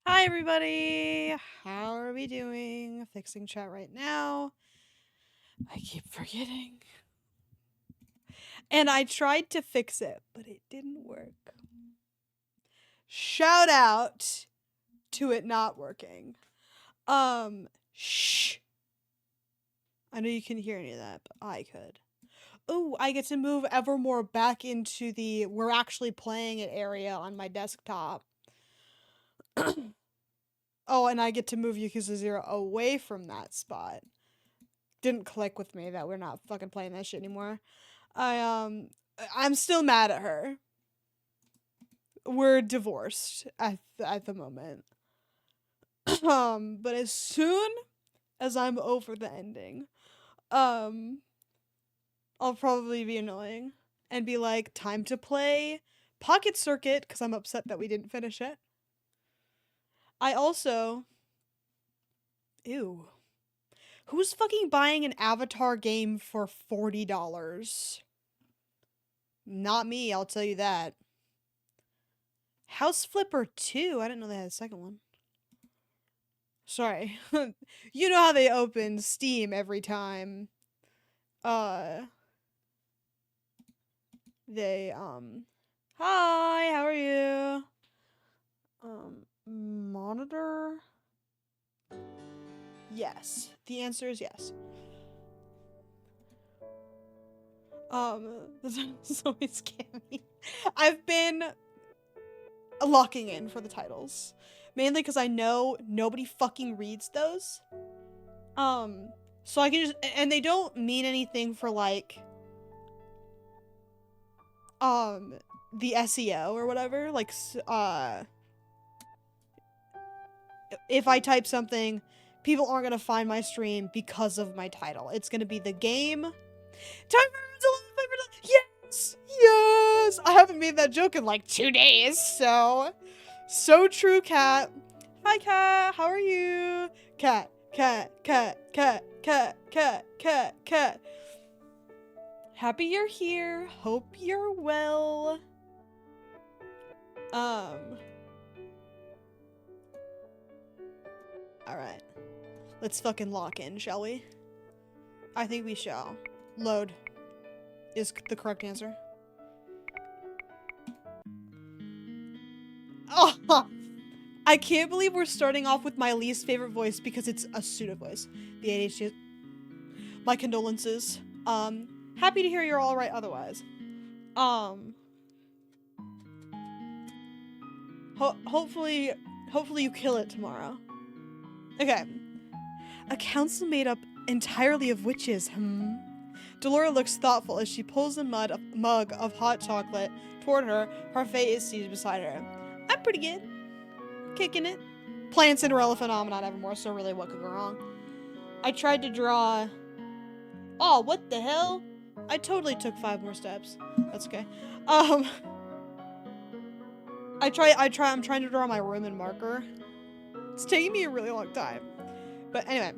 Hi, everybody. How are we doing? Fixing chat right now. I keep forgetting. And I tried to fix it, but it didn't work. Shout out to it not working. Shh. I know you can hear any of that, but I could. Oh, I get to move Evermore back into the we're actually playing it area on my desktop. Oh, and I get to move Yakuza 0 away from that spot. Didn't click with me that we're not fucking playing that shit anymore. I I'm still mad at her. We're divorced at the moment. But as soon as I'm over the ending, um I'll probably be annoying and be like, time to play Pocket Circuit because I'm upset that we didn't finish it. I also ew. Who's fucking buying an Avatar game for $40? Not me, I'll tell you that. House Flipper 2? I didn't know they had a second one. Sorry. You know how they open Steam every time uh they hi, how are you? Monitor? Yes. The answer is yes. This is always scammy. I've been locking in for the titles. Mainly because I know nobody fucking reads those. So I can just, and they don't mean anything for like, the SEO or whatever. Like, if I type something, people aren't gonna find my stream because of my title. It's gonna be the game. Time for yes! Yes! I haven't made that joke in like 2 days, so true, Cat. Hi, Cat. How are you? Cat, cat, cat, cat, cat, cat, cat, cat. Happy you're here. Hope you're well. Alright. Let's fucking lock in, shall we? I think we shall. Load is the correct answer. Oh, I can't believe we're starting off with my least favorite voice because it's a pseudo voice. The ADHD. My condolences. Happy to hear you're all right otherwise. Hopefully you kill it tomorrow. Okay. A council made up entirely of witches, Delora looks thoughtful as she pulls a mug of hot chocolate toward her. Parfait is seated beside her. I'm pretty good. Kicking it. Playing Cinderella phenomenon Evermore, so really what could go wrong? I tried to draw... Oh, what the hell? I totally took 5 more steps. That's okay. I'm trying to draw my room in marker. It's taking me a really long time. But anyway.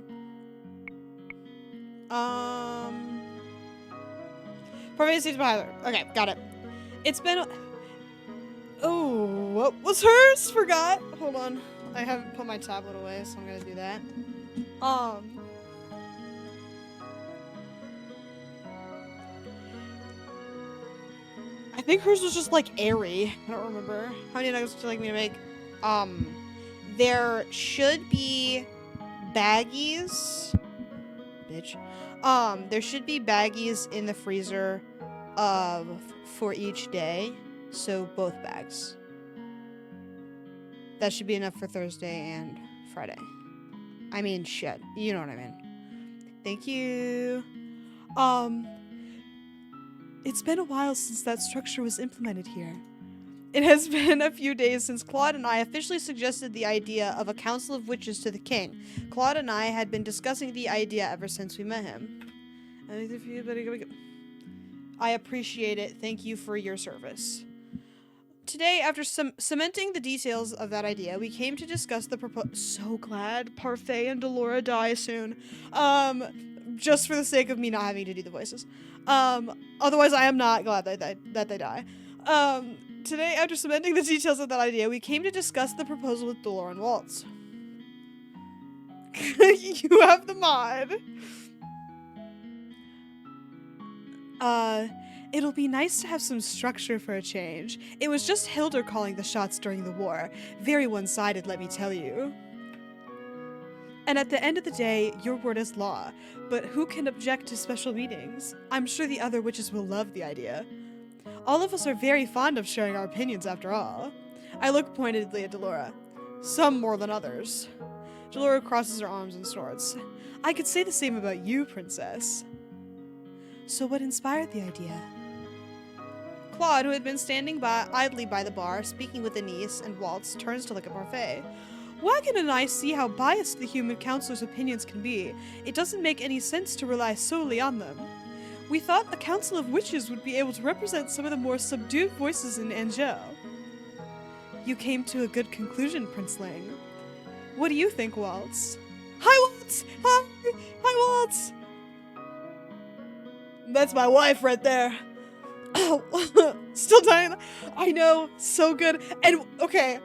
Parfait is seated behind her. Okay, got it. It's been... Oh, what was hers? Forgot. Hold on. I haven't put my tablet away, so I'm gonna do that. I think hers was just like airy. I don't remember. How many nuggets would you like me to make? There should be baggies. Bitch. There should be baggies in the freezer for each day. So both bags. That should be enough for Thursday and Friday. I mean, shit. You know what I mean. Thank you. It's been a while since that structure was implemented here. It has been a few days since Claude and I officially suggested the idea of a council of witches to the king. Claude and I had been discussing the idea ever since we met him. I appreciate it. Thank you for your service. Today, after cementing the details of that idea, we came to discuss the proposal. So glad Parfait and Delora die soon. Just for the sake of me not having to do the voices. Otherwise, I am not glad that they die. Today, after cementing the details of that idea, we came to discuss the proposal with Dolor and Waltz. You have the mod. It'll be nice to have some structure for a change. It was just Hildur calling the shots during the war. Very one-sided, let me tell you. And at the end of the day, your word is law. But who can object to special meetings? I'm sure the other witches will love the idea. All of us are very fond of sharing our opinions after all. I look pointedly at Delora. Some more than others. Delora crosses her arms and snorts. I could say the same about you, princess. So what inspired the idea? Claude, who had been standing idly by the bar, speaking with Anise and Waltz, turns to look at Parfait. Wagon and I see how biased the human councilor's opinions can be. It doesn't make any sense to rely solely on them. We thought a council of witches would be able to represent some of the more subdued voices in Angel. You came to a good conclusion, Prince Ling. What do you think, Waltz? Hi, Waltz! Hi, Waltz! That's my wife right there. Oh, still dying. I know, so good. And okay,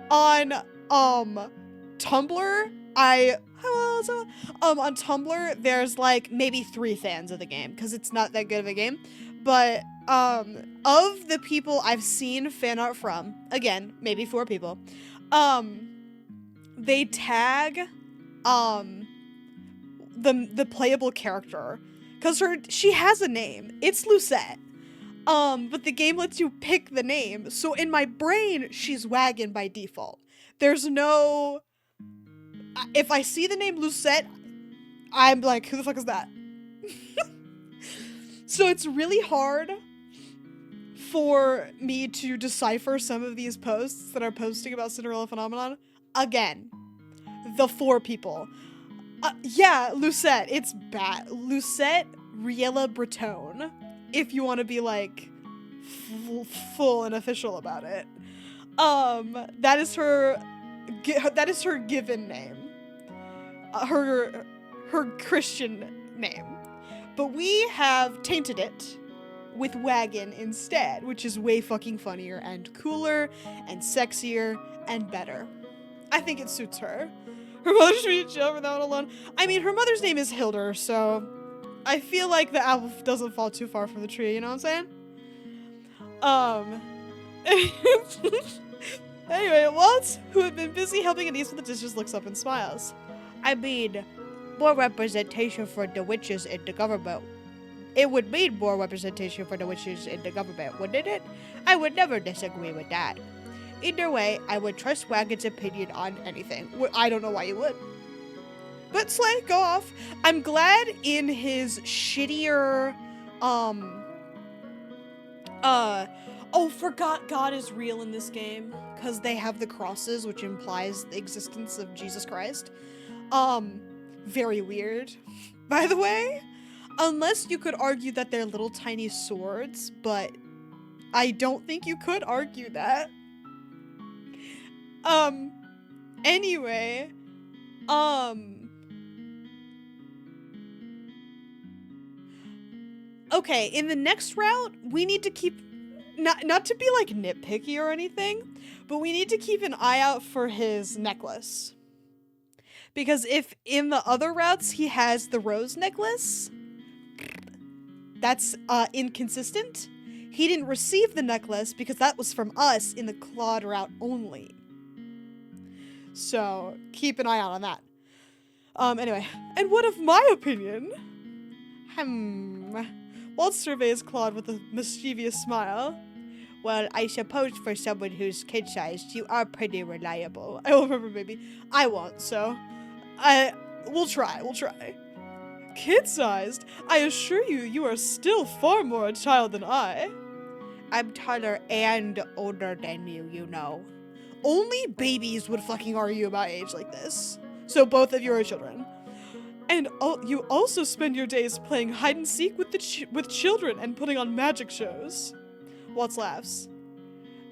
on Tumblr, on Tumblr, there's like maybe 3 fans of the game because it's not that good of a game. But of the people I've seen fan art from, again, maybe 4 people, they tag the playable character because she has a name. It's Lucette. But the game lets you pick the name. So in my brain, she's Wagon by default. There's no... If I see the name Lucette, I'm like, who the fuck is that? So it's really hard for me to decipher some of these posts that are posting about Cinderella Phenomenon. Again, the 4 people. Yeah, Lucette, it's bad. Lucette Riella Breton. If you want to be like full and official about it. That is her given name. Her Christian name. But we have tainted it with Wagon instead, which is way fucking funnier and cooler and sexier and better. I think it suits her. Her mother should be jail for that one alone. I mean, her mother's name is Hildur, so I feel like the apple doesn't fall too far from the tree, you know what I'm saying? Anyway, Waltz, who had been busy helping Anise with the dishes, looks up and smiles. I mean, more representation for the witches in the government. It would mean more representation for the witches in the government, wouldn't it? I would never disagree with that. Either way, I would trust Wagon's opinion on anything. I don't know why you would. But Slay, go off. I'm glad in his shittier, forgot God is real in this game. Because they have the crosses, which implies the existence of Jesus Christ. Very weird, by the way. Unless you could argue that they're little tiny swords, but I don't think you could argue that. Anyway, okay, in the next route, we need to keep, not to be like nitpicky or anything, but we need to keep an eye out for his necklace. Because if in the other routes he has the rose necklace, that's inconsistent. He didn't receive the necklace because that was from us in the Claude route only. So keep an eye out on that. Anyway, and what of my opinion? Waltz surveys Claude with a mischievous smile. Well, I suppose for someone who's kid-sized, you are pretty reliable. I will remember, baby. I won't, so we'll try. Kid-sized? I assure you, you are still far more a child than I. I'm taller and older than you, you know. Only babies would fucking argue about age like this. So both of you are children. And you also spend your days playing hide-and-seek with children and putting on magic shows. Waltz laughs.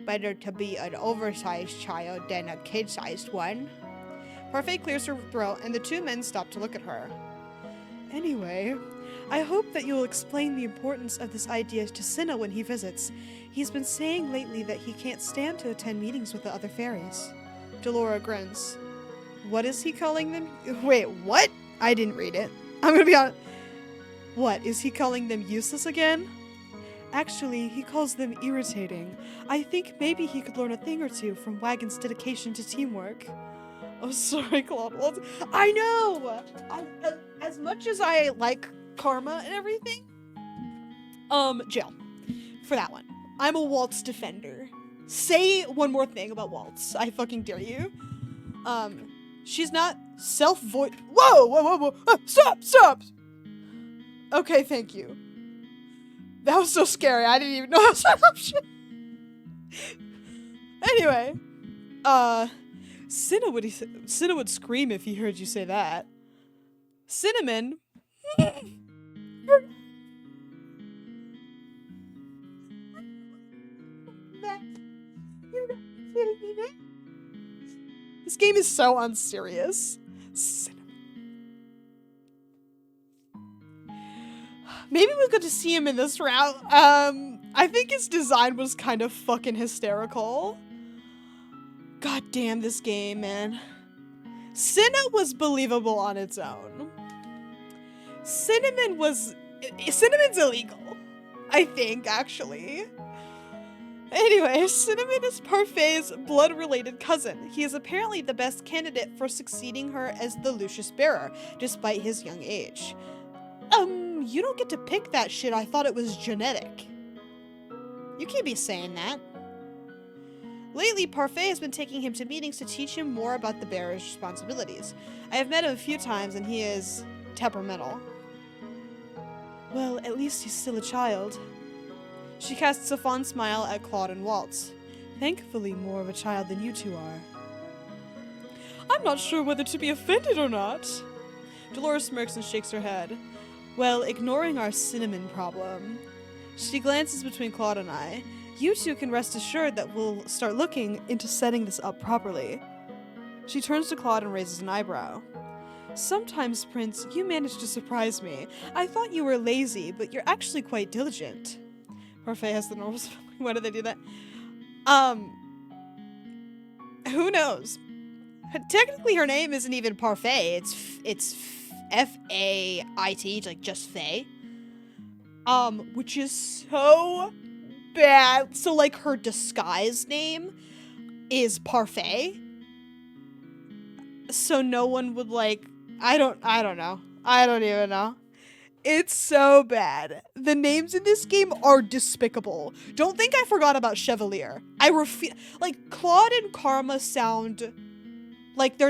Better to be an oversized child than a kid-sized one. Parfait clears her throat, and the 2 men stop to look at her. Anyway, I hope that you'll explain the importance of this idea to Cinna when he visits. He's been saying lately that he can't stand to attend meetings with the other fairies. Delora grins. What is he calling them? Wait, what? I didn't read it. I'm gonna be honest. What, is he calling them useless again? Actually, he calls them irritating. I think maybe he could learn a thing or two from Wagon's dedication to teamwork. Oh, sorry, Claude. I know! As much as I like Karma and everything, Jill, for that one. I'm a Waltz defender. Say one more thing about Waltz. I fucking dare you. She's not self-voiced. Whoa! Stop! Okay, thank you. That was so scary. I didn't even know that was an option. Anyway, Cinna would scream if he heard you say that. Cinnamon. This game is so unserious. Maybe we got to see him in this route. I think his design was kind of fucking hysterical. God damn this game, man. Cinna was believable on its own. Cinnamon's illegal. I think, actually. Anyway, Cinnamon is Parfait's blood-related cousin. He is apparently the best candidate for succeeding her as the Lucius Bearer, despite his young age. You don't get to pick that shit. I thought it was genetic. You can't be saying that. Lately, Parfait has been taking him to meetings to teach him more about the bearer's responsibilities. I have met him a few times, and he is temperamental. Well, at least he's still a child. She casts a fond smile at Claude and Waltz. Thankfully, more of a child than you two are. I'm not sure whether to be offended or not. Dolores smirks and shakes her head. Well, ignoring our cinnamon problem. She glances between Claude and I. You two can rest assured that we'll start looking into setting this up properly. She turns to Claude and raises an eyebrow. Sometimes, Prince, you manage to surprise me. I thought you were lazy, but you're actually quite diligent. Parfait has the normal spelling. Why did they do that? Who knows? Technically, her name isn't even Parfait. It's F-A-I-T, like just Faye. Which is so bad. So, like, her disguise name is Parfait. So no one would, like, I don't know. I don't even know. It's so bad. The names in this game are despicable. Don't think I forgot about Chevalier. Like, Claude and Karma sound like they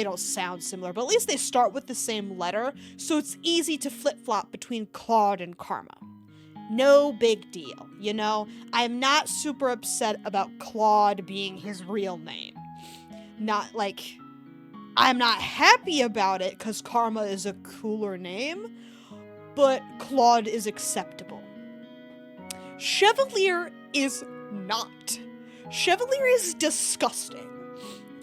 don't sound similar, but at least they start with the same letter, so it's easy to flip-flop between Claude and Karma. No big deal, you know? I'm not super upset about Claude being his real name. I'm not happy about it because Karma is a cooler name, but Claude is acceptable. Chevalier is not. Chevalier is disgusting.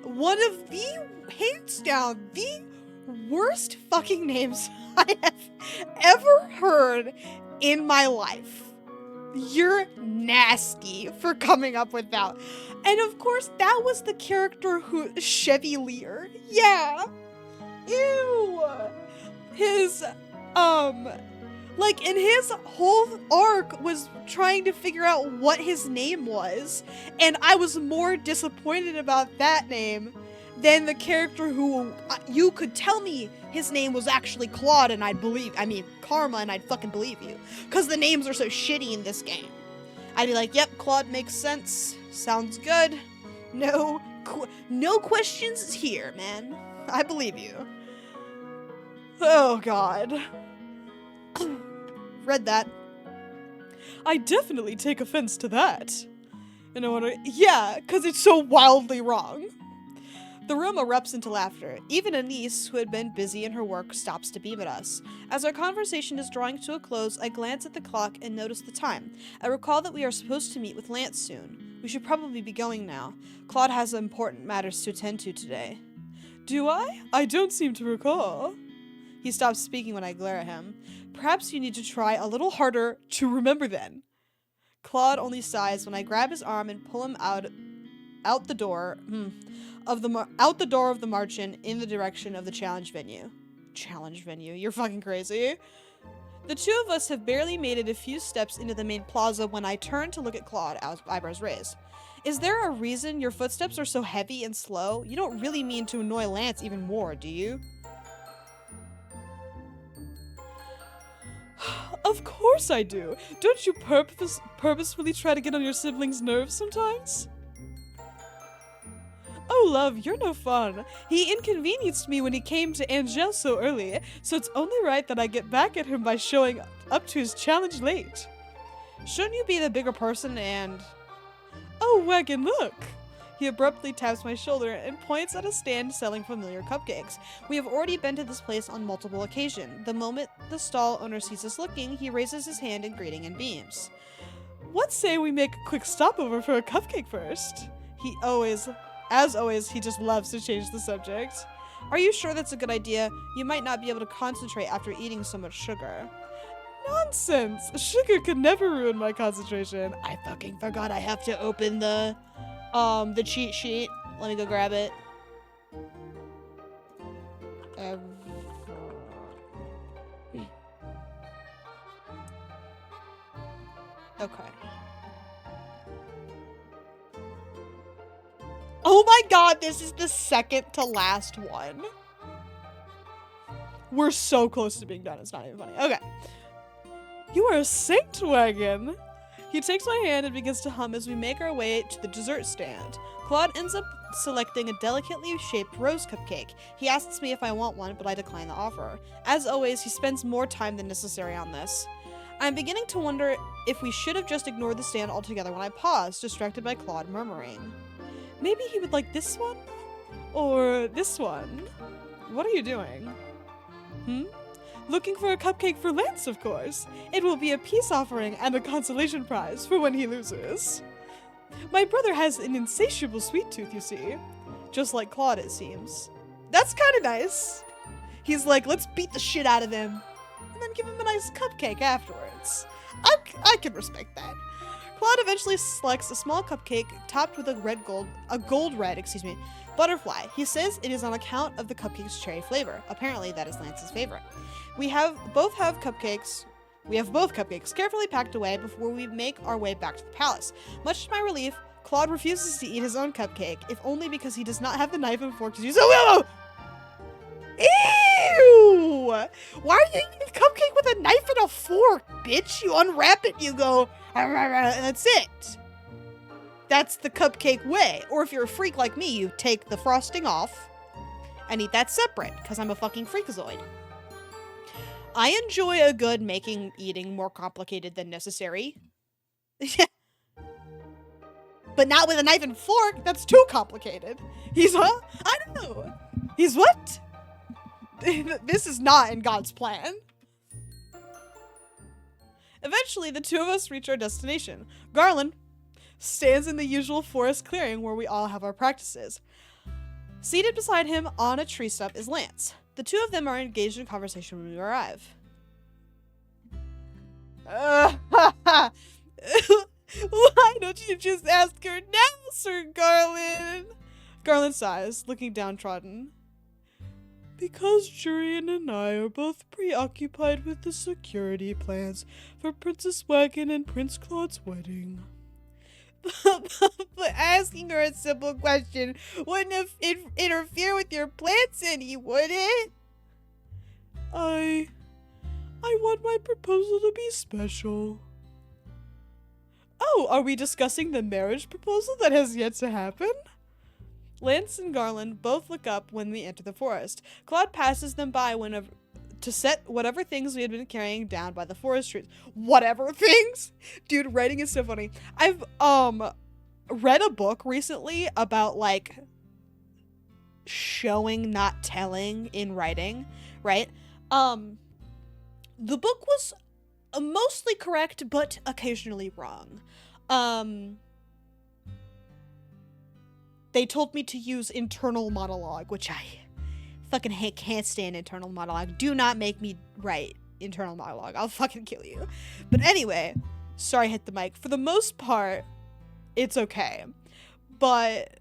One of the, hands down, the worst fucking names I have ever heard in my life. You're nasty for coming up with that. And of course, that was the character who, Chevalier. Yeah. Ew. His, like, in his whole arc was trying to figure out what his name was, and I was more disappointed about that name than the character who, you could tell me his name was actually Claude and Karma, and I'd fucking believe you. Because the names are so shitty in this game. I'd be like, yep, Claude makes sense. Sounds good. No questions here, man. I believe you. Oh, God. Read that. I definitely take offense to that. And I wonder, yeah, because it's so wildly wrong. The room erupts into laughter. Even Anise, who had been busy in her work, stops to beam at us. As our conversation is drawing to a close, I glance at the clock and notice the time. I recall that we are supposed to meet with Lance soon. We should probably be going now. Claude has important matters to attend to today. Do I? I don't seem to recall. He stops speaking when I glare at him. Perhaps you need to try a little harder to remember then. Claude only sighs when I grab his arm and pull him out the door of the march-in in the direction of the challenge venue. Challenge venue? You're fucking crazy. The two of us have barely made it a few steps into the main plaza when I turn to look at Claude, eyebrows raised. Is there a reason your footsteps are so heavy and slow? You don't really mean to annoy Lance even more, do you? Of course I do. Don't you purposefully try to get on your siblings' nerves sometimes? Oh, love, you're no fun. He inconvenienced me when he came to Angel so early, so it's only right that I get back at him by showing up to his challenge late. Shouldn't you be the bigger person and... Oh, Wagon, look! He abruptly taps my shoulder and points at a stand selling familiar cupcakes. We have already been to this place on multiple occasions. The moment the stall owner sees us looking, he raises his hand in greeting and beams. What say we make a quick stopover for a cupcake first? As always, he just loves to change the subject. Are you sure that's a good idea? You might not be able to concentrate after eating so much sugar. Nonsense! Sugar could never ruin my concentration. I fucking forgot I have to open the cheat sheet. Let me go grab it. Okay. Oh my god, this is the second to last one. We're so close to being done, it's not even funny. Okay. You are a saint, Wagon! He takes my hand and begins to hum as we make our way to the dessert stand. Claude ends up selecting a delicately shaped rose cupcake. He asks me if I want one, but I decline the offer. As always, he spends more time than necessary on this. I'm beginning to wonder if we should have just ignored the stand altogether when I paused, distracted by Claude murmuring. Maybe he would like this one? Or this one? What are you doing? Looking for a cupcake for Lance, of course. It will be a peace offering and a consolation prize for when he loses. My brother has an insatiable sweet tooth, you see. Just like Claude, it seems. That's kind of nice. He's like, let's beat the shit out of him. And then give him a nice cupcake afterwards. I can respect that. Claude eventually selects a small cupcake topped with a gold red butterfly. He says it is on account of the cupcake's cherry flavor. Apparently that is Lance's favorite. We have both cupcakes carefully packed away before we make our way back to the palace. Much to my relief, Claude refuses to eat his own cupcake, if only because he does not have the knife and fork to use. Oh, ew! Why are you eating a cupcake with a knife and a fork, bitch? You unwrap it, you go, and that's it. That's the cupcake way. Or if you're a freak like me, you take the frosting off and eat that separate, because I'm a fucking freakazoid. I enjoy a good making eating more complicated than necessary. But not with a knife and fork. That's too complicated. He's what? I don't know. He's what? This is not in God's plan. Eventually, the two of us reach our destination. Garland stands in the usual forest clearing where we all have our practices. Seated beside him on a tree stump is Lance. The two of them are engaged in conversation when we arrive. Why don't you just ask her now, Sir Garland? Garland sighs, looking downtrodden. Because Jurian and I are both preoccupied with the security plans for Princess Wagon and Prince Claude's wedding. But asking her a simple question wouldn't interfere with your plans any, would it? I want my proposal to be special. Oh, are we discussing the marriage proposal that has yet to happen? Lance and Garland both look up when we enter the forest. Claude passes them by to set whatever things we had been carrying down by the forest trees. Whatever things? Dude, writing is so funny. I've read a book recently about like showing not telling in writing, right? The book was mostly correct but occasionally wrong. They told me to use internal monologue, which I Fucking can't stand internal monologue. Do not make me write internal monologue. I'll fucking kill you. But anyway, sorry I hit the mic. For the most part, it's okay. But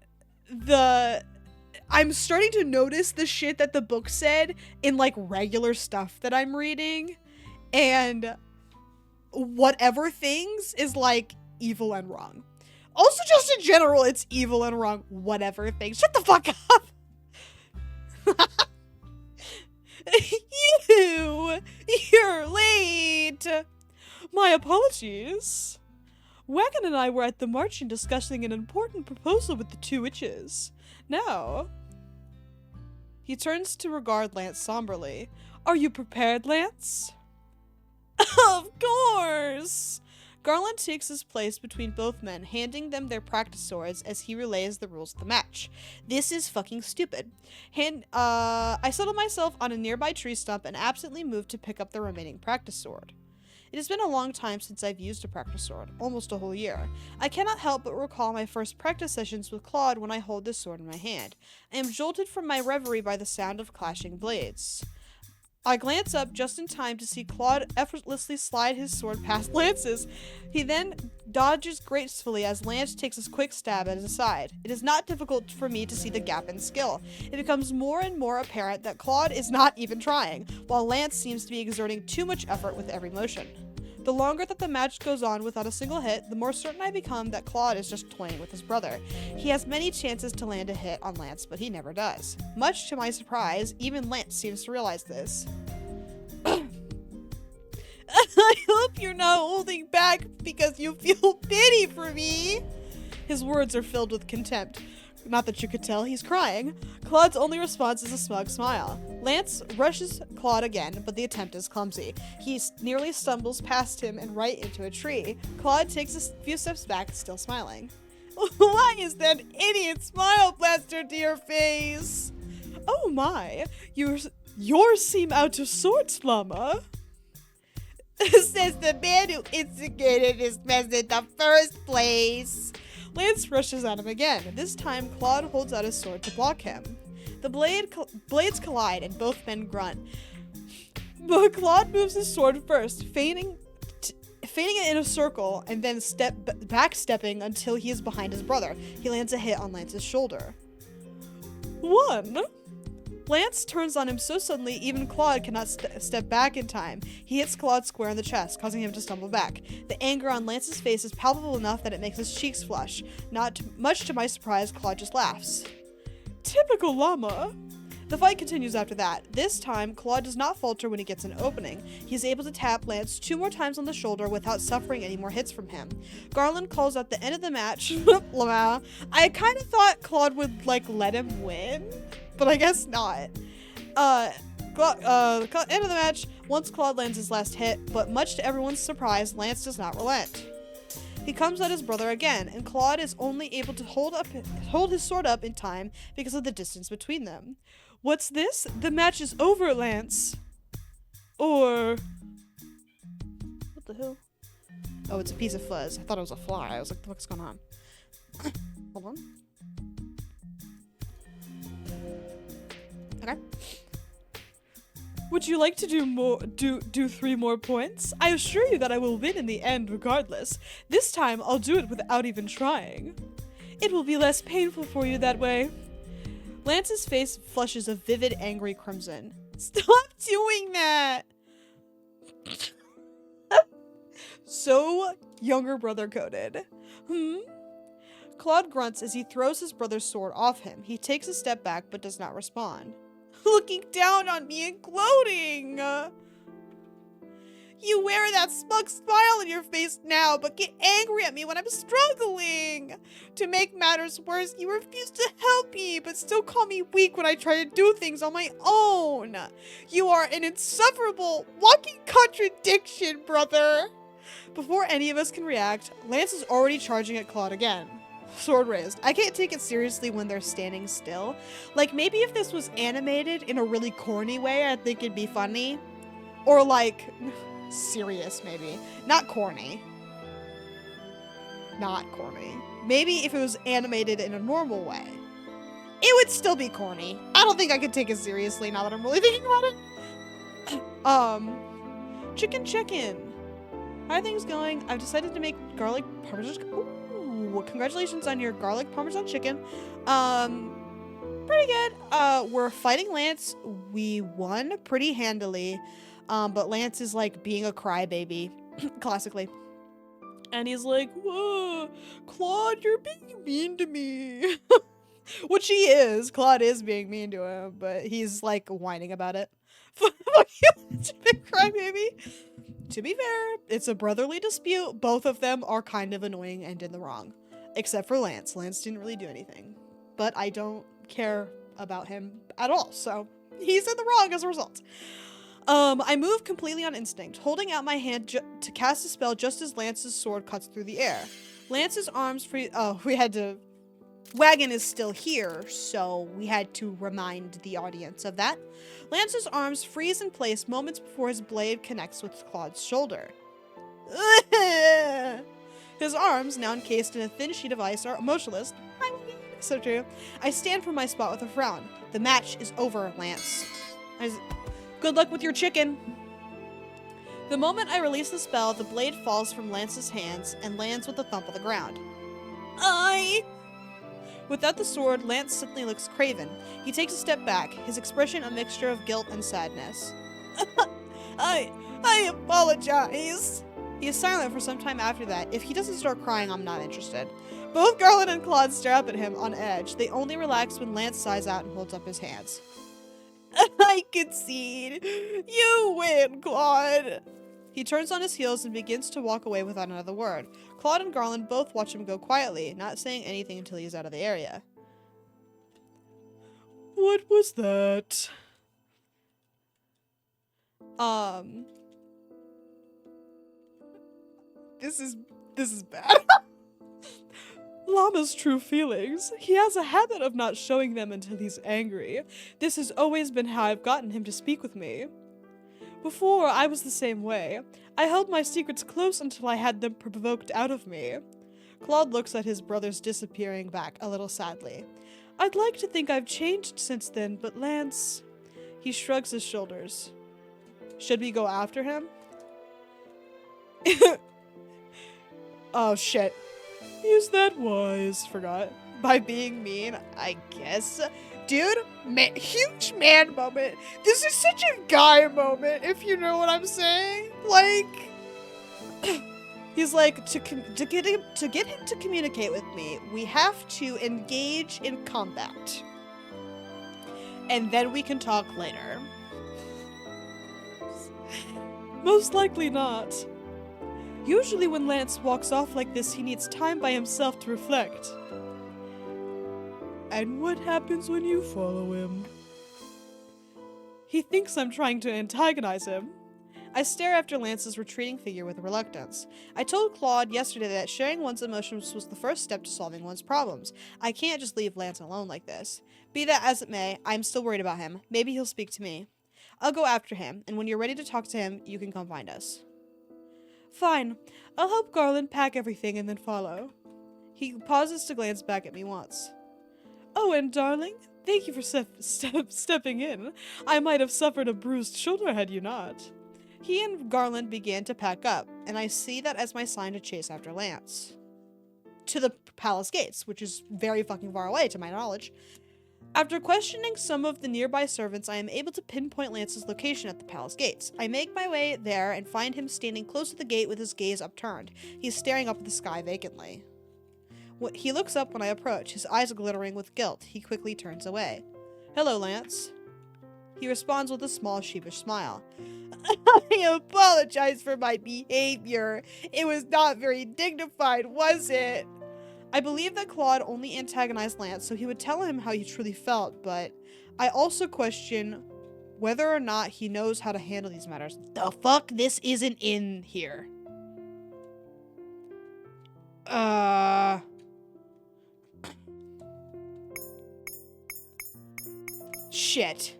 I'm starting to notice the shit that the book said in like regular stuff that I'm reading. And whatever things is like evil and wrong. Also, just in general, it's evil and wrong. Whatever things. Shut the fuck up. You're late. My apologies. Wagon and I were at the marching discussing an important proposal with the two witches. Now, he turns to regard Lance somberly. Are you prepared, Lance? Of course! Garland takes his place between both men, handing them their practice swords as he relays the rules of the match. This is fucking stupid. I settled myself on a nearby tree stump and absently moved to pick up the remaining practice sword. It has been a long time since I've used a practice sword, almost a whole year. I cannot help but recall my first practice sessions with Claude when I hold this sword in my hand. I am jolted from my reverie by the sound of clashing blades. I glance up just in time to see Claude effortlessly slide his sword past Lance's. He then dodges gracefully as Lance takes a quick stab at his side. It is not difficult for me to see the gap in skill. It becomes more and more apparent that Claude is not even trying, while Lance seems to be exerting too much effort with every motion. The longer that the match goes on without a single hit, the more certain I become that Claude is just toying with his brother. He has many chances to land a hit on Lance, but he never does. Much to my surprise, even Lance seems to realize this. I hope you're not holding back because you feel pity for me. His words are filled with contempt. Not that you could tell, he's crying. Claude's only response is a smug smile. Lance rushes Claude again, but the attempt is clumsy. He nearly stumbles past him and right into a tree. Claude takes a few steps back, still smiling. Why is that idiot smile plastered to your face? Oh my, yours seem out of sorts, Llama. Says the man who instigated his mess in the first place. Lance rushes at him again. This time, Claude holds out his sword to block him. The blades collide and both men grunt. But Claude moves his sword first, feigning it in a circle and then backstepping until he is behind his brother. He lands a hit on Lance's shoulder. 1. Lance turns on him so suddenly even Claude cannot step back in time. He hits Claude square in the chest, causing him to stumble back. The anger on Lance's face is palpable enough that it makes his cheeks flush. Much to my surprise, Claude just laughs. Typical Llama. The fight continues after that. This time, Claude does not falter when he gets an opening. He is able to tap Lance 2 more times on the shoulder without suffering any more hits from him. Garland calls out the end of the match. I kind of thought Claude would, let him win, but I guess not. End of the match, once Claude lands his last hit, but much to everyone's surprise, Lance does not relent. He comes at his brother again, and Claude is only able to hold his sword up in time because of the distance between them. What's this? The match is over, Lance. Or... what the hell? Oh, it's a piece of fuzz. I thought it was a fly. I was like, what the fuck's going on? Hold on. Okay. Would you like to do 3 more points? I assure you that I will win in the end regardless. This time, I'll do it without even trying. It will be less painful for you that way. Lance's face flushes a vivid, angry crimson. Stop doing that! So, younger brother coded. Claude grunts as he throws his brother's sword off him. He takes a step back but does not respond. Looking down on me and gloating! You wear that smug smile on your face now, but get angry at me when I'm struggling! To make matters worse, you refuse to help me, but still call me weak when I try to do things on my own! You are an insufferable, walking contradiction, brother! Before any of us can react, Lance is already charging at Claude again. Sword raised. I can't take it seriously when they're standing still. Maybe if this was animated in a really corny way, I think it'd be funny. Or serious, maybe. Not corny. Not corny. Maybe if it was animated in a normal way. it would still be corny. I don't think I could take it seriously now that I'm really thinking about it. Chicken check-in. How are things going? I've decided to make garlic parmesan. Ooh, congratulations on your garlic parmesan chicken. Pretty good. We're fighting Lance. We won pretty handily. But Lance is like being a crybaby, classically. And he's like, whoa, Claude, you're being mean to me. Which he is. Claude is being mean to him, but he's like whining about it. Fuck you, big crybaby. To be fair, it's a brotherly dispute. Both of them are kind of annoying and in the wrong. Except for Lance. Lance didn't really do anything. But I don't care about him at all, so he's in the wrong as a result. I move completely on instinct, holding out my hand to cast a spell just as Lance's sword cuts through the air. Lance's arms free- oh, we had to- Wagon is still here, so we had to remind the audience of that. Lance's arms freeze in place moments before his blade connects with Claude's shoulder. His arms, now encased in a thin sheet of ice, are motionless. So true. I stand from my spot with a frown. The match is over, Lance. Good luck with your chicken. The moment I release the spell, the blade falls from Lance's hands and lands with a thump on the ground. Without the sword, Lance suddenly looks craven. He takes a step back, his expression a mixture of guilt and sadness. I apologize. He is silent for some time after that. If he doesn't start crying, I'm not interested. Both Garland and Claude stare up at him on edge. They only relax when Lance sighs out and holds up his hands. I concede. You win, Claude. He turns on his heels and begins to walk away without another word. Claude and Garland both watch him go quietly, not saying anything until he's out of the area. What was that? This is bad. Llama's true feelings. He has a habit of not showing them until he's angry. This has always been how I've gotten him to speak with me. Before, I was the same way. I held my secrets close until I had them provoked out of me. Claude looks at his brother's disappearing back a little sadly. I'd like to think I've changed since then, but Lance... He shrugs his shoulders. Should we go after him? Oh, shit. Is that wise? Forgot. By being mean, I guess. Dude, huge man moment. This is such a guy moment, if you know what I'm saying. Like, he's like, to get him to communicate with me, we have to engage in combat. And then we can talk later. Most likely not. Usually when Lance walks off like this, he needs time by himself to reflect. And what happens when you follow him? He thinks I'm trying to antagonize him. I stare after Lance's retreating figure with reluctance. I told Claude yesterday that sharing one's emotions was the first step to solving one's problems. I can't just leave Lance alone like this. Be that as it may, I'm still worried about him. Maybe he'll speak to me. I'll go after him, and when you're ready to talk to him, you can come find us. Fine. I'll help Garland pack everything and then follow. He pauses to glance back at me once. Oh, and darling, thank you for stepping in. I might have suffered a bruised shoulder had you not. He and Garland began to pack up, and I see that as my sign to chase after Lance. To the palace gates, which is very fucking far away to my knowledge. After questioning some of the nearby servants, I am able to pinpoint Lance's location at the palace gates. I make my way there and find him standing close to the gate with his gaze upturned. He's staring up at the sky vacantly. He looks up when I approach, his eyes glittering with guilt. He quickly turns away. Hello, Lance. He responds with a small, sheepish smile. I apologize for my behavior. It was not very dignified, was it? I believe that Claude only antagonized Lance so he would tell him how he truly felt, but I also question whether or not he knows how to handle these matters. The fuck? This isn't in here. Shit.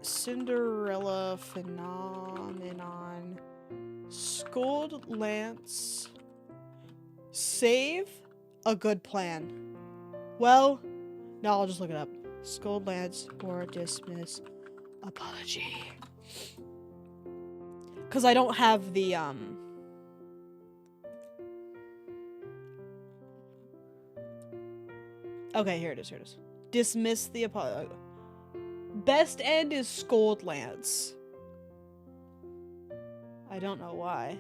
Cinderella phenomenon. Scold Lance. Save? A good plan. Well, no, I'll just look it up. Scold Lance or dismiss apology. Because I don't have the, Okay, here it is, Dismiss the apology. Best end is scold Lance. I don't know why.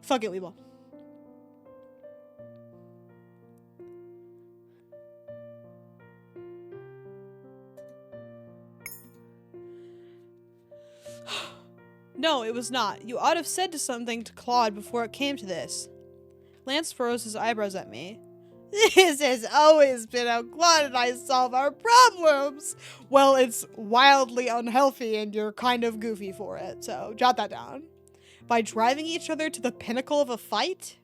Fuck it, Weeble. No, it was not. You ought to have said something to Claude before it came to this. Lance furrows his eyebrows at me. This has always been how Claude and I solve our problems. Well, it's wildly unhealthy and you're kind of goofy for it, so jot that down. By driving each other to the pinnacle of a fight?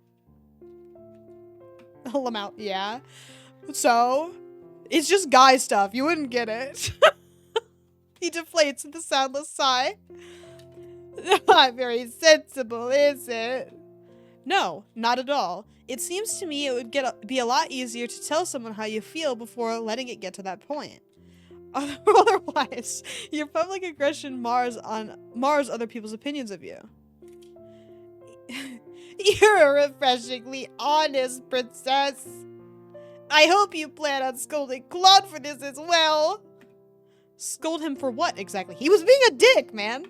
Lamount, yeah. So, it's just guy stuff. You wouldn't get it. He deflates with a soundless sigh. Not very sensible, is it? No, not at all. It seems to me it would be a lot easier to tell someone how you feel before letting it get to that point. Otherwise, your public aggression mars other people's opinions of you. You're a refreshingly honest princess. I hope you plan on scolding Claude for this as well. Scold him for what exactly? He was being a dick, man.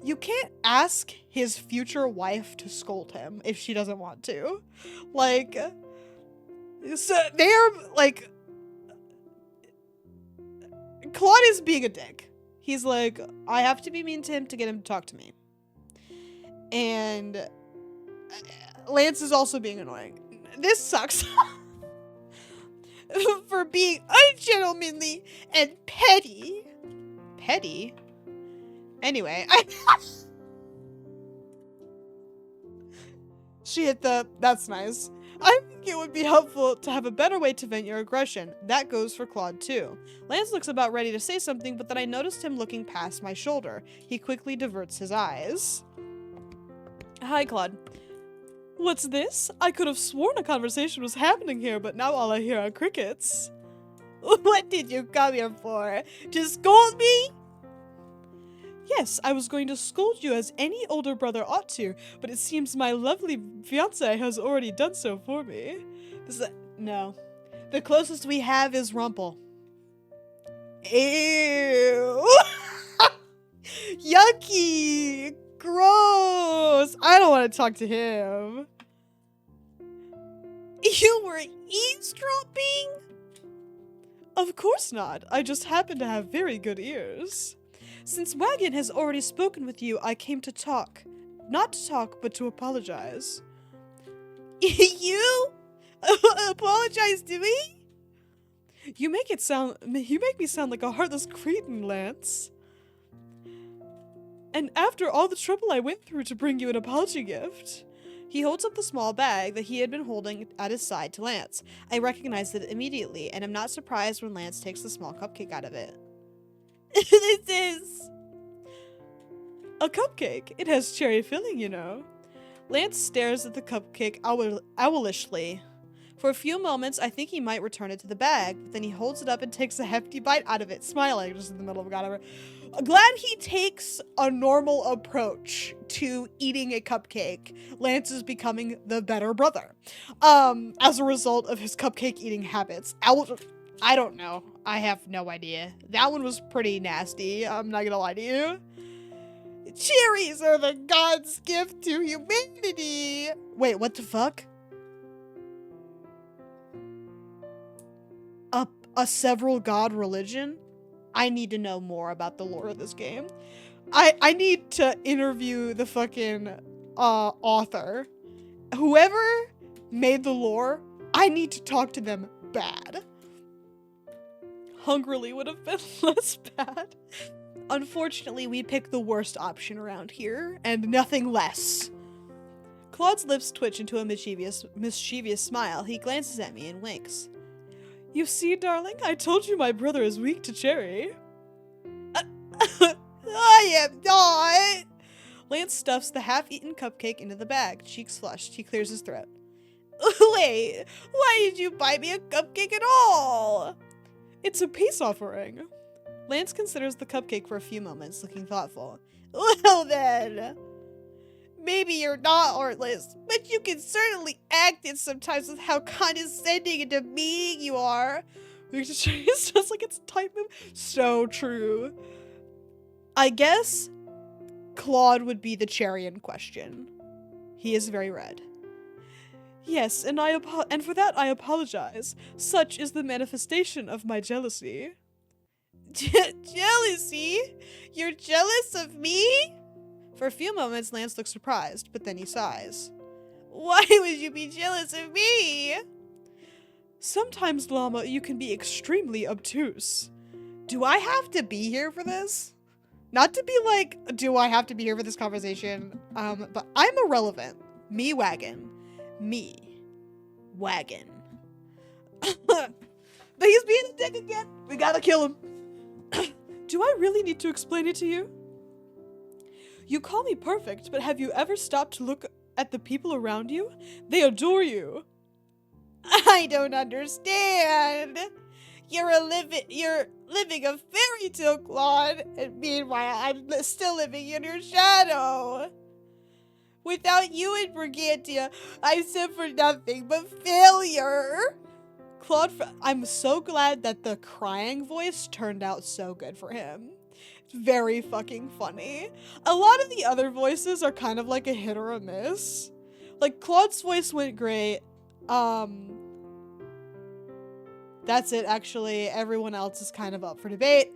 You can't ask his future wife to scold him if she doesn't want to. Like, so they're like, Claude is being a dick. He's like, I have to be mean to him to get him to talk to me. And Lance is also being annoying. This sucks. For being ungentlemanly and petty. Petty? Anyway, she hit the, that's nice. I think it would be helpful to have a better way to vent your aggression. That goes for Claude too. Lance looks about ready to say something, but then I noticed him looking past my shoulder. He quickly diverts his eyes. Hi, Claude. What's this? I could have sworn a conversation was happening here, but now all I hear are crickets. What did you come here for? To scold me? Yes, I was going to scold you as any older brother ought to, but it seems my lovely fiancé has already done so for me. No. The closest we have is Rumpel. Ew. Yucky. Gross. I don't want to talk to him. You were eavesdropping? Of course not. I just happen to have very good ears. Since Wagon has already spoken with you, I came to talk. Not to talk, but to apologize. You? Apologize to me? You make me sound like a heartless cretin, Lance. And after all the trouble I went through to bring you an apology gift. He holds up the small bag that he had been holding at his side to Lance. I recognized it immediately, and am not surprised when Lance takes the small cupcake out of it. This is a cupcake. It has cherry filling, you know. Lance stares at the cupcake owlishly. For a few moments, I think he might return it to the bag, but then he holds it up and takes a hefty bite out of it, smiling just in the middle of whatever. Glad he takes a normal approach to eating a cupcake. Lance is becoming the better brother, as a result of his cupcake eating habits. I don't know. I have no idea. That one was pretty nasty. I'm not gonna lie to you. Cherries are the gods' gift to humanity. Wait, what the fuck? A several god religion? I need to know more about the lore of this game. I need to interview the fucking author. Whoever made the lore, I need to talk to them bad. Hungrily would have been less bad. Unfortunately, we picked the worst option around here, and nothing less. Claude's lips twitch into a mischievous smile. He glances at me and winks. You see, darling, I told you my brother is weak to cherry. I am not! Lance stuffs the half-eaten cupcake into the bag, cheeks flushed. He clears his throat. Wait, why did you buy me a cupcake at all? It's a peace offering. Lance considers the cupcake for a few moments, looking thoughtful. Well then, maybe you're not heartless, but you can certainly act it sometimes with how condescending and demeaning you are. It's just like it's a type move. So true. I guess Claude would be the cherry in question. He is very red. Yes, and for that I apologize. Such is the manifestation of my jealousy. Jealousy? You're jealous of me? For a few moments, Lance looks surprised, but then he sighs. Why would you be jealous of me? Sometimes, Llama, you can be extremely obtuse. Do I have to be here for this? Not to be like, do I have to be here for this conversation? But I'm irrelevant. Me wagon. Me wagon. But he's being a dick again. We gotta kill him. Do I really need to explain it to you? You call me perfect, but have you ever stopped to look at the people around you? They adore you. I don't understand. You're living a fairy tale, Claude, and meanwhile I'm still living in your shadow. Without you and Brigantia, I said for nothing but failure. Claude, I'm so glad that the crying voice turned out so good for him. It's very fucking funny. A lot of the other voices are kind of like a hit or a miss. Like, Claude's voice went great. That's it, actually. Everyone else is kind of up for debate.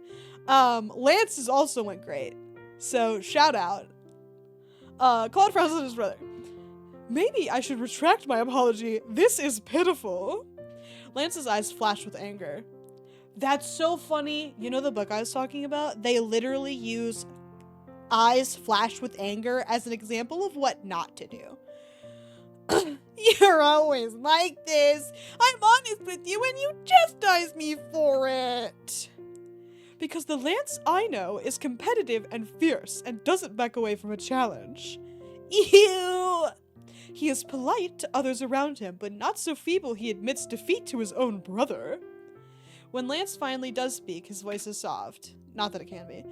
Lance's also went great. So, shout out. Claude frowns at his brother. Maybe I should retract my apology. This is pitiful. Lance's eyes flash with anger. That's so funny. You know the book I was talking about? They literally use eyes flash with anger as an example of what not to do. You're always like this. I'm honest with you and you chastise me for it. Because the Lance I know is competitive and fierce and doesn't back away from a challenge. Ew! He is polite to others around him, but not so feeble he admits defeat to his own brother. When Lance finally does speak, his voice is soft. Not that it can be.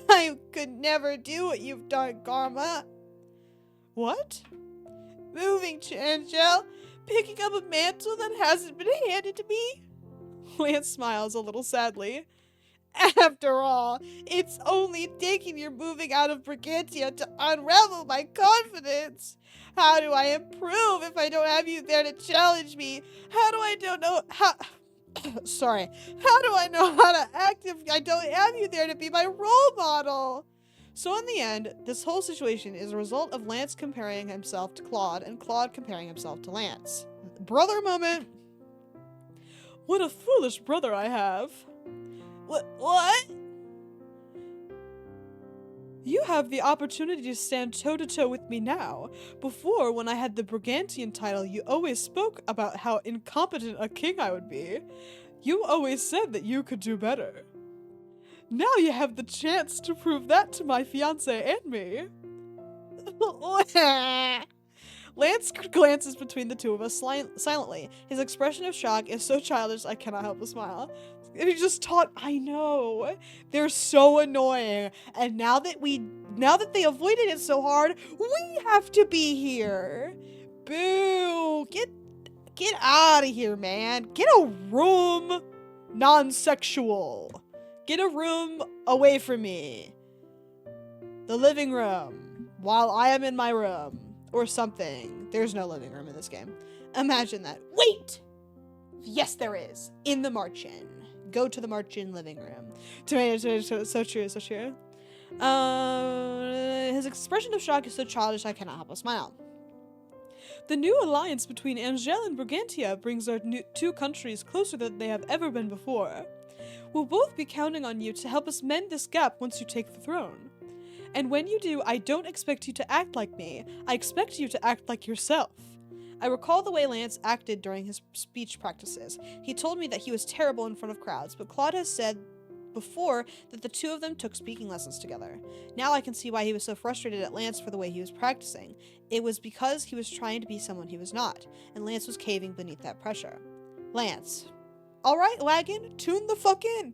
I could never do what you've done, Karma. What? Moving to Angel, picking up a mantle that hasn't been handed to me? Lance smiles a little sadly. After all, it's only taking your moving out of Brigantia to unravel my confidence. How do I improve if I don't have you there to challenge me? How do I know how to act if I don't have you there to be my role model? So in the end, this whole situation is a result of Lance comparing himself to Claude and Claude comparing himself to Lance. Brother moment. What a foolish brother I have. What? You have the opportunity to stand toe-to-toe with me now. Before, when I had the Brigantian title, you always spoke about how incompetent a king I would be. You always said that you could do better. Now you have the chance to prove that to my fiancé and me. Lance glances between the two of us silently. His expression of shock is so childish I cannot help but smile. And he just taught, I know. They're so annoying. And now that they avoided it so hard, we have to be here. Boo. Get out of here, man. Get a room. Non-sexual. Get a room away from me. The living room. While I am in my room. Or something. There's no living room in this game. Imagine that. Wait! Yes, there is. In the March-In. Go to the March-In living room. Tomato, so true, so true. His expression of shock is so childish I cannot help but smile. The new alliance between Angel and Brigantia brings our two countries closer than they have ever been before. We'll both be counting on you to help us mend this gap once you take the throne. And when you do, I don't expect you to act like me. I expect you to act like yourself. I recall the way Lance acted during his speech practices. He told me that he was terrible in front of crowds, but Claude has said before that the two of them took speaking lessons together. Now I can see why he was so frustrated at Lance for the way he was practicing. It was because he was trying to be someone he was not, and Lance was caving beneath that pressure. Lance. Alright, Wagon, tune the fuck in.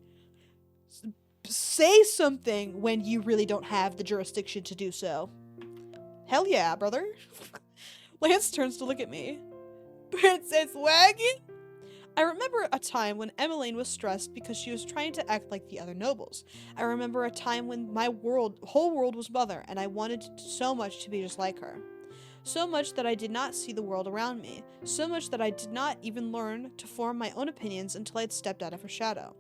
Say something when you really don't have the jurisdiction to do so. Hell yeah, brother. Lance turns to look at me. Princess Wagon? I remember a time when Emmeline was stressed because she was trying to act like the other nobles. I remember a time when my whole world was mother, and I wanted so much to be just like her. So much that I did not see the world around me. So much that I did not even learn to form my own opinions until I had stepped out of her shadow.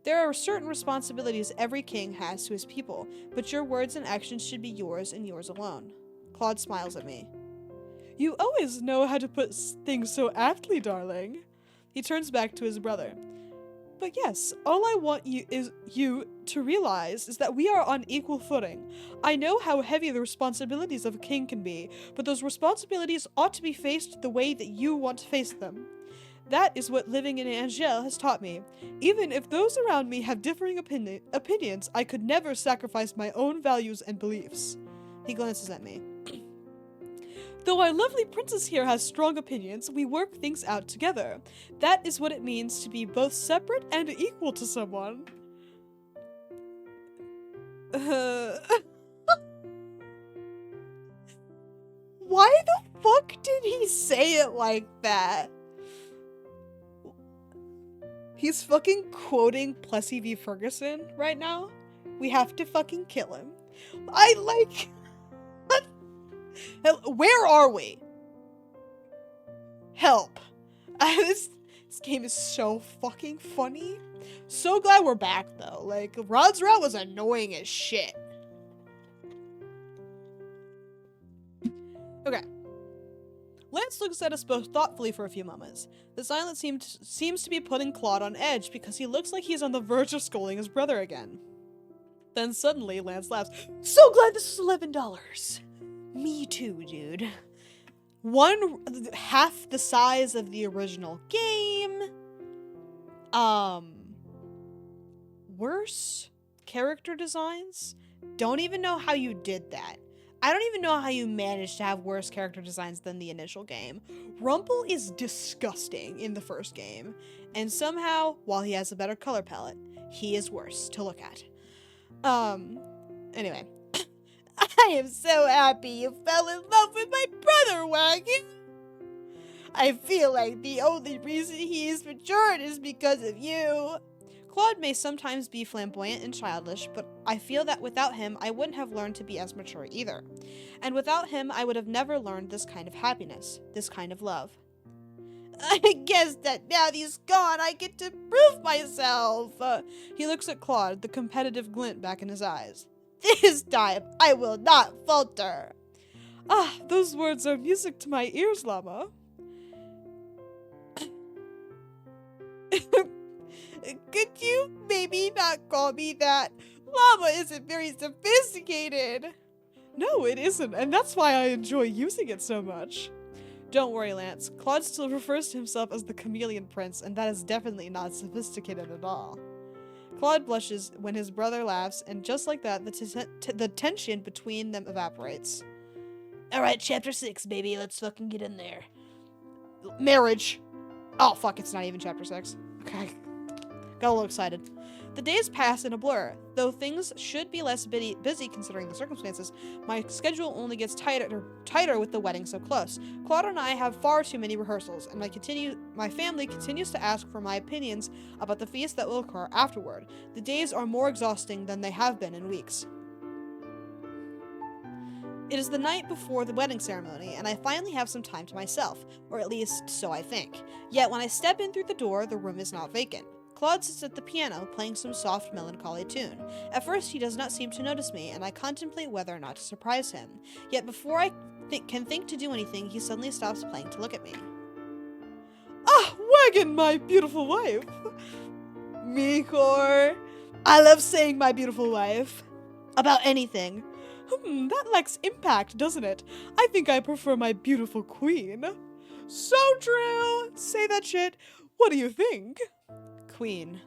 There are certain responsibilities every king has to his people, but your words and actions should be yours and yours alone. Claude smiles at me. You always know how to put things so aptly, darling. He turns back to his brother. But yes, all I want you to realize is that we are on equal footing. I know how heavy the responsibilities of a king can be, but those responsibilities ought to be faced the way that you want to face them. That is what living in Angers has taught me. Even if those around me have differing opinions, I could never sacrifice my own values and beliefs. He glances at me. Though our lovely princess here has strong opinions, we work things out together. That is what it means to be both separate and equal to someone. Why the fuck did he say it like that? He's fucking quoting Plessy v. Ferguson right now. We have to fucking kill him. Where are we? Help. This game is so fucking funny. So glad we're back though. Like, Rod's route was annoying as shit. Okay. Lance looks at us both thoughtfully for a few moments. The silence seems to be putting Claude on edge because he looks like he's on the verge of scolding his brother again. Then suddenly, Lance laughs. So glad this is $11. Me too, dude. Half the size of the original game. Worse character designs. Don't even know how you did that. I don't even know how you managed to have worse character designs than the initial game. Rumpel is disgusting in the first game, and somehow, while he has a better color palette, he is worse to look at. Anyway. I am so happy you fell in love with my brother, Wagon. I feel like the only reason he is matured is because of you. Claude may sometimes be flamboyant and childish, but I feel that without him, I wouldn't have learned to be as mature either. And without him, I would have never learned this kind of happiness, this kind of love. I guess that now that he's gone, I get to prove myself. He looks at Claude, the competitive glint back in his eyes. This time, I will not falter. Ah, those words are music to my ears, Llama. Could you maybe not call me that? Llama isn't very sophisticated. No, it isn't, and that's why I enjoy using it so much. Don't worry, Lance. Claude still refers to himself as the Chameleon Prince, and that is definitely not sophisticated at all. Claude blushes when his brother laughs, and just like that, the tension between them evaporates. Alright, chapter 6, baby. Let's fucking get in there. Marriage. Oh, fuck, it's not even chapter 6. Okay. Got a little excited. The days pass in a blur. Though things should be less busy considering the circumstances, my schedule only gets tighter with the wedding so close. Claude and I have far too many rehearsals, and my family continues to ask for my opinions about the feast that will occur afterward. The days are more exhausting than they have been in weeks. It is the night before the wedding ceremony, and I finally have some time to myself, or at least so I think. Yet when I step in through the door, the room is not vacant. Claude sits at the piano, playing some soft, melancholy tune. At first, he does not seem to notice me, and I contemplate whether or not to surprise him. Yet before I can think to do anything, he suddenly stops playing to look at me. Ah, Wagon, my beautiful wife! Mikor. I love saying my beautiful wife. About anything. That lacks impact, doesn't it? I think I prefer my beautiful queen. So true! Say that shit. What do you think? Queen.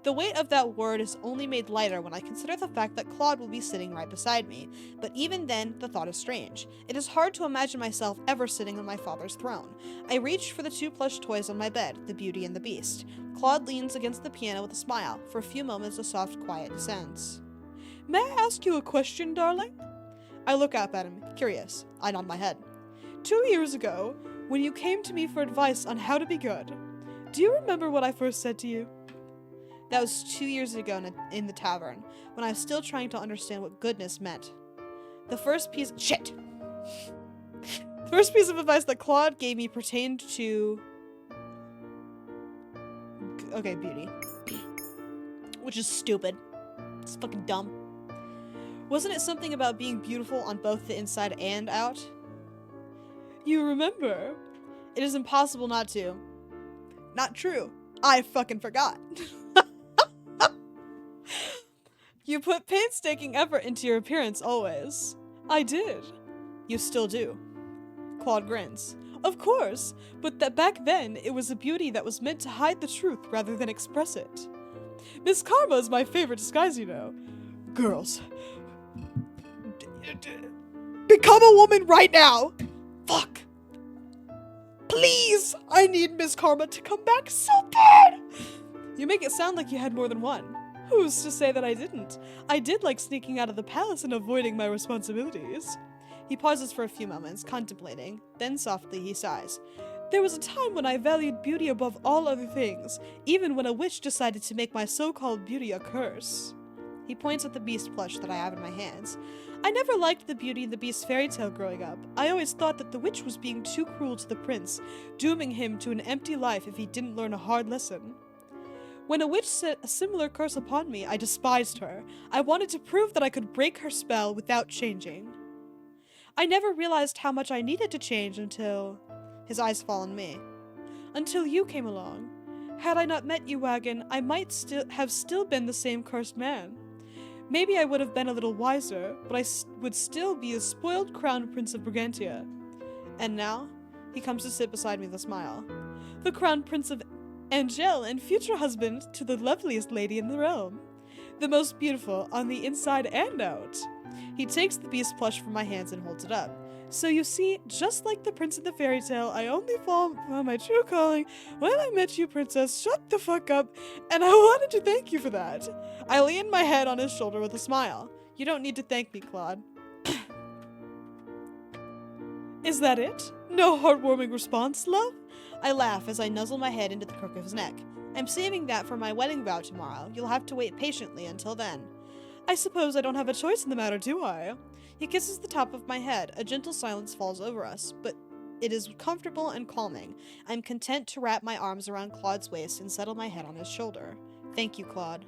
The weight of that word is only made lighter when I consider the fact that Claude will be sitting right beside me, but even then, the thought is strange. It is hard to imagine myself ever sitting on my father's throne. I reach for the 2 plush toys on my bed, the Beauty and the Beast. Claude leans against the piano with a smile. For a few moments, a soft quiet descends. May I ask you a question, darling? I look up at him, curious. I nod my head. 2 years ago, when you came to me for advice on how to be good, do you remember what I first said to you? That was 2 years ago in the tavern, when I was still trying to understand what goodness meant. The first piece of advice that Claude gave me pertained to... Okay, beauty. Which is stupid. It's fucking dumb. Wasn't it something about being beautiful on both the inside and out? You remember? It is impossible not to. Not true. I fucking forgot. You put painstaking effort into your appearance always. I did. You still do. Claude grins. Of course, but that back then it was a beauty that was meant to hide the truth rather than express it. Miss Karma is my favorite disguise, you know. Girls. Become a woman right now! Fuck! Please! I need Miss Karma to come back so bad! You make it sound like you had more than one. Who's to say that I didn't? I did like sneaking out of the palace and avoiding my responsibilities. He pauses for a few moments, contemplating. Then softly he sighs. There was a time when I valued beauty above all other things, even when a witch decided to make my so-called beauty a curse. He points at the Beast plush that I have in my hands. I never liked the Beauty and the Beast fairy tale growing up. I always thought that the witch was being too cruel to the prince, dooming him to an empty life if he didn't learn a hard lesson. When a witch set a similar curse upon me, I despised her. I wanted to prove that I could break her spell without changing. I never realized how much I needed to change until... His eyes fall on me. Until you came along. Had I not met you, Wagon, I might have still been the same cursed man. Maybe I would have been a little wiser, but I would still be a spoiled crown prince of Brigantia. And now, he comes to sit beside me with a smile. The crown prince of Angel and future husband to the loveliest lady in the realm. The most beautiful on the inside and out. He takes the Beast plush from my hands and holds it up. So you see, just like the prince in the fairy tale, I only found my true calling when I met you, princess. Shut the fuck up. And I wanted to thank you for that. I lean my head on his shoulder with a smile. You don't need to thank me, Claude. Is that it? No heartwarming response, love? I laugh as I nuzzle my head into the crook of his neck. I'm saving that for my wedding vow tomorrow. You'll have to wait patiently until then. I suppose I don't have a choice in the matter, do I? He kisses the top of my head. A gentle silence falls over us, but it is comfortable and calming. I'm content to wrap my arms around Claude's waist and settle my head on his shoulder. Thank you, Claude.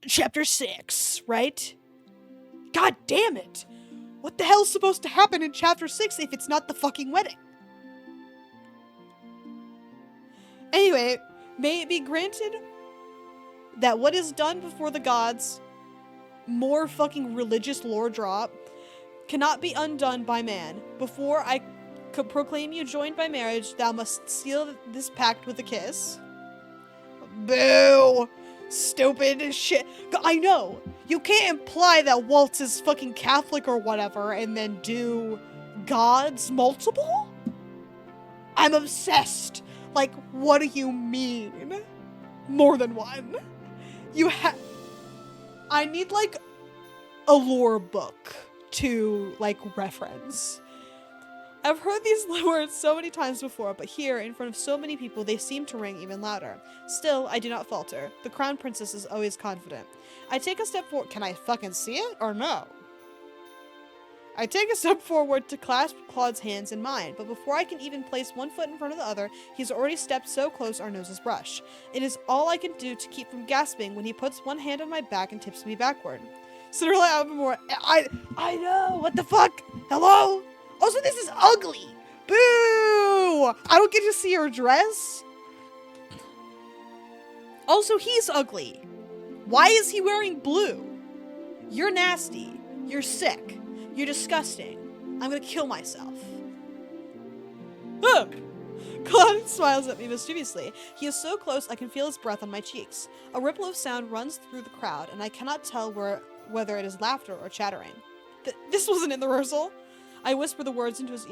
Chapter 6, right? God damn it! What the hell's supposed to happen in Chapter 6 if it's not the fucking wedding? Anyway, may it be granted that what is done before the gods, more fucking religious lore drop, cannot be undone by man. Before I could proclaim you joined by marriage, thou must seal this pact with a kiss. Boo! Stupid as shit. I know! You can't imply that Waltz is fucking Catholic or whatever and then do gods multiple? I'm obsessed. Like, what do you mean? More than one? I need, like, a lore book to, like, reference. I've heard these words so many times before, but here, in front of so many people, they seem to ring even louder. Still, I do not falter. The crown princess is always confident. I take a step forward. Can I fucking see it, or no? I take a step forward to clasp Claude's hands in mine, but before I can even place one foot in front of the other, he's already stepped so close our noses brush. It is all I can do to keep from gasping when he puts one hand on my back and tips me backward. Cinderella, Evermore, I know, what the fuck? Hello? Also, this is ugly. Boo! I don't get to see her dress. Also, he's ugly. Why is he wearing blue? You're nasty. You're sick. You're disgusting. I'm gonna kill myself. Claude smiles at me mischievously. He is so close I can feel his breath on my cheeks. A ripple of sound runs through the crowd, and I cannot tell whether it is laughter or chattering. This wasn't in the rehearsal. I whisper the words into his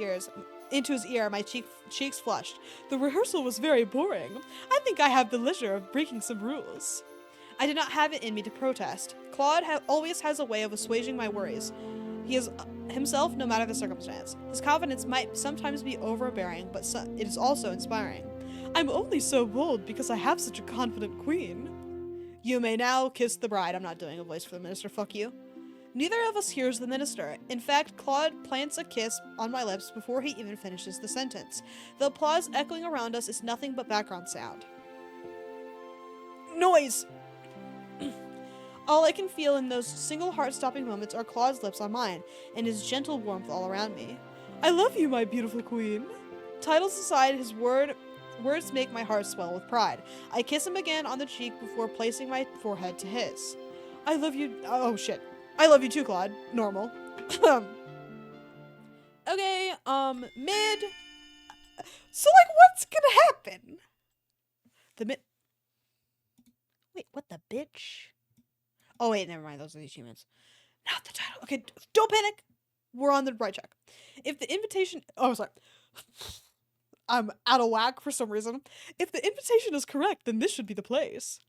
ear, my cheeks flushed. The rehearsal was very boring. I think I have the leisure of breaking some rules. I did not have it in me to protest. Claude always has a way of assuaging my worries. He is himself no matter the circumstance. His confidence might sometimes be overbearing, but it is also inspiring. I'm only so bold because I have such a confident queen. You may now kiss the bride. I'm not doing a voice for the minister, fuck you. Neither of us hears the minister. In fact, Claude plants a kiss on my lips before he even finishes the sentence. The applause echoing around us is nothing but background sound. Noise! All I can feel in those single heart-stopping moments are Claude's lips on mine, and his gentle warmth all around me. I love you, my beautiful queen. Titles aside, his words make my heart swell with pride. I kiss him again on the cheek before placing my forehead to his. I love you. Oh shit. I love you too, Claude. Normal. Okay, mid. So, like, what's gonna happen? Wait, what the bitch? Oh, wait, never mind. Those are the achievements. Not the title. Okay, don't panic. We're on the right track. If the invitation... Oh, sorry. I'm out of whack for some reason. If the invitation is correct, then this should be the place.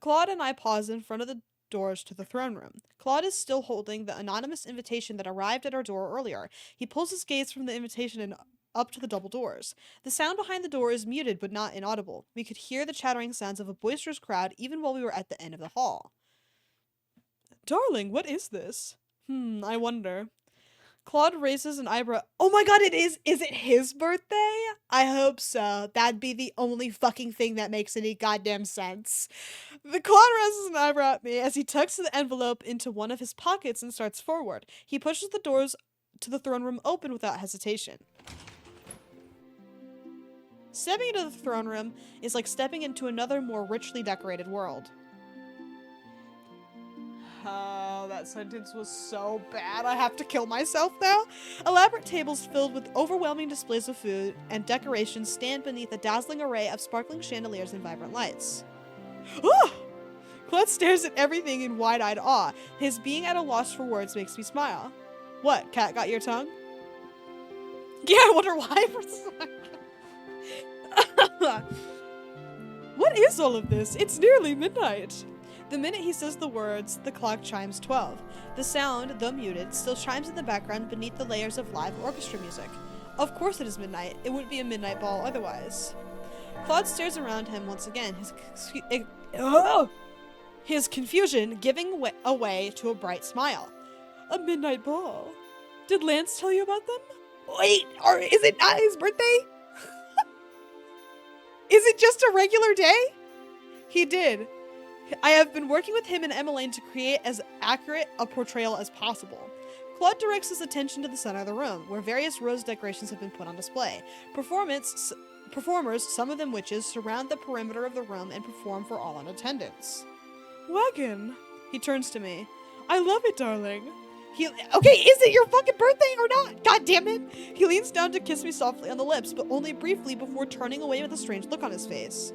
Claude and I pause in front of the doors to the throne room. Claude is still holding the anonymous invitation that arrived at our door earlier. He pulls his gaze from the invitation and up to the double doors. The sound behind the door is muted but not inaudible. We could hear the chattering sounds of a boisterous crowd even while we were at the end of the hall. Darling, what is this? I wonder. Claude raises an eyebrow. Oh my god, it is! Is it his birthday? I hope so. That'd be the only fucking thing that makes any goddamn sense. The Claude raises an eyebrow at me as he tucks the envelope into one of his pockets and starts forward. He pushes the doors to the throne room open without hesitation. Stepping into the throne room is like stepping into another, more richly decorated world. Oh, that sentence was so bad. I have to kill myself now. Elaborate tables filled with overwhelming displays of food and decorations stand beneath a dazzling array of sparkling chandeliers and vibrant lights. Oh! Claude stares at everything in wide-eyed awe. His being at a loss for words makes me smile. What, cat got your tongue? Yeah, I wonder why for some... What is all of this? It's nearly midnight. The minute he says the words, the clock chimes 12. The sound, though muted, still chimes in the background beneath the layers of live orchestra music. Of course it is midnight. It wouldn't be a midnight ball otherwise. Claude stares around him once again, his confusion giving way to a bright smile. A midnight ball. Did Lance tell you about them? Wait, or is it not his birthday? Is it just a regular day? He did. I have been working with him and Emmeline to create as accurate a portrayal as possible. Claude directs his attention to the center of the room, where various rose decorations have been put on display. Performers, some of them witches, surround the perimeter of the room and perform for all in attendance. Wagon, he turns to me. I love it, darling. Okay, is it your fucking birthday or not? God damn it. He leans down to kiss me softly on the lips, but only briefly before turning away with a strange look on his face.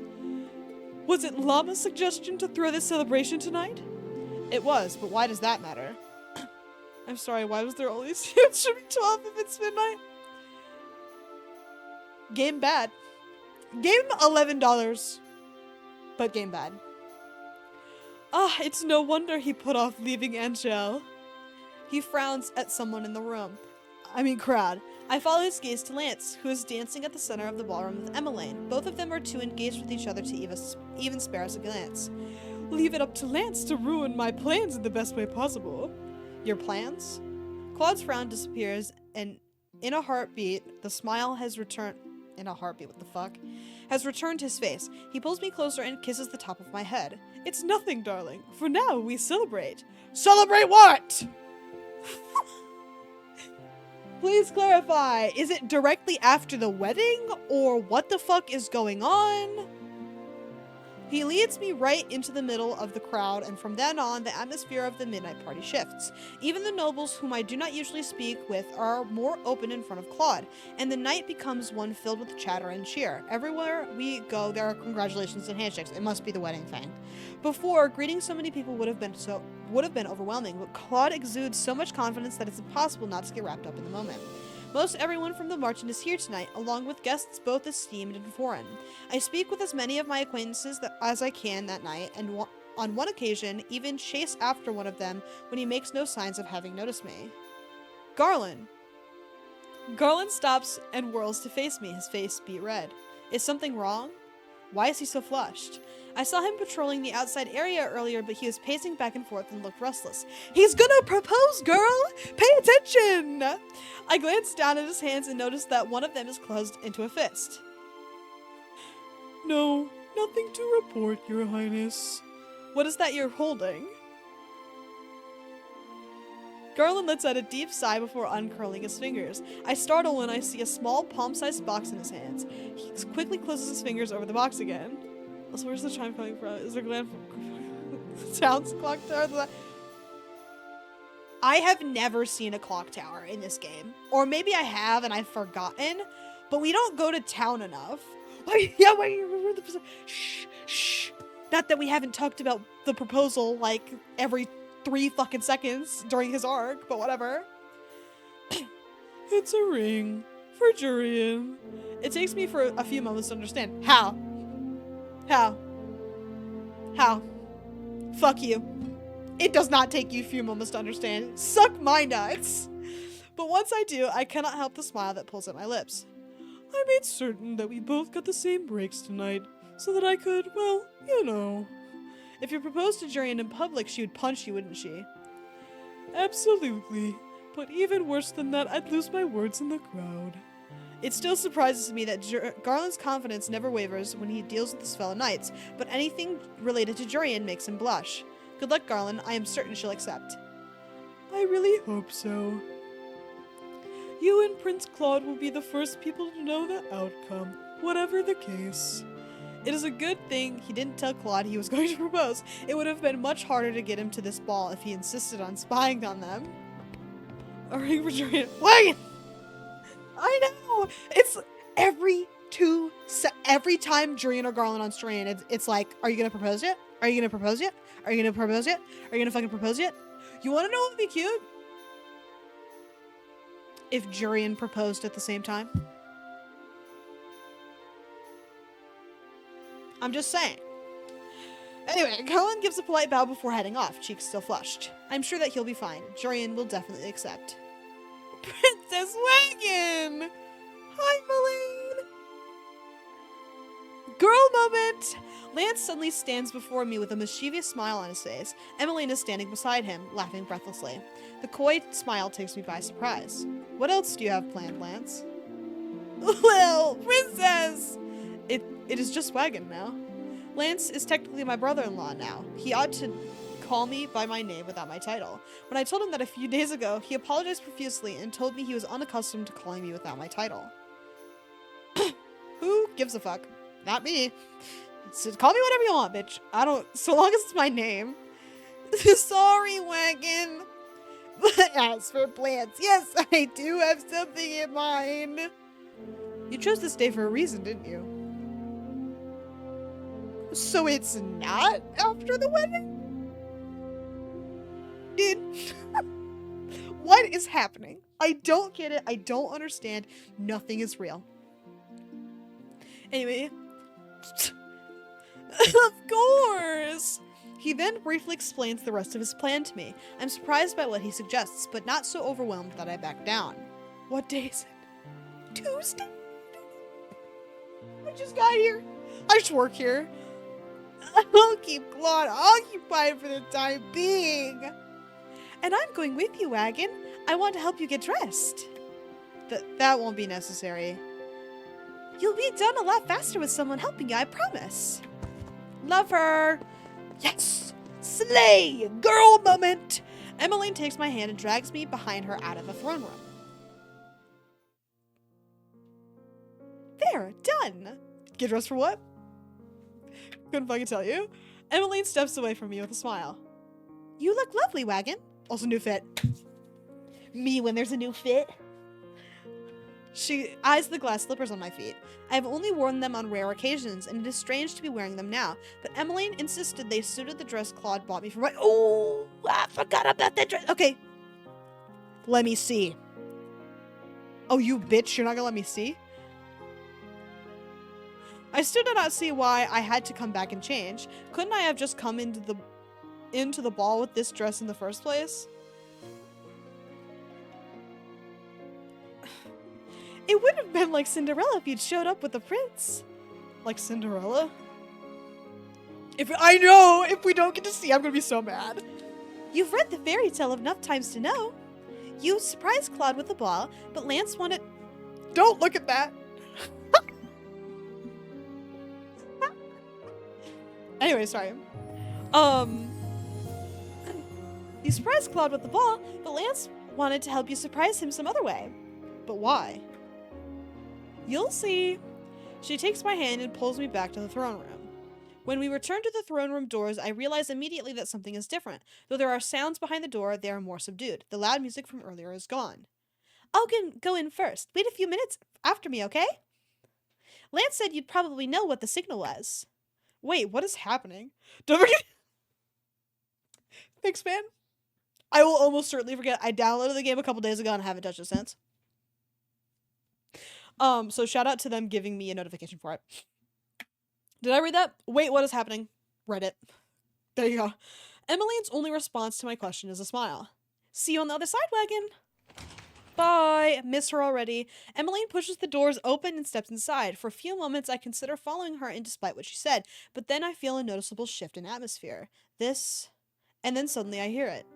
Was it Llama's suggestion to throw this celebration tonight? It was, but why does that matter? I'm sorry, why was there always it should be 12 if it's midnight? Game bad. Game $11. But game bad. Ah, it's no wonder he put off leaving Angel. He frowns at someone in the crowd. I follow his gaze to Lance, who is dancing at the center of the ballroom with Emmeline. Both of them are too engaged with each other to even spare us a glance. Leave it up to Lance to ruin my plans in the best way possible. Your plans? Claude's frown disappears, and in a heartbeat, the smile has returned. In a heartbeat, what the fuck? Has returned his face. He pulls me closer and kisses the top of my head. It's nothing, darling. For now, we celebrate. Celebrate what? Please clarify, is it directly after the wedding, or what the fuck is going on? He leads me right into the middle of the crowd, and from then on, the atmosphere of the midnight party shifts. Even the nobles whom I do not usually speak with are more open in front of Claude, and the night becomes one filled with chatter and cheer. Everywhere we go, there are congratulations and handshakes. It must be the wedding thing. Before, greeting so many people would have been overwhelming, but Claude exudes so much confidence that it's impossible not to get wrapped up in the moment. Most everyone from the Marchant is here tonight, along with guests both esteemed and foreign. I speak with as many of my acquaintances as I can that night, and on one occasion, even chase after one of them when he makes no signs of having noticed me. Garland. Garland stops and whirls to face me, his face beet red. Is something wrong? Why is he so flushed? I saw him patrolling the outside area earlier, but he was pacing back and forth and looked restless. He's gonna propose, girl! Pay attention! I glanced down at his hands and noticed that one of them is closed into a fist. No, nothing to report, Your Highness. What is that you're holding? Garland lets out a deep sigh before uncurling his fingers. I startle when I see a small palm-sized box in his hands. He quickly closes his fingers over the box again. So where's the chime coming from? Is there Glenn sounds clock tower? I have never seen a clock tower in this game. Or maybe I have and I've forgotten, but we don't go to town enough. Wait, shh. Not that we haven't talked about the proposal like every 3 fucking seconds during his arc, but whatever. It's a ring for Jurian. It takes me for a few moments to understand. How? Fuck you. It does not take you a few moments to understand. Suck my nuts. But once I do, I cannot help the smile that pulls at my lips. I made certain that we both got the same breaks tonight, so that I could, well, you know. If you proposed to Jurian in public, she would punch you, wouldn't she? Absolutely. But even worse than that, I'd lose my words in the crowd. It still surprises me that Garland's confidence never wavers when he deals with his fellow knights, but anything related to Jurian makes him blush. Good luck, Garland. I am certain she'll accept. I really hope so. You and Prince Claude will be the first people to know the outcome, whatever the case. It is a good thing he didn't tell Claude he was going to propose. It would have been much harder to get him to this ball if he insisted on spying on them. A ring for Jurian. Wait! I know! It's every time Jurian or Garland on screen, it's like, are you gonna propose yet? Are you gonna propose yet? Are you gonna propose yet? Are you gonna fucking propose yet? You wanna know what would be cute? If Jurian proposed at the same time. I'm just saying. Anyway, Garland gives a polite bow before heading off, cheeks still flushed. I'm sure that he'll be fine. Jurian will definitely accept. Princess Wagon! Hi, Malene! Girl moment! Lance suddenly stands before me with a mischievous smile on his face. Emmeline is standing beside him, laughing breathlessly. The coy smile takes me by surprise. What else do you have planned, Lance? Well, Princess! It is just Wagon now. Lance is technically my brother-in-law now. He ought to call me by my name without my title. When I told him that a few days ago, he apologized profusely and told me he was unaccustomed to calling me without my title. Who gives a fuck? Not me. So call me whatever you want, bitch. I don't, so long as it's my name. Sorry, Wagon. But as for plans, yes, I do have something in mind. You chose this day for a reason, didn't you? So it's not after the wedding? Dude, what is happening? I don't get it. I don't understand. Nothing is real. Anyway, of course. He then briefly explains the rest of his plan to me. I'm surprised by what he suggests, but not so overwhelmed that I back down. What day is it? Tuesday? I just got here. I just work here. I'll keep Claude occupied for the time being. And I'm going with you, Wagon. I want to help you get dressed. That won't be necessary. You'll be done a lot faster with someone helping you, I promise. Love her. Yes! Slay! Girl moment! Emmeline takes my hand and drags me behind her out of the throne room. There, done. Get dressed for what? Couldn't fucking tell you. Emmeline steps away from me with a smile. You look lovely, Wagon. Also new fit. Me when there's a new fit. She eyes the glass slippers on my feet. I have only worn them on rare occasions, and it is strange to be wearing them now. But Emmeline insisted they suited the dress Claude bought me for my— Oh, I forgot about that dress. Okay. Let me see. Oh, you bitch, you're not gonna let me see? I still do not see why I had to come back and change. Couldn't I have just come into the ball with this dress in the first place? It would have been like Cinderella if you'd showed up with the prince. Like Cinderella? If we don't get to see, I'm gonna be so mad. You've read the fairy tale enough times to know. You surprised Claude with the ball, but Lance wanted— Don't look at that! Anyway, sorry. You surprised Claude with the ball, but Lance wanted to help you surprise him some other way. But why? You'll see. She takes my hand and pulls me back to the throne room. When we return to the throne room doors, I realize immediately that something is different. Though there are sounds behind the door, they are more subdued. The loud music from earlier is gone. I'll go in first. Wait a few minutes after me, okay? Lance said you'd probably know what the signal was. Wait, what is happening? Don't forget. Thanks, man. I will almost certainly forget. I downloaded the game a couple days ago and haven't touched it since. So shout out to them giving me a notification for it. Did I read that? Wait, what is happening? Read it. There you go. Emmeline's only response to my question is a smile. See you on the other side, Wagon. Bye. Miss her already. Emmeline pushes the doors open and steps inside. For a few moments, I consider following her in despite what she said, but then I feel a noticeable shift in atmosphere. This, and then suddenly I hear it.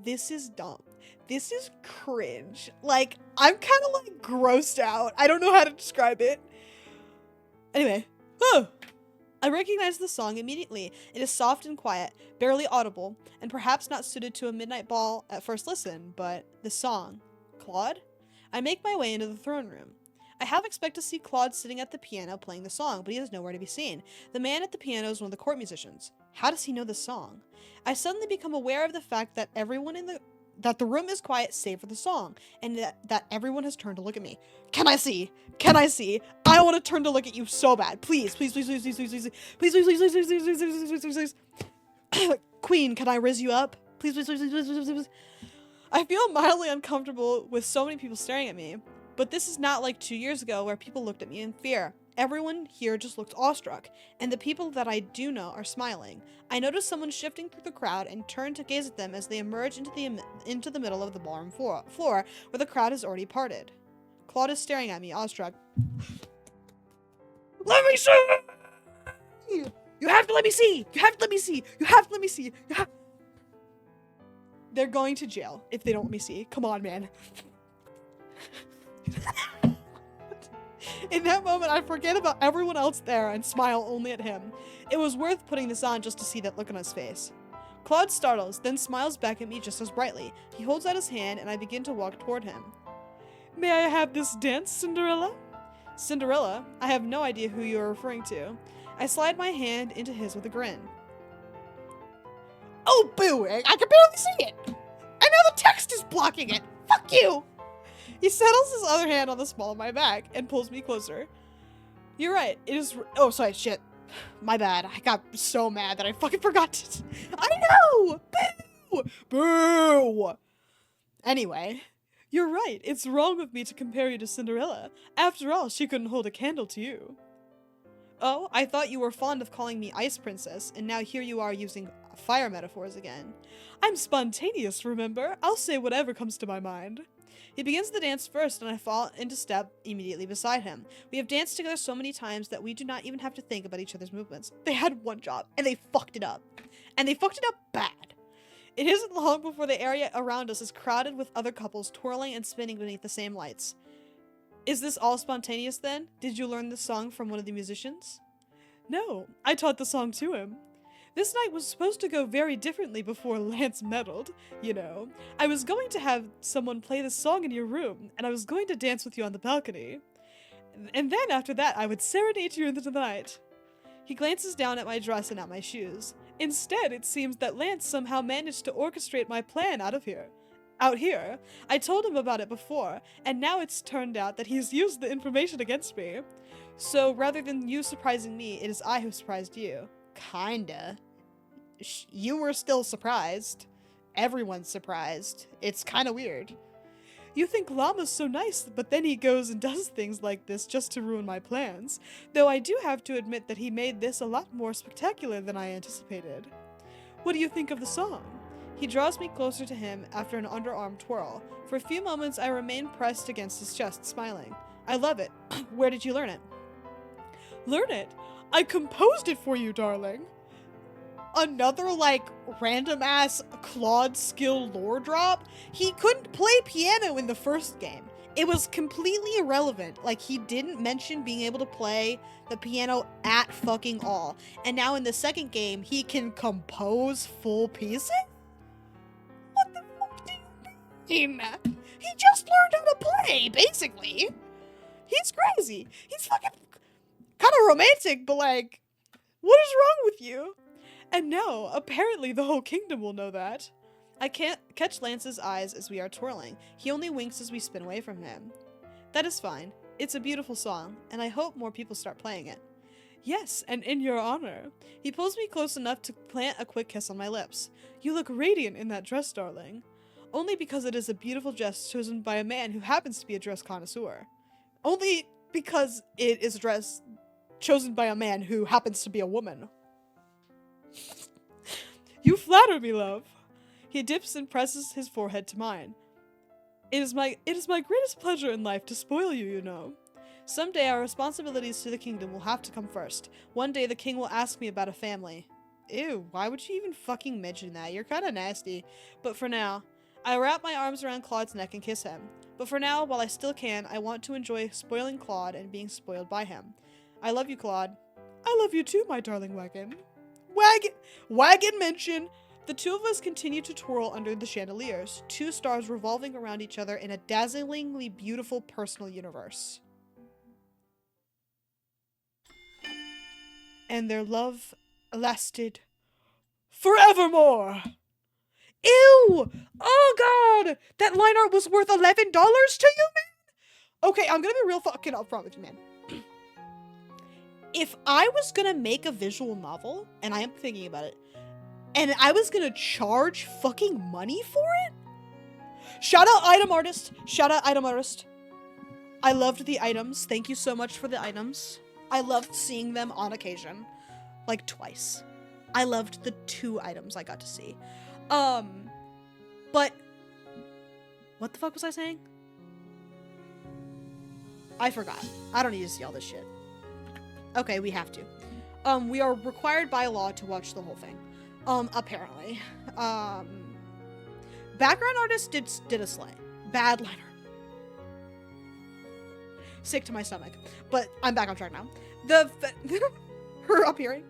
This is dumb. This is cringe. Like, I'm kind of like grossed out. I don't know how to describe it. Anyway. I recognize the song immediately. It is soft and quiet, barely audible, and perhaps not suited to a midnight ball at first listen, but the song. Claude? I make my way into the throne room. I half expect to see Claude sitting at the piano playing the song, but he is nowhere to be seen. The man at the piano is one of the court musicians. How does he know the song? I suddenly become aware of the fact that that the room is quiet save for the song, and that everyone has turned to look at me. Can I see? Can I see? I want to turn to look at you so bad. Please, please, please, please, please, please, please, please, please, please, please, please, please, please, please, please. Queen, can I riz you up? Please, please, please, please, please, please, please. I feel mildly uncomfortable with so many people staring at me, but this is not like 2 years ago where people looked at me in fear. Everyone here just looked awestruck, and the people that I do know are smiling. I notice someone shifting through the crowd and turn to gaze at them as they emerge into the middle of the ballroom floor, where the crowd has already parted. Claude is staring at me, awestruck. Let me see! You have to let me see! You have to let me see! You have to let me see! They're going to jail if they don't let me see. Come on, man. In that moment, I forget about everyone else there and smile only at him. It was worth putting this on just to see that look on his face. Claude startles, then smiles back at me just as brightly. He holds out his hand and I begin to walk toward him. May I have this dance, Cinderella? Cinderella? I have no idea who you are referring to. I slide my hand into his with a grin. Oh, boo! I can barely see it! And now the text is blocking it! Fuck you! He settles his other hand on the small of my back and pulls me closer. You're right, it is— oh, sorry, shit. My bad. I got so mad that I fucking forgot to— I know! Boo! Boo! Anyway, you're right. It's wrong of me to compare you to Cinderella. After all, she couldn't hold a candle to you. Oh, I thought you were fond of calling me Ice Princess, and now here you are using fire metaphors again. I'm spontaneous, remember? I'll say whatever comes to my mind. He begins the dance first, and I fall into step immediately beside him. We have danced together so many times that we do not even have to think about each other's movements. They had one job, and they fucked it up. And they fucked it up bad. It isn't long before the area around us is crowded with other couples twirling and spinning beneath the same lights. Is this all spontaneous then? Did you learn this song from one of the musicians? No, I taught the song to him. This night was supposed to go very differently before Lance meddled, you know. I was going to have someone play this song in your room, and I was going to dance with you on the balcony. And then after that, I would serenade you into the night. He glances down at my dress and at my shoes. Instead, it seems that Lance somehow managed to orchestrate my plan out here. I told him about it before, and now it's turned out that he's used the information against me. So rather than you surprising me, it is I who surprised you. Kinda. You were still surprised. Everyone's surprised. It's kinda weird. You think Llama's so nice, but then he goes and does things like this just to ruin my plans. Though I do have to admit that he made this a lot more spectacular than I anticipated. What do you think of the song? He draws me closer to him after an underarm twirl. For a few moments, I remain pressed against his chest, smiling. I love it. Where did you learn it? Learn it? I composed it for you, darling. Another, like, random-ass Claude skill lore drop? He couldn't play piano in the first game. It was completely irrelevant. Like, he didn't mention being able to play the piano at fucking all. And now in the second game, he can compose full pieces? What the fuck do you mean? He just learned how to play, basically. He's crazy. He's fucking kind of romantic, but like, what is wrong with you? And no, apparently the whole kingdom will know that. I can't catch Lance's eyes as we are twirling. He only winks as we spin away from him. That is fine. It's a beautiful song, and I hope more people start playing it. Yes, and in your honor. He pulls me close enough to plant a quick kiss on my lips. You look radiant in that dress, darling. Only because it is a beautiful dress chosen by a man who happens to be a dress connoisseur. Only because it is a dress chosen by a man who happens to be a woman. You flatter me, love. He dips and presses his forehead to mine. It is my greatest pleasure in life to spoil you, you know. Someday our responsibilities to the kingdom will have to come first. One day the king will ask me about a family. Ew, why would you even fucking mention that? You're kinda nasty. But for now, I wrap my arms around Claude's neck and kiss him. But for now, while I still can, I want to enjoy spoiling Claude and being spoiled by him. I love you, Claude. I love you too, my darling wagon. Wagon mention. The two of us continue to twirl under the chandeliers, two stars revolving around each other in a dazzlingly beautiful personal universe. And their love lasted forevermore. Ew! Oh god! That line art was worth $11 to you, man? Okay, I'm gonna be real fucking upfront with you, man. If I was gonna make a visual novel, and I am thinking about it, and I was gonna charge fucking money for it? Shout out item artist! Shout out item artist. I loved the items. Thank you so much for the items. I loved seeing them on occasion. Like twice. I loved the 2 items I got to see. But what the fuck was I saying? I forgot. I don't need to see all this shit. Okay, we have to. We are required by law to watch the whole thing. Apparently. Background artist did a slay. Bad liner. Sick to my stomach. But I'm back on track now. Her appearing.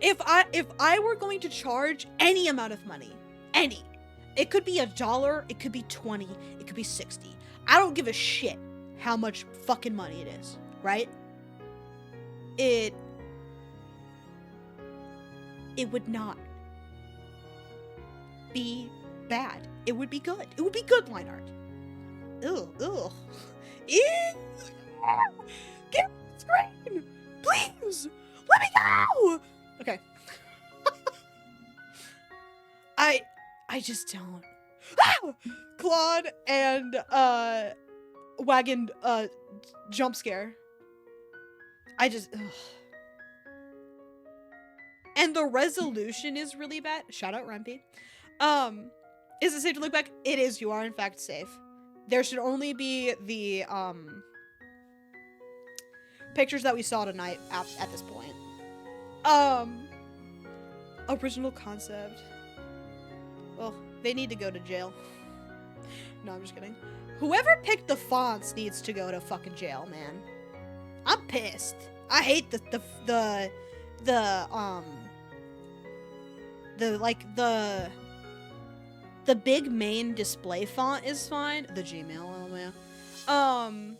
If I were going to charge any amount of money, it could be $1, it could be 20, it could be 60. I don't give a shit how much fucking money it is, right? It would not be bad. It would be good. It would be good line art. Ew. Ew. Get off the screen! Please! Let me go! Okay. I just don't. Ah! Claude and Wagon jump scare. Ugh. And the resolution is really bad. Shout out Rumpel. Is it safe to look back? It is. You are in fact safe. There should only be the pictures that we saw tonight at this point. Original concept. Well, they need to go to jail. No, I'm just kidding. Whoever picked the fonts needs to go to fucking jail, man. I'm pissed. I hate the big main display font is fine. The Gmail, oh man. Um,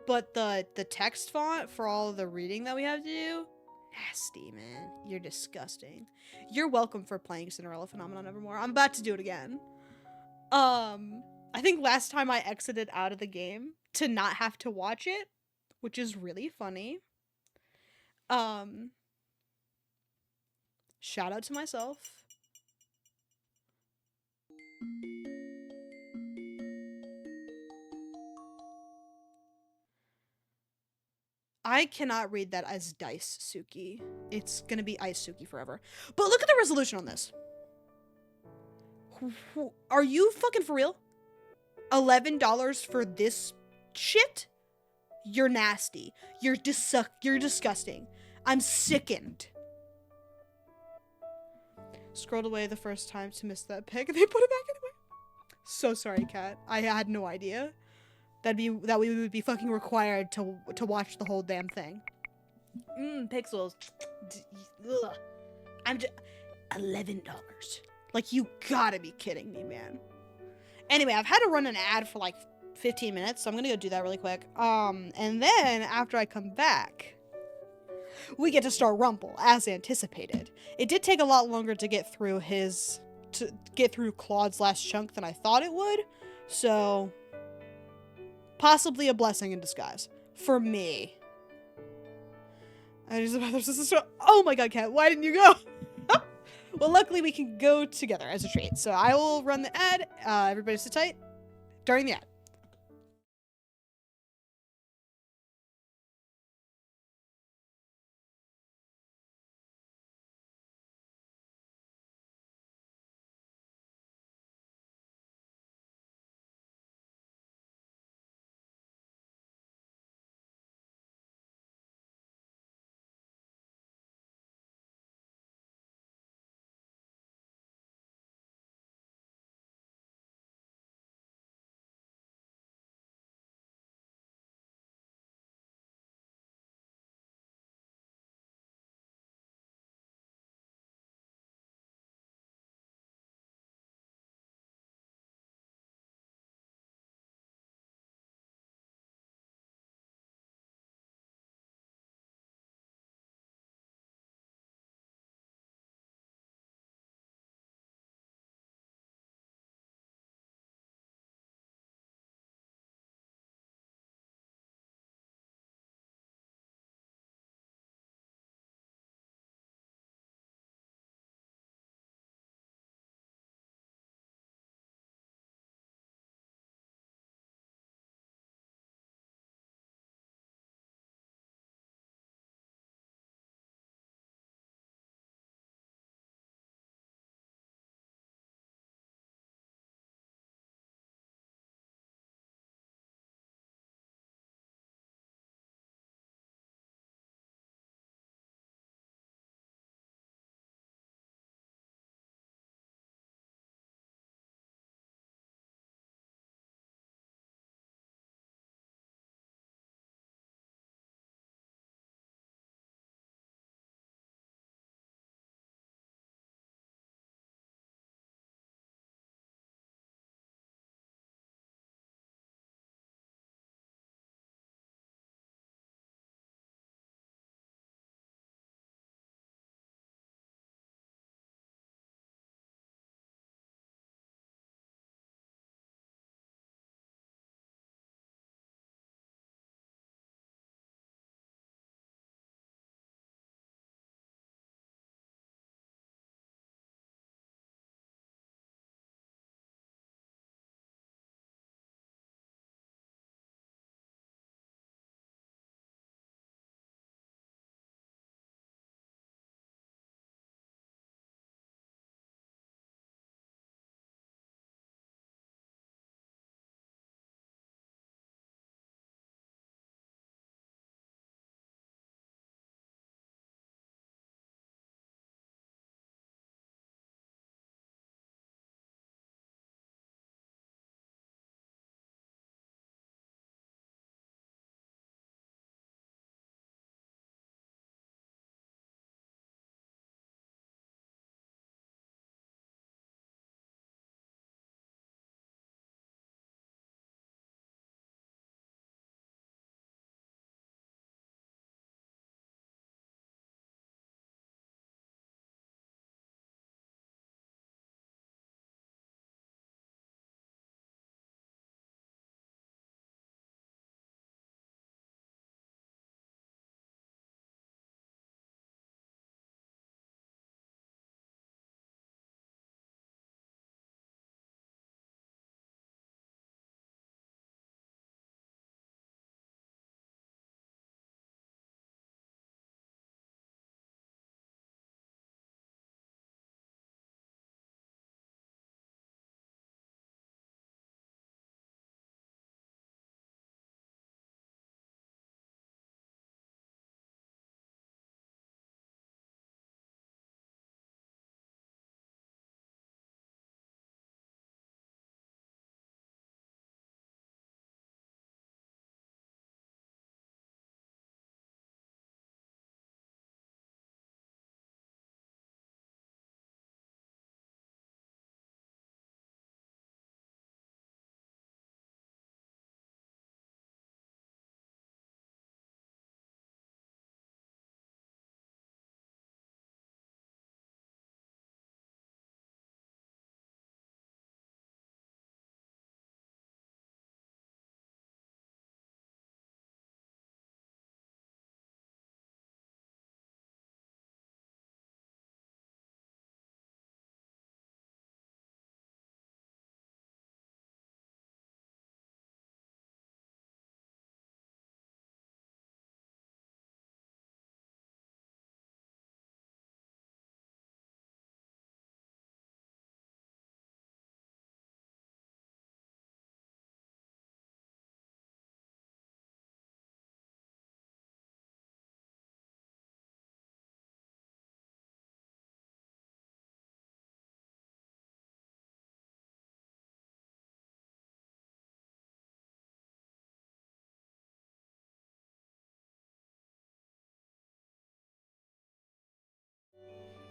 but the text font for all the reading that we have to do, nasty, man. You're disgusting. You're welcome for playing Cinderella Phenomenon Evermore. I'm about to do it again. I think last time I exited out of the game to not have to watch it, which is really funny. Shout out to myself. I cannot read that as Dice Suki. It's gonna be Ice Suki forever. But look at the resolution on this. Are you fucking for real? $11 for this shit? You're nasty. You're disgusting. I'm sickened. Scrolled away the first time to miss that pic. They put it back anyway. So sorry, Kat. I had no idea that we would be fucking required to watch the whole damn thing. Pixels. Ugh. I'm just $11. Like, you gotta be kidding me, man. Anyway, I've had to run an ad for like 15 minutes, so I'm gonna go do that really quick. And then after I come back, we get to start Rumpel as anticipated. It did take a lot longer to get through Claude's last chunk than I thought it would, so possibly a blessing in disguise for me. Oh my god, Kat, why didn't you go? Well, luckily we can go together as a treat. So I will run the ad. Everybody sit tight during the ad.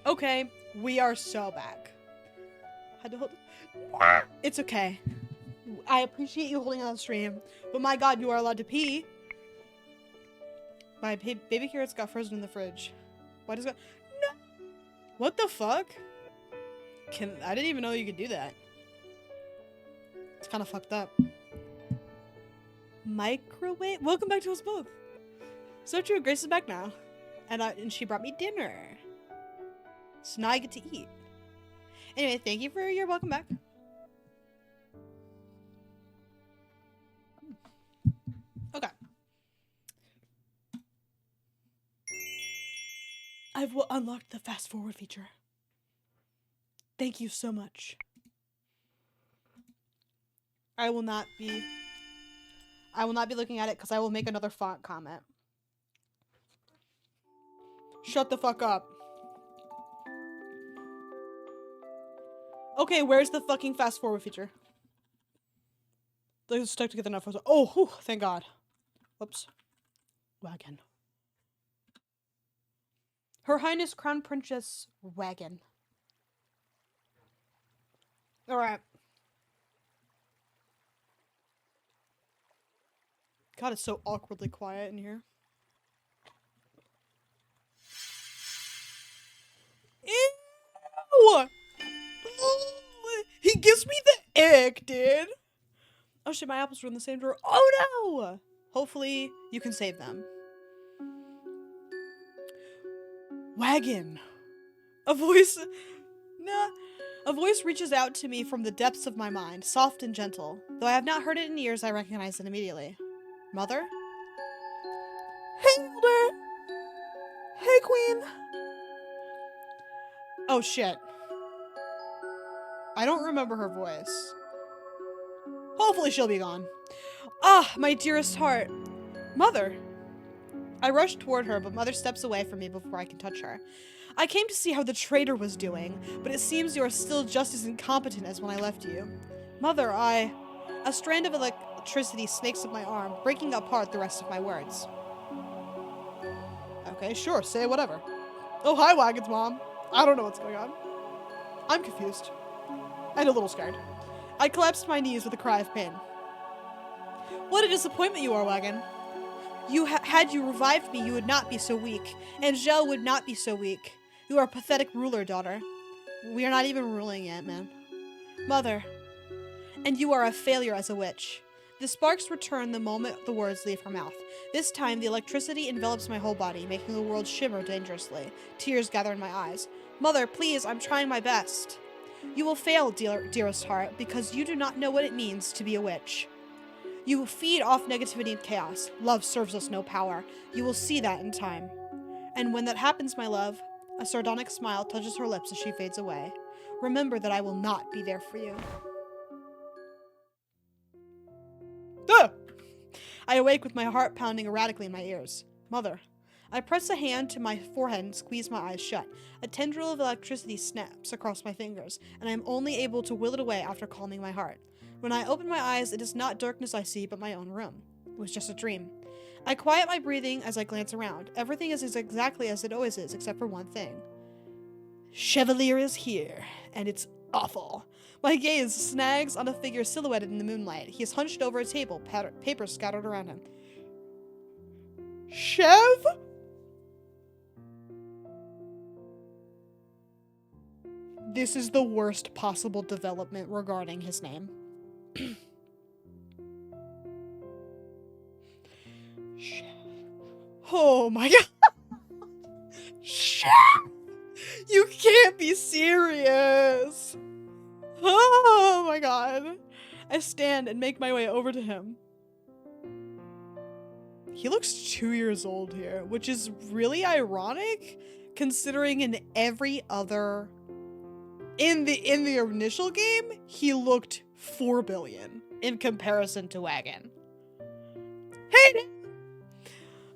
Okay, we are so back. Had to hold. It's okay. I appreciate you holding on the stream, but my god, you are allowed to pee. My baby carrots got frozen in the fridge. Why does it? No. What the fuck? I didn't even know you could do that. It's kind of fucked up. Microwave. Welcome back to us both. So true. Grace is back now, and she brought me dinner. So now I get to eat. Anyway, thank you for your welcome back. Okay. I've unlocked the fast forward feature. Thank you so much. I will not be looking at it because I will make another font comment. Shut the fuck up. Okay, where's the fucking fast forward feature? They're stuck together enough. Oh, whew, thank God. Whoops. Wagon. Her Highness Crown Princess Wagon. Alright. God, it's so awkwardly quiet in here. Ew! He gives me the ick, dude. Oh shit, my apples were in the same drawer. Oh no! Hopefully, you can save them. Wagon. A voice reaches out to me from the depths of my mind, soft and gentle. Though I have not heard it in years, I recognize it immediately. Mother? Hey, Elder! Hey, Queen! Oh shit. I don't remember her voice. Hopefully she'll be gone. Ah, my dearest heart. Mother. I rush toward her, but Mother steps away from me before I can touch her. I came to see how the traitor was doing, but it seems you are still just as incompetent as when I left you. Mother, A strand of electricity snakes up my arm, breaking apart the rest of my words. Okay, sure, say whatever. Oh, hi, Wagon's mom. I don't know what's going on. I'm confused. And a little scared. I collapsed to my knees with a cry of pain. What a disappointment you are, Wagon. Had you revived me, you would not be so weak. Angel would not be so weak. You are a pathetic ruler, daughter. We are not even ruling yet, man. Mother. And you are a failure as a witch. The sparks return the moment the words leave her mouth. This time, the electricity envelops my whole body, making the world shimmer dangerously. Tears gather in my eyes. Mother, please, I'm trying my best. You will fail, dearest heart, because you do not know what it means to be a witch. You feed off negativity and chaos. Love serves us no power. You will see that in time. And when that happens, my love, a sardonic smile touches her lips as she fades away. Remember that I will not be there for you. Ah! I awake with my heart pounding erratically in my ears. Mother. I press a hand to my forehead and squeeze my eyes shut. A tendril of electricity snaps across my fingers, and I am only able to will it away after calming my heart. When I open my eyes, it is not darkness I see, but my own room. It was just a dream. I quiet my breathing as I glance around. Everything is exactly as it always is, except for one thing. Chevalier is here, and it's awful. My gaze snags on a figure silhouetted in the moonlight. He is hunched over a table, papers scattered around him. Chev? This is the worst possible development regarding his name. Chef. Oh my god. Chef! You can't be serious. Oh my god. I stand and make my way over to him. He looks 2 years old here, which is really ironic considering in every other in the initial game, he looked 4 billion in comparison to Wagon. Hey!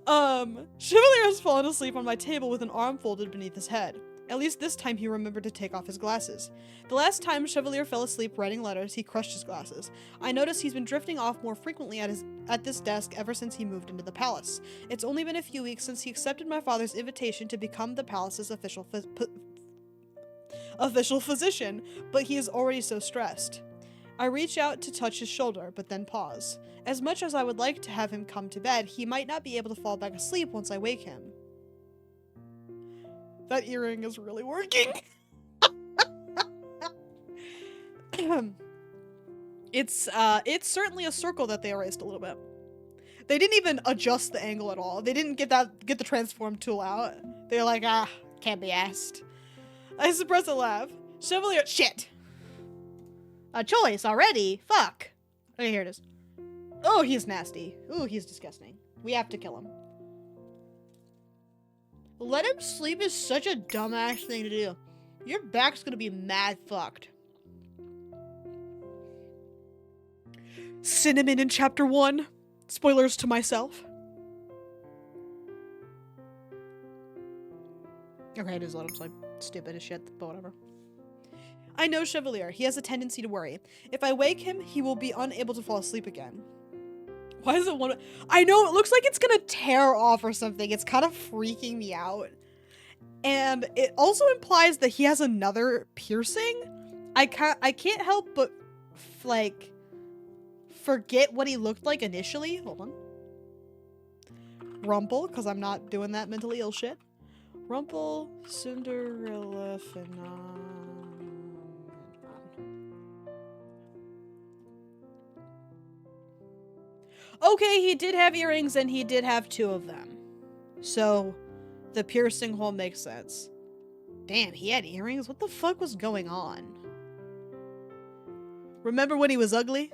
Chevalier has fallen asleep on my table with an arm folded beneath his head. At least this time he remembered to take off his glasses. The last time Chevalier fell asleep writing letters, he crushed his glasses. I notice he's been drifting off more frequently at this desk ever since he moved into the palace. It's only been a few weeks since he accepted my father's invitation to become the palace's official official physician, but he is already so stressed. I reach out to touch his shoulder, but then pause. As much as I would like to have him come to bed, he might not be able to fall back asleep once I wake him. That earring is really working. It's certainly a circle that they erased a little bit. They didn't even adjust the angle at all. They didn't get the transform tool out. They're like, can't be asked. I suppress a laugh. Chevalier, shit. A choice already? Fuck. Okay, here it is. Oh, he's nasty. Ooh, he's disgusting. We have to kill him. Let him sleep is such a dumbass thing to do. Your back's gonna be mad fucked. Cinnamon in chapter 1. Spoilers to myself. Okay, it is let him sleep. Stupid as shit, but whatever. I know Chevalier. He has a tendency to worry. If I wake him, he will be unable to fall asleep again. Why does it want to? I know, it looks like it's gonna tear off or something. It's kind of freaking me out. And it also implies that he has another piercing. I can't help but, like, forget what he looked like initially. Hold on. Rumpel, because I'm not doing that mentally ill shit. Rumpel, Cinderella, phenomenon. Okay, he did have earrings and he did have 2 of them. So, the piercing hole makes sense. Damn, he had earrings? What the fuck was going on? Remember when he was ugly?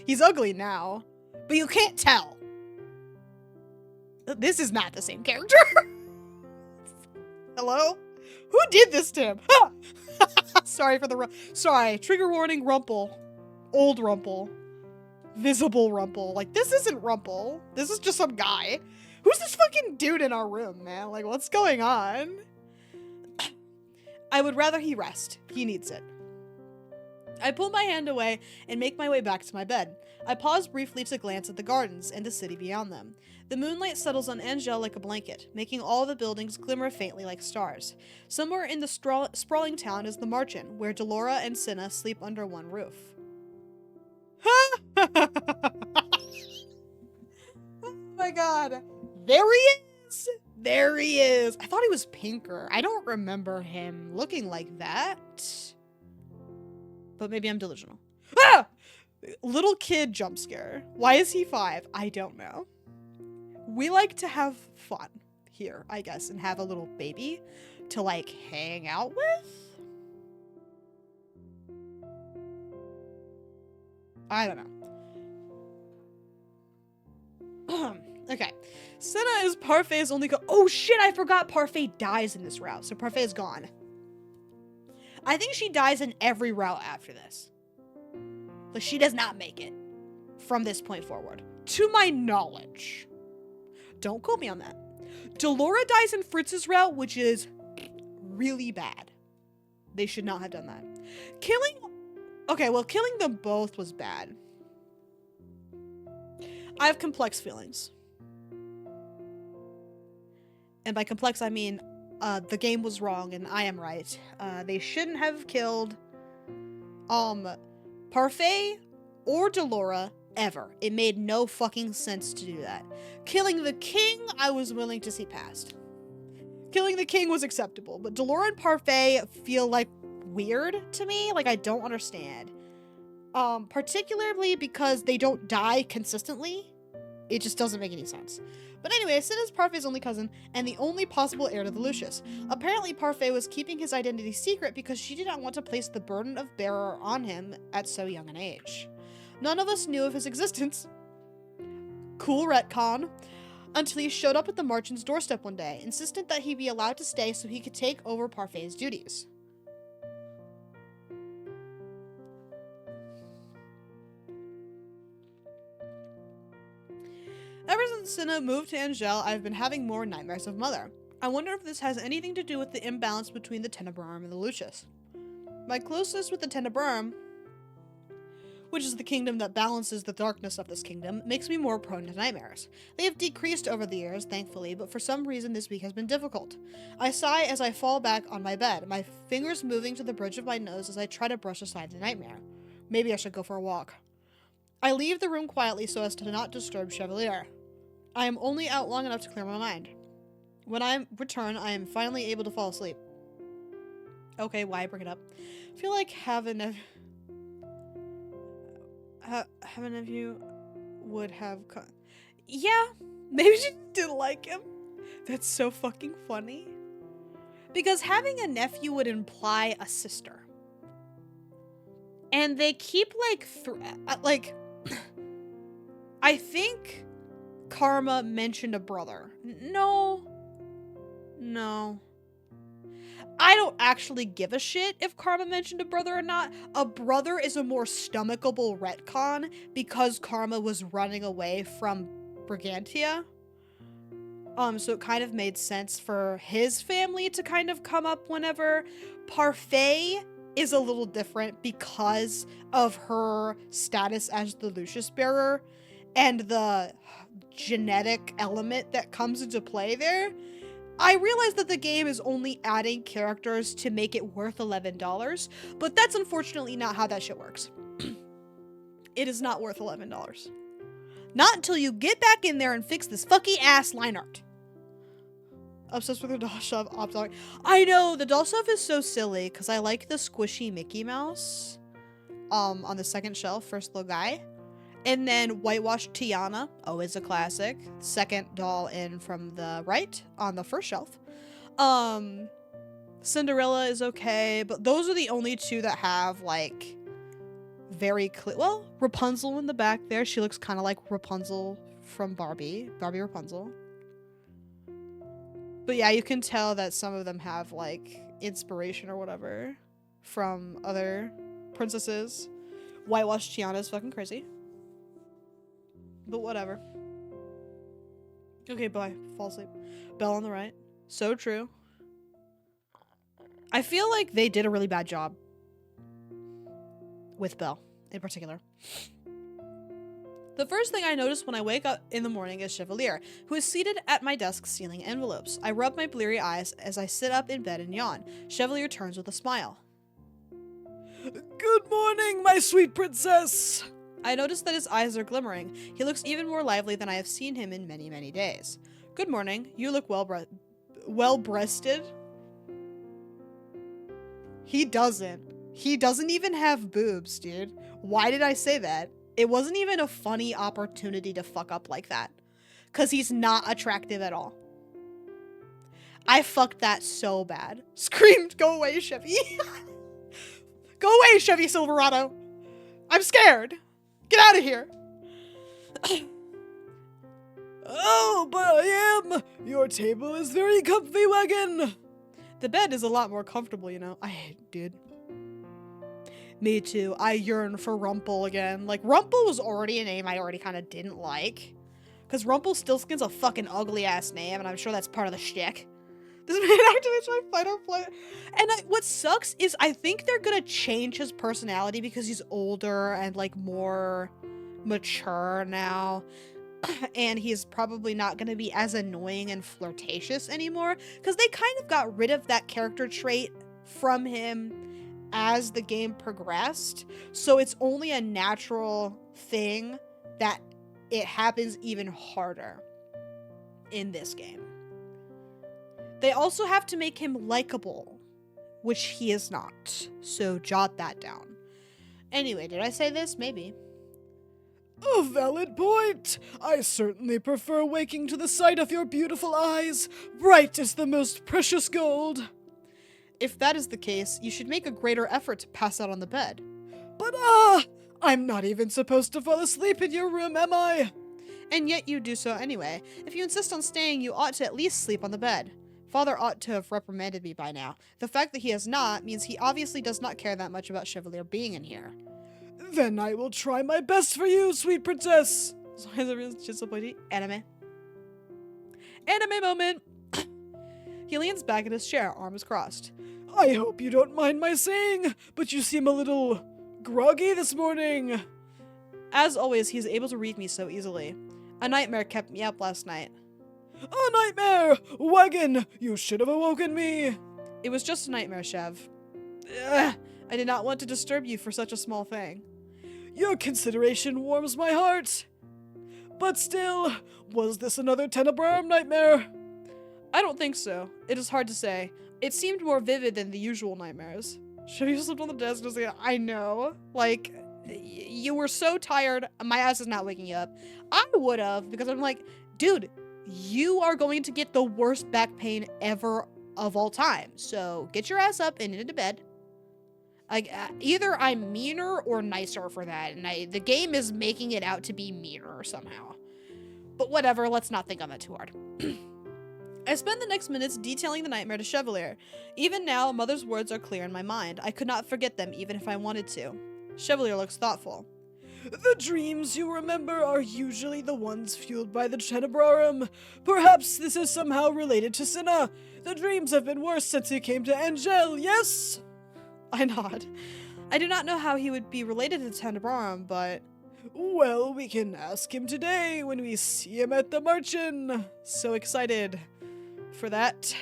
He's ugly now, but you can't tell. This is not the same character. Hello? Who did this to him? Sorry for the sorry. Trigger warning, Rumpel. Old Rumpel. Visible Rumpel. Like, this isn't Rumpel. This is just some guy. Who's this fucking dude in our room, man? Like, what's going on? I would rather he rest. He needs it. I pull my hand away and make my way back to my bed. I pause briefly to glance at the gardens and the city beyond them. The moonlight settles on Angel like a blanket, making all the buildings glimmer faintly like stars. Somewhere in the sprawling town is the Marchen, where Delora and Cinna sleep under one roof. Oh my god. There he is! There he is! I thought he was pinker. I don't remember him looking like that. But maybe I'm delusional. Ah! Little kid jump scare. Why is he 5? I don't know. We like to have fun here, I guess, and have a little baby to, like, hang out with? I don't know. Okay. Cinna is Parfait's only oh shit, I forgot Parfait dies in this route, so Parfait is gone. I think she dies in every route after this. But she does not make it from this point forward. To my knowledge. Don't quote me on that. Delora dies in Fritz's route, which is really bad. They should not have done that. Killing them both was bad. I have complex feelings. And by complex, I mean, the game was wrong and I am right. They shouldn't have killed, Parfait or Delora ever. It made no fucking sense to do that. Killing the king, I was willing to see past. Killing the king was acceptable, but Delora and Parfait feel like weird to me. Like, I don't understand. Particularly because they don't die consistently. It just doesn't make any sense. But anyway, Sid is Parfait's only cousin and the only possible heir to the Lucius. Apparently, Parfait was keeping his identity secret because she did not want to place the burden of bearer on him at so young an age. None of us knew of his existence. Cool retcon. Until he showed up at the Marchen's doorstep one day, insistent that he be allowed to stay so he could take over Parfait's duties. Ever since Cinna moved to Angel, I've been having more nightmares of Mother. I wonder if this has anything to do with the imbalance between the Tenebrarum and the Lucius. My closeness with the Tenebrarum which is the kingdom that balances the darkness of this kingdom, makes me more prone to nightmares. They have decreased over the years, thankfully, but for some reason this week has been difficult. I sigh as I fall back on my bed, my fingers moving to the bridge of my nose as I try to brush aside the nightmare. Maybe I should go for a walk. I leave the room quietly so as to not disturb Chevalier. I am only out long enough to clear my mind. When I return, I am finally able to fall asleep. Okay, why bring it up? I feel like having of you would have yeah, maybe she didn't like him. That's so fucking funny. Because having a nephew would imply a sister. And they keep like I think Karma mentioned a brother. No. I don't actually give a shit if Karma mentioned a brother or not. A brother is a more stomachable retcon because Karma was running away from Brigantia. So it kind of made sense for his family to kind of come up whenever. Parfait is a little different because of her status as the Lucius bearer and the genetic element that comes into play there. I realize that the game is only adding characters to make it worth $11, but that's unfortunately not how that shit works. It is not worth $11. Not until you get back in there and fix this fucky ass line art. Obsessed with her doll shove, opt-out. I know, the doll stuff is so silly, because I like the squishy Mickey Mouse on the second shelf, first little guy. And then whitewashed Tiana, always a classic. Second doll in from the right on the first shelf. Cinderella is okay, but those are the only two that have like very clear. Well, Rapunzel in the back there. She looks kind of like Rapunzel from Barbie. Barbie Rapunzel. But yeah, you can tell that some of them have like inspiration or whatever from other princesses. Whitewashed Tiana is fucking crazy. But whatever. Okay, bye. Fall asleep. Belle on the right. So true. I feel like they did a really bad job with Belle in particular. The first thing I notice when I wake up in the morning is Chevalier, who is seated at my desk sealing envelopes. I rub my bleary eyes as I sit up in bed and yawn. Chevalier turns with a smile. Good morning, my sweet princess! I notice that his eyes are glimmering. He looks even more lively than I have seen him in many, many days. Good morning. You look well-breasted. He doesn't. He doesn't even have boobs, dude. Why did I say that? It wasn't even a funny opportunity to fuck up like that. Because he's not attractive at all. I fucked that so bad. Screamed, go away, Chevy. Go away, Chevy Silverado. I'm scared. Get out of here. Oh, but I am. Your table is very comfy, wagon. The bed is a lot more comfortable, you know. I hate it, dude. Me too. I yearn for Rumpel again. Like, Rumpel was already a name I already kind of didn't like. Because Rumpelstiltskin's a fucking ugly-ass name, and I'm sure that's part of the shtick. This man activates my fight or flight. And what sucks is I think they're gonna change his personality because he's older and, like, more mature now. And he's probably not gonna be as annoying and flirtatious anymore. Because they kind of got rid of that character trait from him as the game progressed. So it's only a natural thing that it happens even harder in this game. They also have to make him likable, which he is not. So jot that down. Anyway, did I say this? Maybe. A valid point. I certainly prefer waking to the sight of your beautiful eyes, bright as the most precious gold. If that is the case, you should make a greater effort to pass out on the bed. But I'm not even supposed to fall asleep in your room, am I? And yet you do so anyway. If you insist on staying, you ought to at least sleep on the bed. Father ought to have reprimanded me by now. The fact that he has not means he obviously does not care that much about Chevalier being in here. Then I will try my best for you, sweet princess. Anime. Anime moment. He leans back in his chair, arms crossed. I hope you don't mind my saying, but you seem a little groggy this morning. As always, he's able to read me so easily. A nightmare kept me up last night. A nightmare! Wagon, you should have awoken me! It was just a nightmare, Chev. Ugh, I did not want to disturb you for such a small thing. Your consideration warms my heart. But still, was this another Tenebrum nightmare? I don't think so. It is hard to say. It seemed more vivid than the usual nightmares. Chev slipped on the desk and said, I know. Like, you were so tired, my ass is not waking you up. I would have, because I'm like, dude, you are going to get the worst back pain ever of all time. So get your ass up and into bed. Like, either I'm meaner or nicer for that, and the game is making it out to be meaner somehow. But whatever, let's not think on that too hard. I spend the next minutes detailing the nightmare to Chevalier. Even now, Mother's words are clear in my mind. I could not forget them even if I wanted to. Chevalier looks thoughtful. The dreams you remember are usually the ones fueled by the Tenebrum. Perhaps this is somehow related to Cinna. The dreams have been worse since he came to Angel, yes? I nod. I do not know how he would be related to Tenebrum, but... Well, we can ask him today when we see him at the Marchin. So excited for that.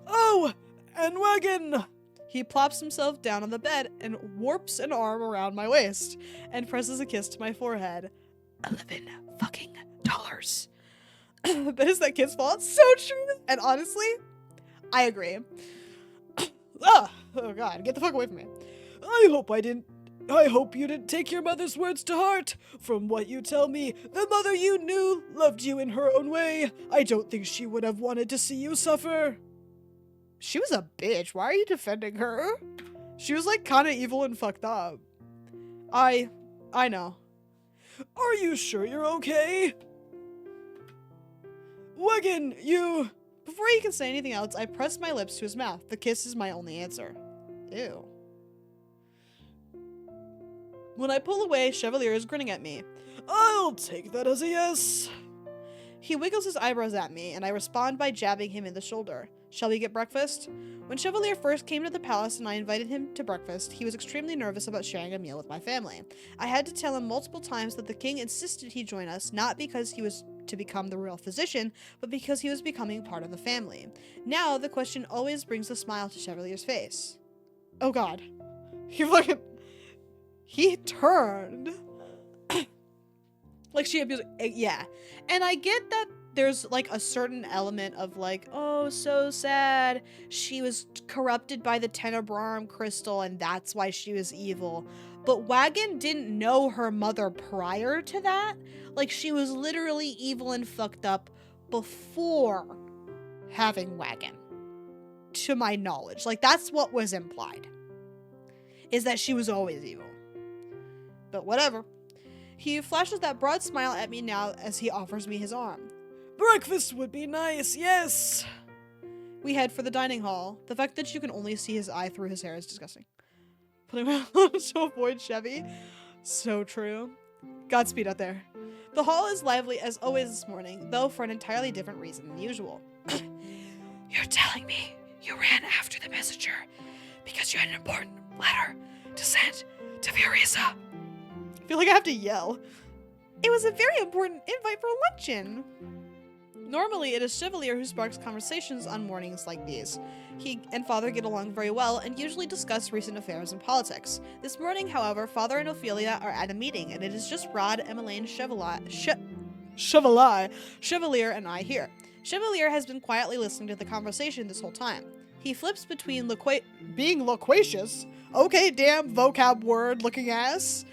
Oh, and Wagon! He plops himself down on the bed and warps an arm around my waist and presses a kiss to my forehead. $11 fucking dollars. But is that kid's fault? So true. And honestly, I agree. Oh god, get the fuck away from me. I hope you didn't take your mother's words to heart. From what you tell me, the mother you knew loved you in her own way. I don't think she would have wanted to see you suffer. She was a bitch. Why are you defending her? She was like kind of evil and fucked up. I know. Are you sure you're okay? Wagon, you... Before he can say anything else, I press my lips to his mouth. The kiss is my only answer. Ew. When I pull away, Chevalier is grinning at me. I'll take that as a yes. He wiggles his eyebrows at me, and I respond by jabbing him in the shoulder. Shall we get breakfast? When Chevalier first came to the palace and I invited him to breakfast, he was extremely nervous about sharing a meal with my family. I had to tell him multiple times that the king insisted he join us, not because he was to become the royal physician, but because he was becoming part of the family. Now, the question always brings a smile to Chevalier's face. Oh god. He turned. Like she abused, yeah. And I get that there's like a certain element of like, oh, so sad. She was corrupted by the Tenebrum crystal and that's why she was evil. But Wagon didn't know her mother prior to that. Like she was literally evil and fucked up before having Wagon. To my knowledge. Like that's what was implied. Is that she was always evil. But whatever. He flashes that broad smile at me now as he offers me his arm. Breakfast would be nice, yes. We head for the dining hall. The fact that you can only see his eye through his hair is disgusting. Putting my on to avoid Chevy. So true. Godspeed out there. The hall is lively as always this morning, though for an entirely different reason than usual. You're telling me you ran after the messenger because you had an important letter to send to Fiorisa? I feel like I have to yell. It was a very important invite for luncheon. Normally, it is Chevalier who sparks conversations on mornings like these. He and Father get along very well and usually discuss recent affairs and politics. This morning, however, Father and Ophelia are at a meeting, and it is just Rod, Emmeline, Chevalier, and I here. Chevalier has been quietly listening to the conversation this whole time. He flips between being loquacious, okay, damn vocab word looking ass,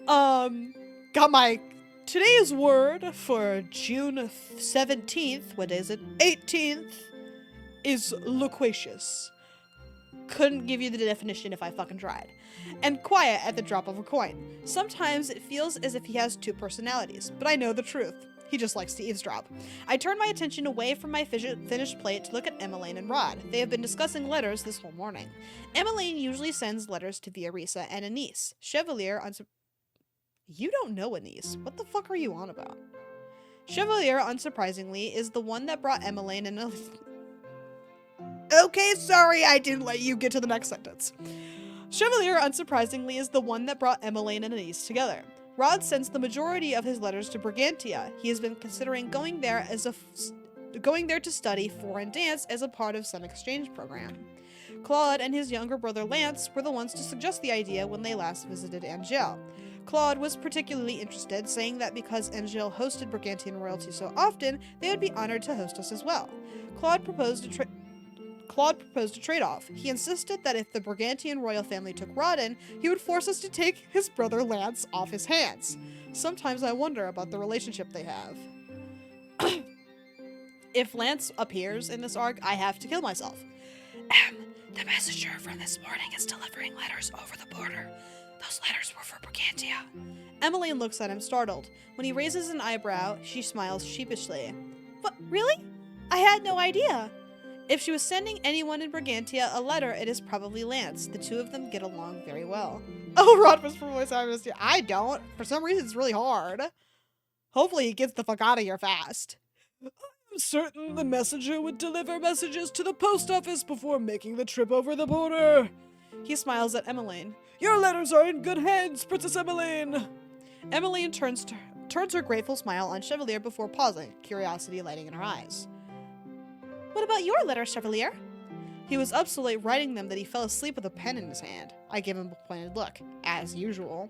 got my today's word for June 17th, what is it, 18th, is loquacious. Couldn't give you the definition if I fucking tried. And quiet at the drop of a coin. Sometimes it feels as if he has two personalities, but I know the truth. He just likes to eavesdrop. I turn my attention away from my finished plate to look at Emmeline and Rod. They have been discussing letters this whole morning. Emmeline usually sends letters to Fiorisa and Anise. Chevalier You don't know Anise. What the fuck are you on about? Chevalier, unsurprisingly, is the one that brought Emmeline and... Okay, sorry, I didn't let you get to the next sentence. Chevalier, unsurprisingly, is the one that brought Emmeline and Anise together. Rod sends the majority of his letters to Brigantia. He has been considering going there to study foreign dance as a part of some exchange program. Claude and his younger brother Lance were the ones to suggest the idea when they last visited Angel. Claude was particularly interested, saying that because Angel hosted Brigantian royalty so often, they would be honored to host us as well. Claude proposed a trade-off. He insisted that if the Brigantian royal family took Rod in, he would force us to take his brother Lance off his hands. Sometimes I wonder about the relationship they have. If Lance appears in this arc, I have to kill myself. The messenger from this morning is delivering letters over the border. Those letters were for Brigantia. Emmeline looks at him startled. When he raises an eyebrow, she smiles sheepishly. What, really? I had no idea. If she was sending anyone in Brigantia a letter, it is probably Lance. The two of them get along very well. Oh, Rod was for voice I missed you. I don't. For some reason, it's really hard. Hopefully he gets the fuck out of here fast. I'm certain the messenger would deliver messages to the post office before making the trip over the border. He smiles at Emmeline. Your letters are in good hands, Princess Emmeline. Emmeline turns her grateful smile on Chevalier before pausing, curiosity lighting in her eyes. What about your letters, Chevalier? He was up so late writing them that he fell asleep with a pen in his hand. I give him a pointed look, as usual.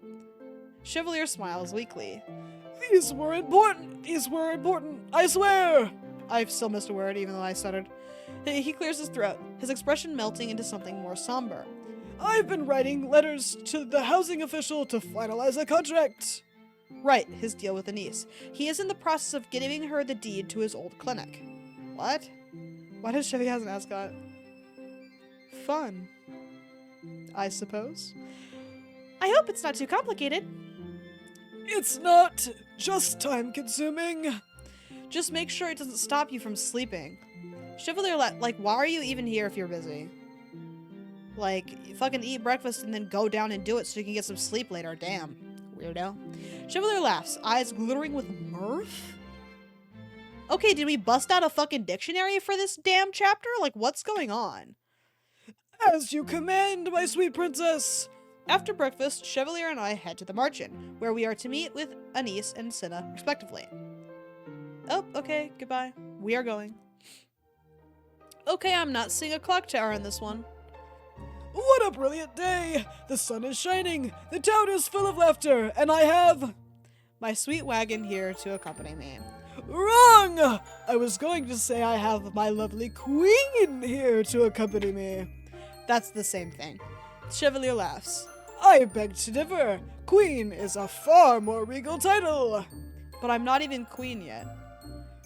Chevalier smiles weakly. These were important, I swear! I've still missed a word, even though I stuttered. He clears his throat, his expression melting into something more somber. I've been writing letters to the housing official to finalize a contract. Right, his deal with Anise. He is in the process of giving her the deed to his old clinic. What? Why does Chevy has an ascot? Fun. I suppose. I hope it's not too complicated. It's not just time-consuming. Just make sure it doesn't stop you from sleeping. Chevalier, like, why are you even here if you're busy? Like, fucking eat breakfast and then go down and do it so you can get some sleep later. Damn. Weirdo. Chevalier laughs, eyes glittering with mirth. Okay, did we bust out a fucking dictionary for this damn chapter? Like, what's going on? As you command, my sweet princess. After breakfast, Chevalier and I head to the Marchen, where we are to meet with Anise and Cinna, respectively. Oh, okay, goodbye. We are going. Okay, I'm not seeing a clock tower in this one. What a brilliant day! The sun is shining, the town is full of laughter, and I have... my sweet wagon here to accompany me. Wrong! I was going to say I have my lovely queen here to accompany me. That's the same thing. Chevalier laughs. I beg to differ. Queen is a far more regal title. But I'm not even queen yet.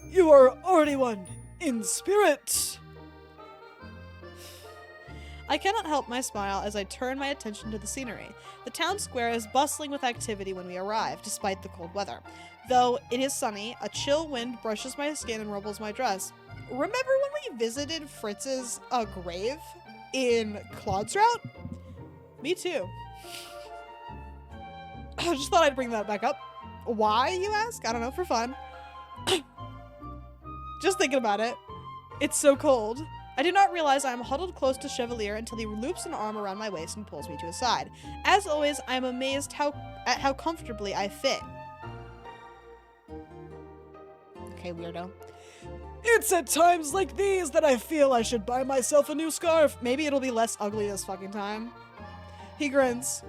You are already one, in spirit. I cannot help my smile as I turn my attention to the scenery. The town square is bustling with activity when we arrive, despite the cold weather. Though it is sunny, a chill wind brushes my skin and ruffles my dress. Remember when we visited Fritz's grave in Claude's route? Me too. I just thought I'd bring that back up. Why, you ask? I don't know, for fun. Just thinking about it. It's so cold. I do not realize I am huddled close to Chevalier until he loops an arm around my waist and pulls me to his side. As always, I am amazed at how comfortably I fit. Okay, weirdo. It's at times like these that I feel I should buy myself a new scarf. Maybe it'll be less ugly this fucking time. He grins.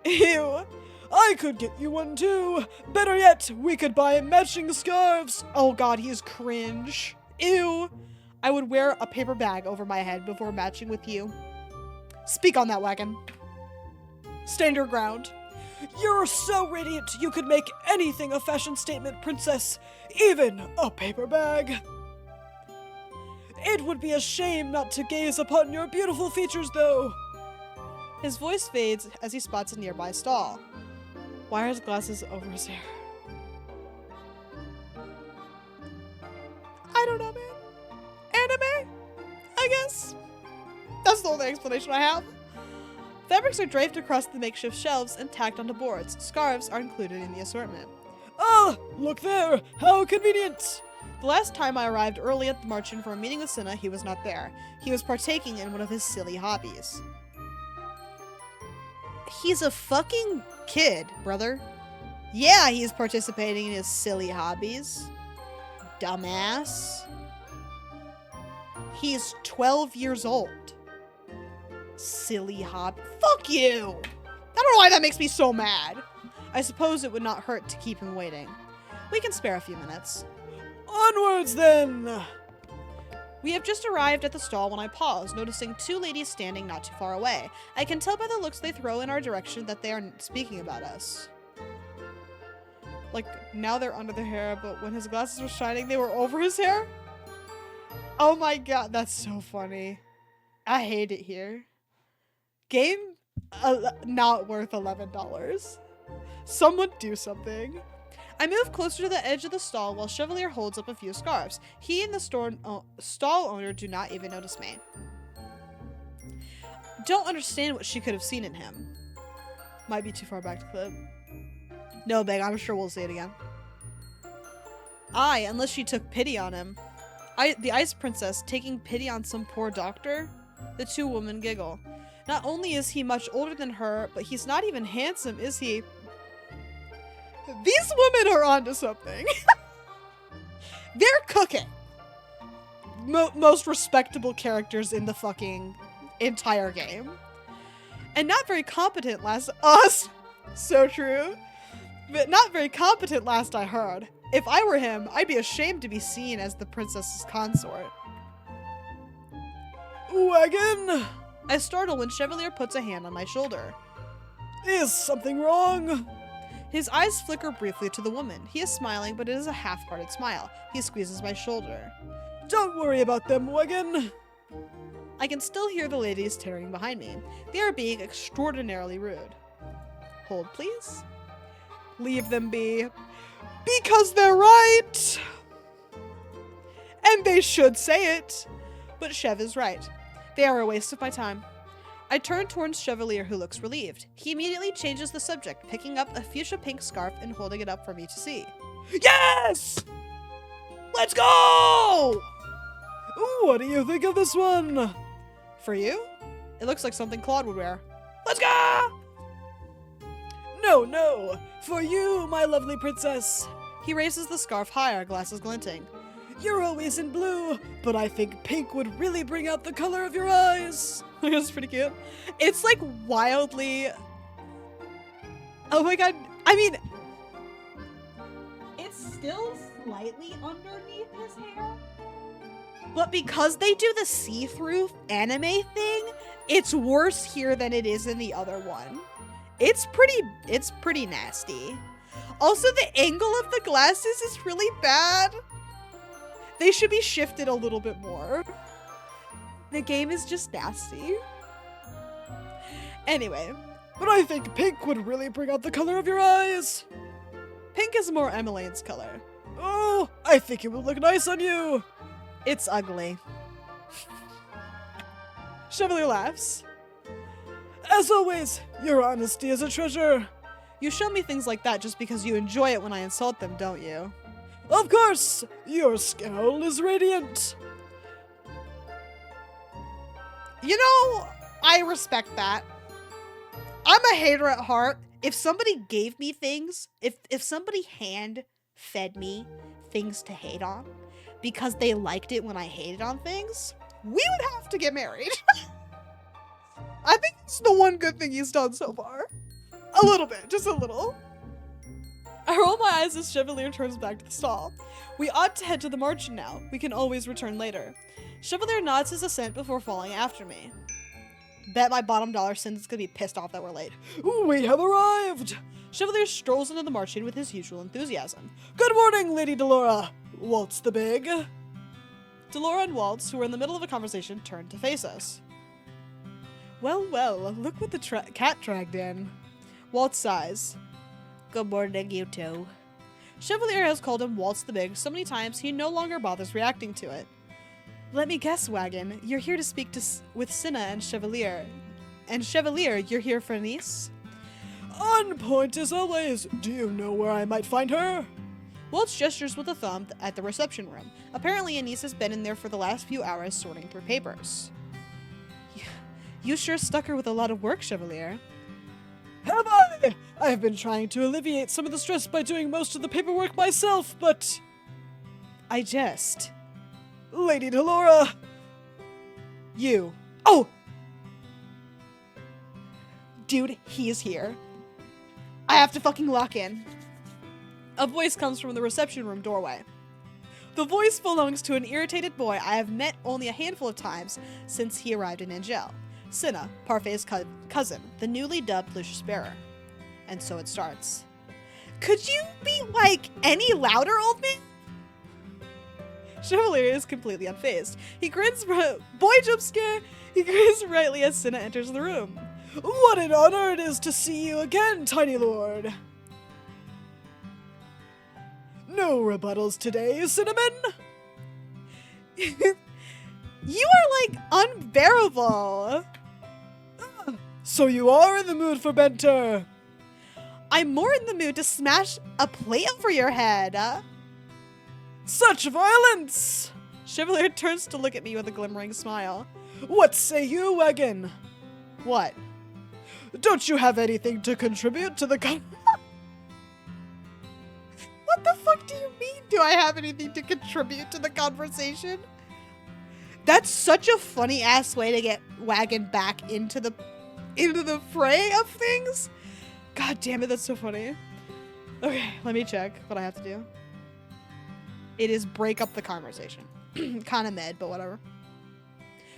Ew. I could get you one too. Better yet, we could buy matching scarves. Oh god, he is cringe. Ew. I would wear a paper bag over my head before matching with you. Speak on that, wagon. Stand your ground. You're so radiant you could make anything a fashion statement, princess. Even a paper bag. It would be a shame not to gaze upon your beautiful features, though. His voice fades as he spots a nearby stall. Why are his glasses over his hair? I don't know, man. Anime? I guess. That's the only explanation I have. Fabrics are draped across the makeshift shelves and tacked onto boards. Scarves are included in the assortment. Ah, look there! How convenient! The last time I arrived early at the Marchen for a meeting with Cinna, he was not there. He was partaking in one of his silly hobbies. He's a fucking kid, brother. Yeah, he's participating in his silly hobbies. Dumbass. He's 12 years old. Silly hobby. Fuck you! I don't know why that makes me so mad. I suppose it would not hurt to keep him waiting. We can spare a few minutes. Onwards, then! We have just arrived at the stall when I pause, noticing two ladies standing not too far away. I can tell by the looks they throw in our direction that they are speaking about us. Like, now they're under their hair, but when his glasses were shining, they were over his hair? Oh my god, that's so funny. I hate it here. Game not worth $11. Someone do something. I move closer to the edge of the stall while Chevalier holds up a few scarves. He and the stall owner do not even notice me. Don't understand what she could have seen in him. Might be too far back to clip. No, Beg, I'm sure we'll see it again. Aye, unless she took pity on him. The Ice Princess taking pity on some poor doctor? The two women giggle. Not only is he much older than her, but he's not even handsome, is he? These women are onto something. They're cooking. Most respectable characters in the fucking entire game. And not very competent last... Us! So true. But not very competent last I heard. If I were him, I'd be ashamed to be seen as the princess's consort. Wagon! I startle when Chevalier puts a hand on my shoulder. Is something wrong? His eyes flicker briefly to the woman. He is smiling, but it is a half-hearted smile. He squeezes my shoulder. Don't worry about them, Wagon. I can still hear the ladies tearing behind me. They are being extraordinarily rude. Hold, please. Leave them be. Because they're right! And they should say it. But Chev is right. They are a waste of my time. I turn towards Chevalier, who looks relieved. He immediately changes the subject, picking up a fuchsia pink scarf and holding it up for me to see. Yes! Let's go! What do you think of this one? For you? It looks like something Claude would wear. Let's go! No. For you, my lovely princess. He raises the scarf higher, glasses glinting. You're always in blue, but I think pink would really bring out the color of your eyes. That's pretty cute. It's like wildly... Oh my god. I mean... It's still slightly underneath his hair. But because they do the see-through anime thing, it's worse here than it is in the other one. It's pretty nasty. Also, the angle of the glasses is really bad. They should be shifted a little bit more. The game is just nasty. Anyway. But I think pink would really bring out the color of your eyes. Pink is more Emmeline's color. Oh, I think it would look nice on you. It's ugly. Chevalier laughs. As always, your honesty is a treasure. You show me things like that just because you enjoy it when I insult them, don't you? Of course! Your scowl is radiant. You know, I respect that. I'm a hater at heart. If somebody gave me things, if somebody hand-fed me things to hate on because they liked it when I hated on things, we would have to get married. I think it's the one good thing he's done so far. A little bit, just a little. I roll my eyes as Chevalier turns back to the stall. We ought to head to the margin now. We can always return later. Chevalier nods his assent before falling after me. Bet my bottom dollar Cinder's gonna be pissed off that we're late. We have arrived! Chevalier strolls into the margin with his usual enthusiasm. Good morning, Lady Delora. Waltz the Big. Delora and Waltz, who were in the middle of a conversation, turned to face us. Well, look what the cat dragged in. Waltz sighs. Good morning, you two. Chevalier has called him Waltz the Big so many times he no longer bothers reacting to it. Let me guess, Wagon. You're here to speak with Cinna and Chevalier. And Chevalier, you're here for Nice? On point as always. Do you know where I might find her? Waltz gestures with a thumb at the reception room. Apparently, Anise has been in there for the last few hours sorting through papers. You sure stuck her with a lot of work, Chevalier. Have I? I have been trying to alleviate some of the stress by doing most of the paperwork myself, but... I jest. Lady Delora! You. Oh! Dude, he is here. I have to fucking lock in. A voice comes from the reception room doorway. The voice belongs to an irritated boy I have met only a handful of times since he arrived in Angel. Cinna, Parfait's cousin, the newly dubbed Lucius Bearer. And so it starts. Could you be, like, any louder, old man? Chevalier is completely unfazed. He grins, boy jump scare! He grins brightly as Cinna enters the room. What an honor it is to see you again, tiny lord! No rebuttals today, Cinnamon! You are, like, unbearable! So you are in the mood for banter? I'm more in the mood to smash a plate over your head. Such violence! Chevalier turns to look at me with a glimmering smile. What say you, Wagon? What? Don't you have anything to contribute to the What the fuck do you mean, do I have anything to contribute to the conversation? That's such a funny ass way to get Wagon back into the fray of things. God damn it, that's so funny. Okay, let me check what I have to do. It is break up the conversation. Kinda mid, but whatever.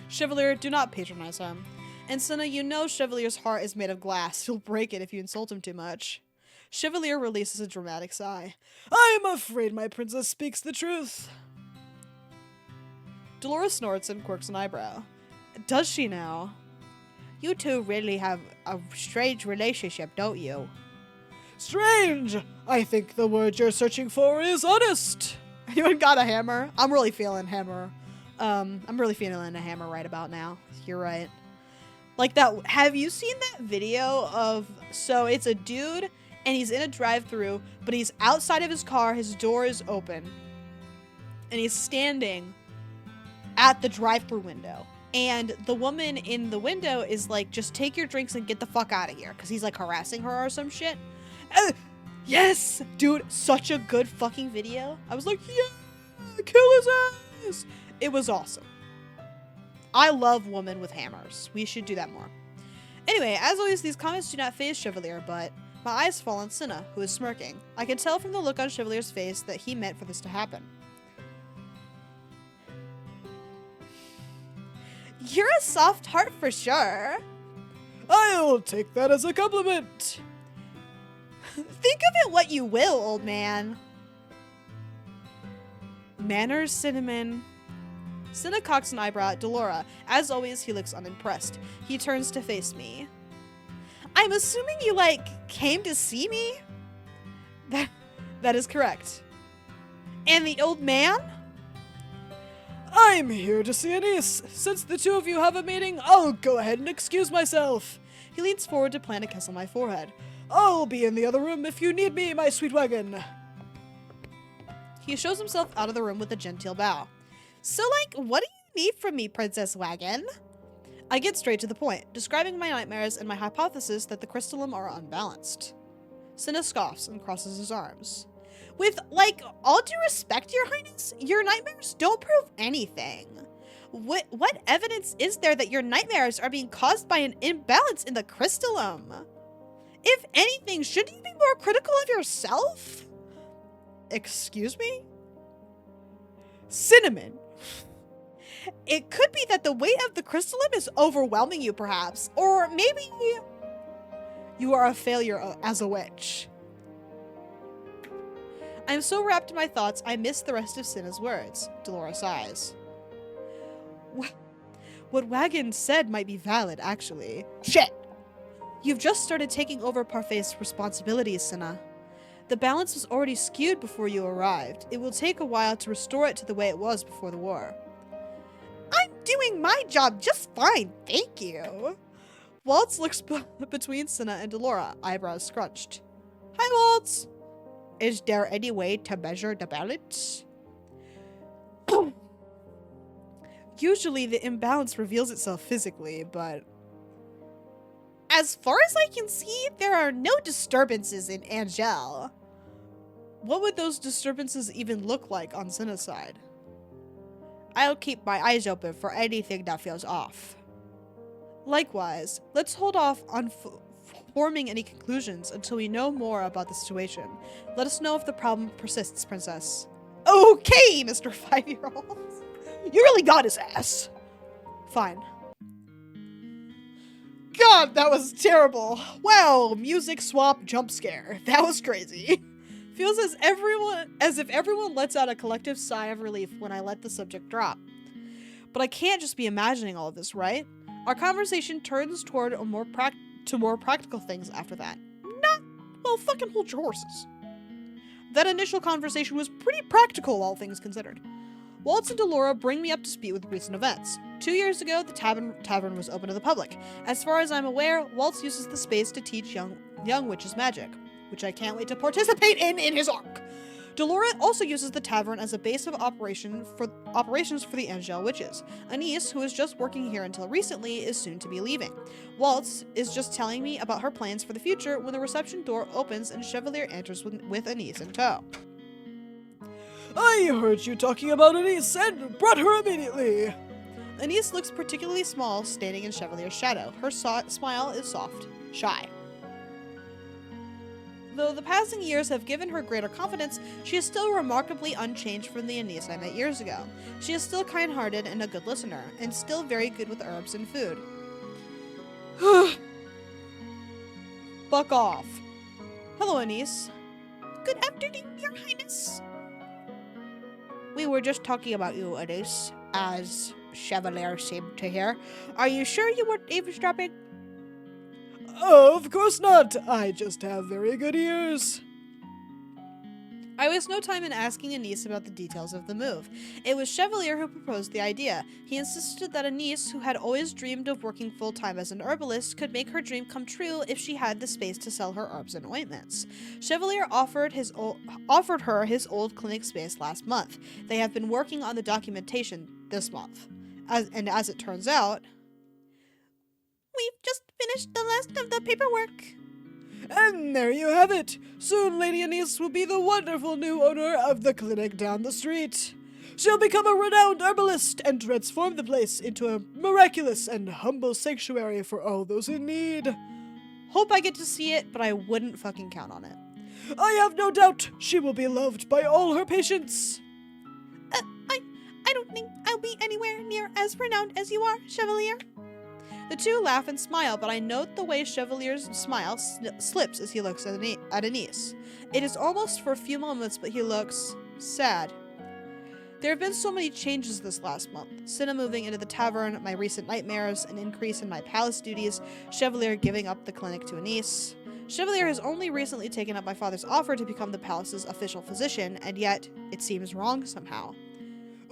Chevalier, do not patronize him. And Cinna, you know Chevalier's heart is made of glass. He'll break it if you insult him too much. Chevalier releases a dramatic sigh. I'm afraid my princess speaks the truth. Dolores snorts and quirks an eyebrow. Does she now? You two really have a strange relationship, don't you? Strange! I think the word you're searching for is honest. Anyone got a hammer? I'm really feeling hammer. I'm really feeling a hammer right about now. You're right. Like that, have you seen that video of, so it's a dude and he's in a drive-thru, but he's outside of his car, his door is open, and he's standing at the drive-thru window. And the woman in the window is like, just take your drinks and get the fuck out of here. Because he's like harassing her or some shit. Yes! Dude, such a good fucking video. I was like, yeah, kill his ass! It was awesome. I love women with hammers. We should do that more. Anyway, as always, these comments do not faze Chevalier, but my eyes fall on Cinna, who is smirking. I can tell from the look on Chevalier's face that he meant for this to happen. You're a soft heart for sure. I'll take that as a compliment. Think of it what you will, old man. Manners, Cinnamon. Cinna cocks an eyebrow at Delora. As always, he looks unimpressed. He turns to face me. I'm assuming you, like, came to see me? That is correct. And the old man? I'm here to see a niece. Since the two of you have a meeting, I'll go ahead and excuse myself. He leans forward to plant a kiss on my forehead. I'll be in the other room if you need me, my sweet wagon. He shows himself out of the room with a genteel bow. So, like, what do you need from me, Princess Wagon? I get straight to the point, describing my nightmares and my hypothesis that the crystallum are unbalanced. Cinna scoffs and crosses his arms. With, like, all due respect, Your Highness, your nightmares don't prove anything. What evidence is there that your nightmares are being caused by an imbalance in the crystallum? If anything, shouldn't you be more critical of yourself? Excuse me? Cinnamon. It could be that the weight of the crystallum is overwhelming you, perhaps. Or maybe you are a failure as a witch. I am so wrapped in my thoughts, I miss the rest of Cinna's words. Delora sighs. What Wagon said might be valid, actually. Shit! You've just started taking over Parfait's responsibilities, Cinna. The balance was already skewed before you arrived. It will take a while to restore it to the way it was before the war. I'm doing my job just fine, thank you. Waltz looks between Cinna and Delora, eyebrows scrunched. Hi, Waltz. Is there any way to measure the balance? Usually the imbalance reveals itself physically, but... As far as I can see, there are no disturbances in Angel. What would those disturbances even look like on Cinna's side? I'll keep my eyes open for anything that feels off. Likewise, let's hold off on forming any conclusions until we know more about the situation. Let us know if the problem persists, Princess. Okay, Mr. 5-year-old. You really got his ass. Fine. God, that was terrible. Wow, music swap jump scare. That was crazy. Feels as if everyone lets out a collective sigh of relief when I let the subject drop. But I can't just be imagining all of this, right? Our conversation turns toward more practical things after that. Well, fucking hold your horses. That initial conversation was pretty practical, all things considered. Waltz and Delora bring me up to speed with recent events. 2 years ago, the tavern was open to the public. As far as I'm aware, Waltz uses the space to teach young witches magic, which I can't wait to participate in his arc. Delora also uses the tavern as a base of operations for the Angel witches. Anise, who is just working here until recently, is soon to be leaving. Waltz is just telling me about her plans for the future when the reception door opens and Chevalier enters with Anise in tow. I heard you talking about Anise and brought her immediately. Anise looks particularly small, standing in Chevalier's shadow. Her smile is soft, shy. Though the passing years have given her greater confidence, she is still remarkably unchanged from the Anise I met years ago. She is still kind-hearted and a good listener, and still very good with herbs and food. Fuck off. Hello, Anise. Good afternoon, Your Highness. We were just talking about you, Anise, as Chevalier seemed to hear. Are you sure you weren't eavesdropping? Of course not. I just have very good ears. I waste no time in asking Anise about the details of the move. It was Chevalier who proposed the idea. He insisted that Anise, who had always dreamed of working full-time as an herbalist, could make her dream come true if she had the space to sell her herbs and ointments. Chevalier offered her his old clinic space last month. They have been working on the documentation this month. As it turns out, we've just finished the last of the paperwork. And there you have it. Soon Lady Anise will be the wonderful new owner of the clinic down the street. She'll become a renowned herbalist and transform the place into a miraculous and humble sanctuary for all those in need. Hope I get to see it, but I wouldn't fucking count on it. I have no doubt she will be loved by all her patients. I don't think I'll be anywhere near as renowned as you are, Chevalier. The two laugh and smile, but I note the way Chevalier's smile slips as he looks at Anise. It is almost for a few moments, but he looks sad. There have been so many changes this last month. Cinna moving into the tavern, my recent nightmares, an increase in my palace duties, Chevalier giving up the clinic to Anise. Chevalier has only recently taken up my father's offer to become the palace's official physician, and yet it seems wrong somehow.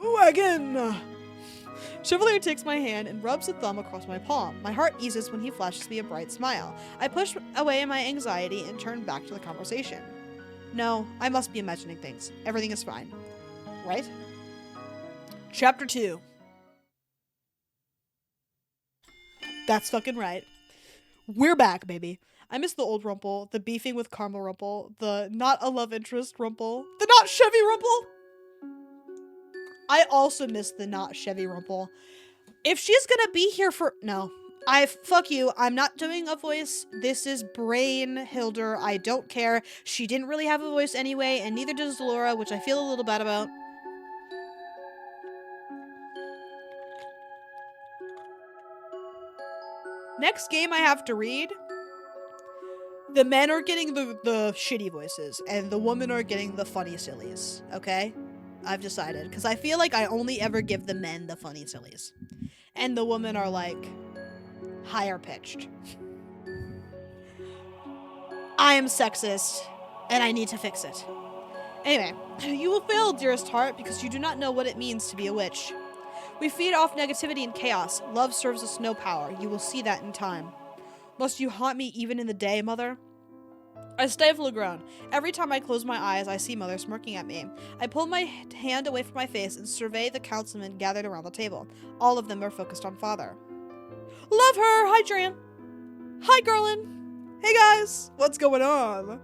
Wagon! Chevalier takes my hand and rubs a thumb across my palm. My heart eases when he flashes me a bright smile. I push away my anxiety and turn back to the conversation. No, I must be imagining things. Everything is fine. Right? Chapter 2. That's fucking right. We're back, baby. I miss the old Rumpel, the beefing with Caramel Rumpel, the not a love interest Rumpel, the not Chevy Rumpel. I also miss the not Chevy Rumpel. If she's gonna be here for... No. Fuck you. I'm not doing a voice. This is Brain Hilder. I don't care. She didn't really have a voice anyway, and neither does Delora, which I feel a little bad about. Next game I have to read. The men are getting the shitty voices, and the women are getting the funny sillies. Okay? I've decided, because I feel like I only ever give the men the funny sillies. And the women are, like, higher pitched. I am sexist, and I need to fix it. Anyway, you will fail, dearest heart, because you do not know what it means to be a witch. We feed off negativity and chaos. Love serves us no power. You will see that in time. Must you haunt me even in the day, mother? I stifle a groan. Every time I close my eyes, I see Mother smirking at me. I pull my hand away from my face and survey the councilmen gathered around the table. All of them are focused on Father. Love her! Hi, Dran! Hi, Garland. Hey, guys. What's going on?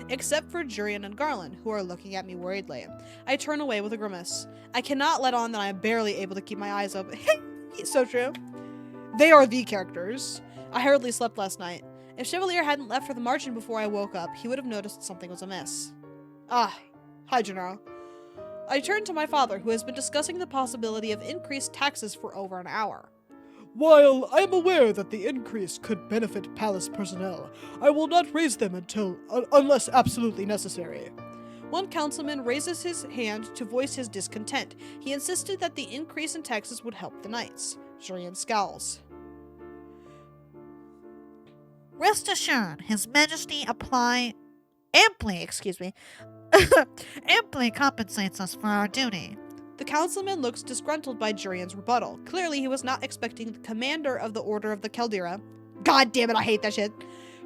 Except for Jurian and Garland, who are looking at me worriedly. I turn away with a grimace. I cannot let on that I am barely able to keep my eyes open. So true. They are the characters. I hardly slept last night. If Chevalier hadn't left for the marching before I woke up, he would have noticed something was amiss. Ah, hi, General. I turned to my father, who has been discussing the possibility of increased taxes for over an hour. While I am aware that the increase could benefit palace personnel, I will not raise them unless absolutely necessary. One councilman raises his hand to voice his discontent. He insisted that the increase in taxes would help the knights. Jurian scowls. Rest assured, His Majesty amply compensates us for our duty. The councilman looks disgruntled by Jurian's rebuttal. Clearly, he was not expecting the commander of the Order of the Caldera, God damn it, I hate that shit,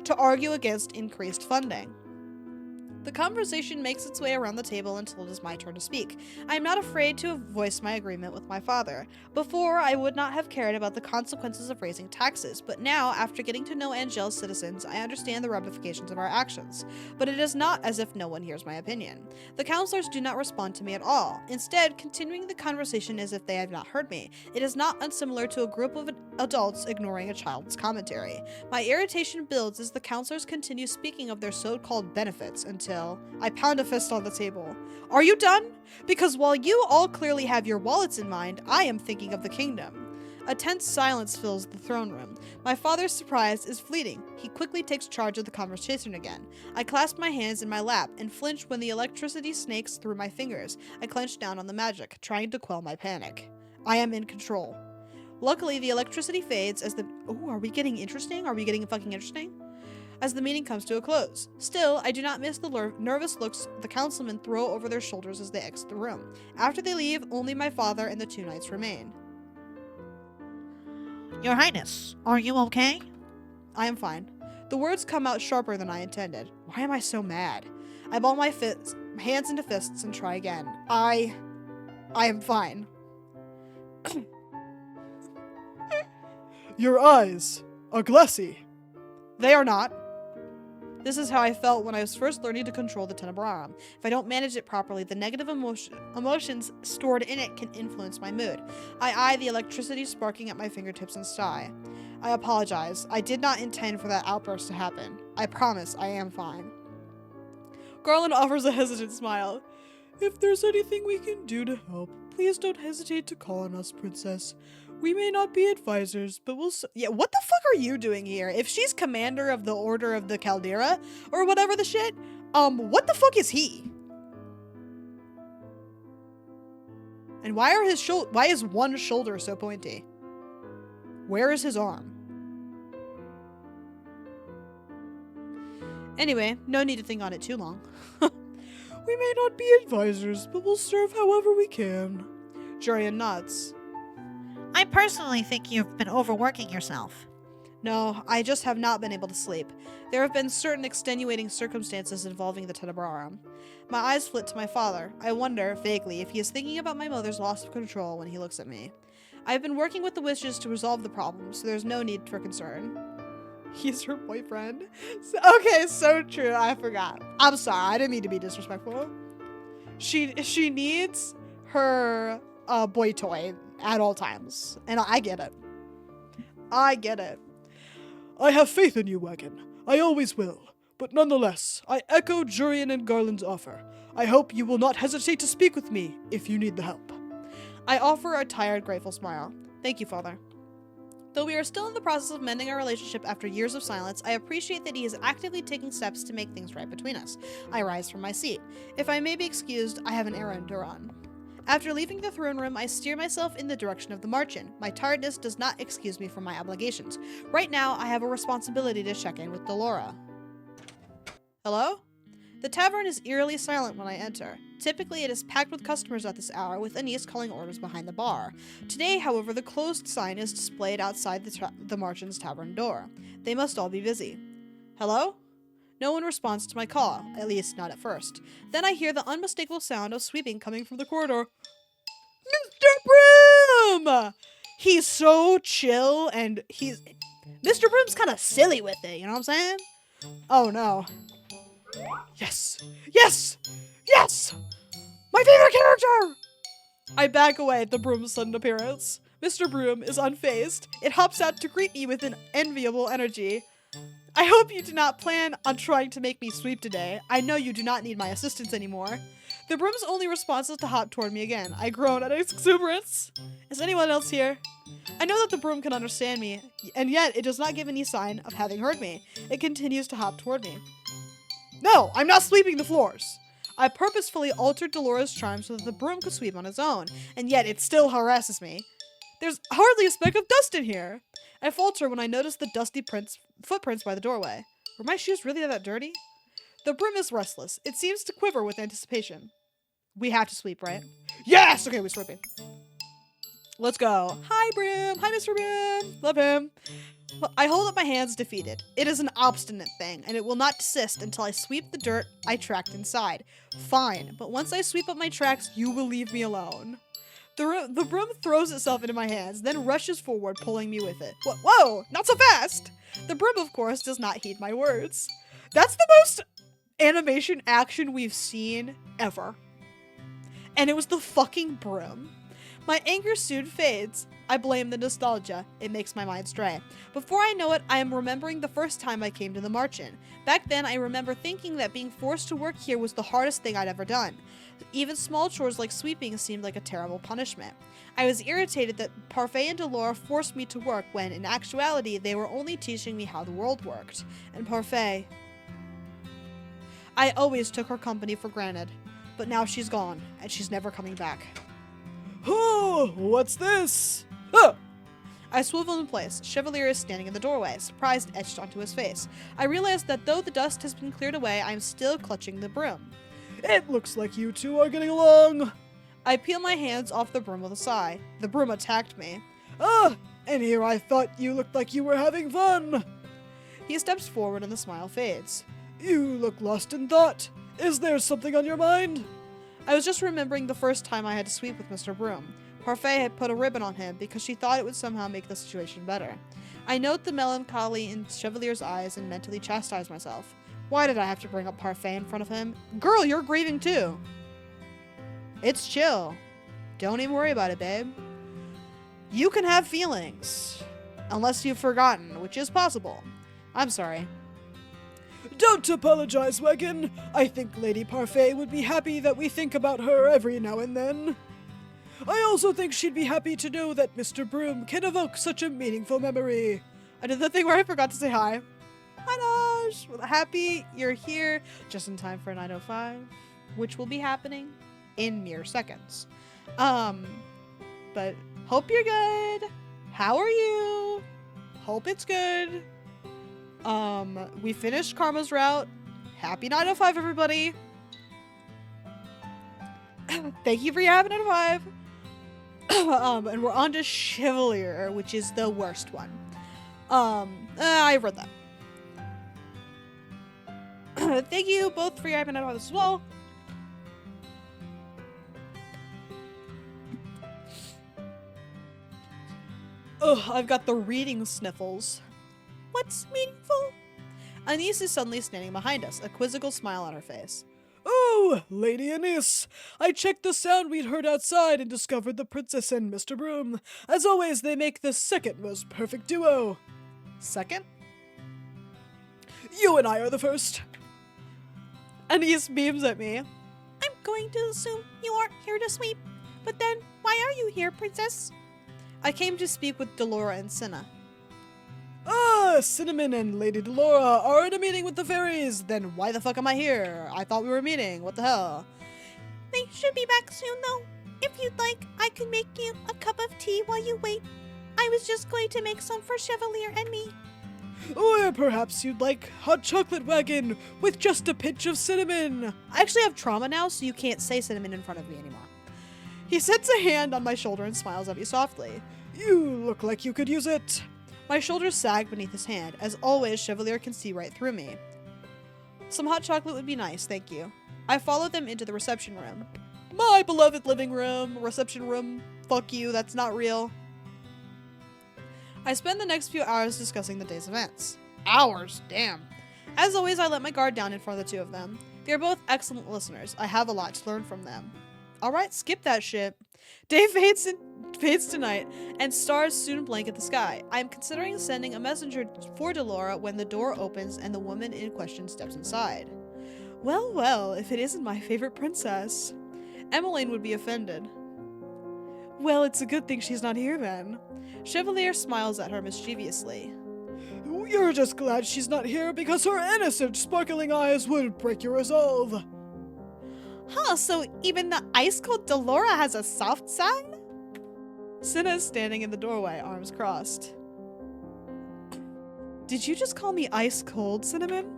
to argue against increased funding. The conversation makes its way around the table until it is my turn to speak. I am not afraid to voice my agreement with my father. Before, I would not have cared about the consequences of raising taxes, but now, after getting to know Angel's citizens, I understand the ramifications of our actions. But it is not as if no one hears my opinion. The counselors do not respond to me at all, instead continuing the conversation as if they have not heard me. It is not unsimilar to a group of adults ignoring a child's commentary. My irritation builds as the counselors continue speaking of their so-called benefits until I pound a fist on the table. Are you done? Because while you all clearly have your wallets in mind, I am thinking of the kingdom. A tense silence fills the throne room. My father's surprise is fleeting. He quickly takes charge of the conversation again. I clasp my hands in my lap and flinch when the electricity snakes through my fingers. I clench down on the magic, trying to quell my panic. I am in control. Luckily, the electricity fades as the... Ooh, are we getting interesting? Are we getting fucking interesting? As the meeting comes to a close. Still, I do not miss the nervous looks the councilmen throw over their shoulders as they exit the room. After they leave, only my father and the two knights remain. Your Highness, are you okay? I am fine. The words come out sharper than I intended. Why am I so mad? I ball my hands into fists and try again. I am fine. Your eyes are glassy. They are not. This is how I felt when I was first learning to control the Tenebrarum. If I don't manage it properly, the negative emotions stored in it can influence my mood. I eye the electricity sparking at my fingertips and sigh. I apologize. I did not intend for that outburst to happen. I promise I am fine. Garland offers a hesitant smile. If there's anything we can do to help, please don't hesitate to call on us, Princess. We may not be advisors, but we'll... Yeah, what the fuck are you doing here? If she's commander of the Order of the Caldera, or whatever the shit, what the fuck is he? And why is one shoulder so pointy? Where is his arm? Anyway, no need to think on it too long. We may not be advisors, but we'll serve however we can. Jurian nods. I personally think you've been overworking yourself. No, I just have not been able to sleep. There have been certain extenuating circumstances involving the Tenebrarum. My eyes flit to my father. I wonder, vaguely, if he is thinking about my mother's loss of control when he looks at me. I have been working with the witches to resolve the problem, so there's no need for concern. He's her boyfriend? Okay, so true. I forgot. I'm sorry. I didn't mean to be disrespectful. She needs her boy toy at all times. And I get it. I get it. I have faith in you, Wagon. I always will. But nonetheless, I echo Jurian and Garland's offer. I hope you will not hesitate to speak with me if you need the help. I offer a tired, grateful smile. Thank you, Father. Though we are still in the process of mending our relationship after years of silence, I appreciate that he is actively taking steps to make things right between us. I rise from my seat. If I may be excused, I have an errand to run. After leaving the throne room, I steer myself in the direction of the march-in. My tiredness does not excuse me from my obligations. Right now, I have a responsibility to check in with Delora. Hello? The tavern is eerily silent when I enter. Typically, it is packed with customers at this hour, with Anise calling orders behind the bar. Today, however, the closed sign is displayed outside the Marchin's tavern door. They must all be busy. Hello? No one responds to my call, at least not at first. Then I hear the unmistakable sound of sweeping coming from the corridor. Mr. Broom! He's so chill, and Mr. Broom's kind of silly with it, you know what I'm saying? Oh no. Yes! Yes! Yes! My favorite character! I back away at the broom's sudden appearance. Mr. Broom is unfazed. It hops out to greet me with an enviable energy. I hope you do not plan on trying to make me sweep today. I know you do not need my assistance anymore. The broom's only response is to hop toward me again. I groan at its exuberance. Is anyone else here? I know that the broom can understand me, and yet it does not give any sign of having heard me. It continues to hop toward me. No, I'm not sweeping the floors. I purposefully altered Dolores' charm so that the broom could sweep on its own, and yet it still harasses me. There's hardly a speck of dust in here. I falter when I notice the dusty footprints by the doorway. Were my shoes really that dirty? The broom is restless. It seems to quiver with anticipation. We have to sweep, right? Yes! Okay, we're sweeping. Let's go. Hi, Broom. Hi, Mr. Broom. Love him. I hold up my hands defeated. It is an obstinate thing, and it will not desist until I sweep the dirt I tracked inside. Fine, but once I sweep up my tracks, you will leave me alone. The broom throws itself into my hands, then rushes forward, pulling me with it. Whoa, not so fast! The broom, of course, does not heed my words. That's the most animation action we've seen ever. And it was the fucking broom. My anger soon fades. I blame the nostalgia. It makes my mind stray. Before I know it, I am remembering the first time I came to the March-In. Back then, I remember thinking that being forced to work here was the hardest thing I'd ever done. Even small chores like sweeping seemed like a terrible punishment. I was irritated that Parfait and Delora forced me to work when, in actuality, they were only teaching me how the world worked. And Parfait... I always took her company for granted. But now she's gone, and she's never coming back. Oh, what's this? Oh! I swivel in place. Chevalier is standing in the doorway, surprise etched onto his face. I realize that though the dust has been cleared away, I am still clutching the broom. It looks like you two are getting along. I peel my hands off the broom with a sigh. The broom attacked me. Ah, and here I thought you looked like you were having fun. He steps forward and the smile fades. You look lost in thought. Is there something on your mind? I was just remembering the first time I had to sweep with Mr. Broom. Parfait had put a ribbon on him because she thought it would somehow make the situation better. I note the melancholy in Chevalier's eyes and mentally chastise myself. Why did I have to bring up Parfait in front of him? Girl, you're grieving too. It's chill. Don't even worry about it, babe. You can have feelings. Unless you've forgotten, which is possible. I'm sorry. Don't apologize, Wagon. I think Lady Parfait would be happy that we think about her every now and then. I also think she'd be happy to know that Mr. Broom can evoke such a meaningful memory. I did the thing where I forgot to say hi. Hi, Naj. Happy you're here just in time for 9:05, which will be happening in mere seconds. But hope you're good. How are you? Hope it's good. We finished Karma's route. Happy 9:05, everybody. Thank you for your happy 9:05. And we're on to Chevalier, which is the worst one. I read that. Thank you both for your happy 9:05 as well. Ugh, I've got the reading sniffles. What's meaningful? Anise is suddenly standing behind us, a quizzical smile on her face. Oh, Lady Anise! I checked the sound we'd heard outside and discovered the princess and Mr. Broom. As always, they make the second most perfect duo. Second? You and I are the first. Anise beams at me. I'm going to assume you aren't here to sweep. But then, why are you here, princess? I came to speak with Delora and Cinna. Ah, Cinnamon and Lady Delora are in a meeting with the fairies. Then why the fuck am I here? I thought we were meeting. What the hell? They should be back soon, though. If you'd like, I can make you a cup of tea while you wait. I was just going to make some for Chevalier and me. Or perhaps you'd like hot chocolate wagon with just a pinch of cinnamon. I actually have trauma now, so you can't say cinnamon in front of me anymore. He sets a hand on my shoulder and smiles at me softly. You look like you could use it. My shoulders sag beneath his hand. As always, Chevalier can see right through me. Some hot chocolate would be nice, thank you. I follow them into the reception room. My beloved living room, reception room. Fuck you, that's not real. I spend the next few hours discussing the day's events. Hours? Damn. As always, I let my guard down in front of the two of them. They are both excellent listeners. I have a lot to learn from them. Alright, skip that shit. Day fades to night, and stars soon blanket the sky. I am considering sending a messenger for Delora when the door opens and the woman in question steps inside. Well, well, if it isn't my favorite princess. Emmeline would be offended. Well, it's a good thing she's not here then. Chevalier smiles at her mischievously. You're just glad she's not here because her innocent, sparkling eyes would break your resolve. Huh, so even the ice-cold Delora has a soft side? Cinna is standing in the doorway, arms crossed. Did you just call me ice cold, Cinnamon?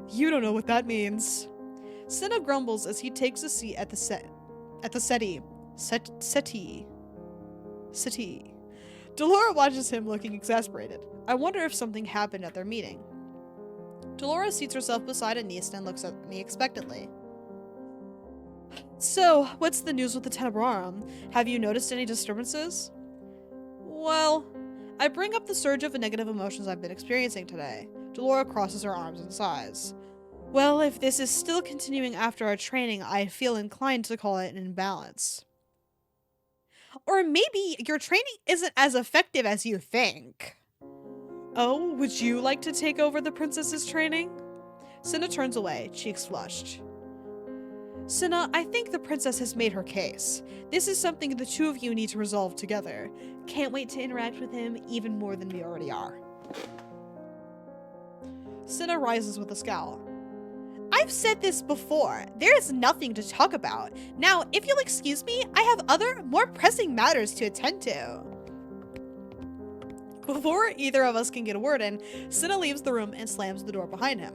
You don't know what that means. Cinna grumbles as he takes a seat at the settee. Delora watches him looking exasperated. I wonder if something happened at their meeting. Delora seats herself beside Anise and looks at me expectantly. So, what's the news with the Tenebrarum? Have you noticed any disturbances? Well, I bring up the surge of negative emotions I've been experiencing today. Delora crosses her arms and sighs. Well, if this is still continuing after our training, I feel inclined to call it an imbalance. Or maybe your training isn't as effective as you think. Oh, would you like to take over the princess's training? Cinna turns away, cheeks flushed. Cinna, I think the princess has made her case. This is something the two of you need to resolve together. Can't wait to interact with him even more than we already are. Cinna rises with a scowl. I've said this before. There is nothing to talk about. Now, if you'll excuse me, I have other, more pressing matters to attend to. Before either of us can get a word in, Cinna leaves the room and slams the door behind him.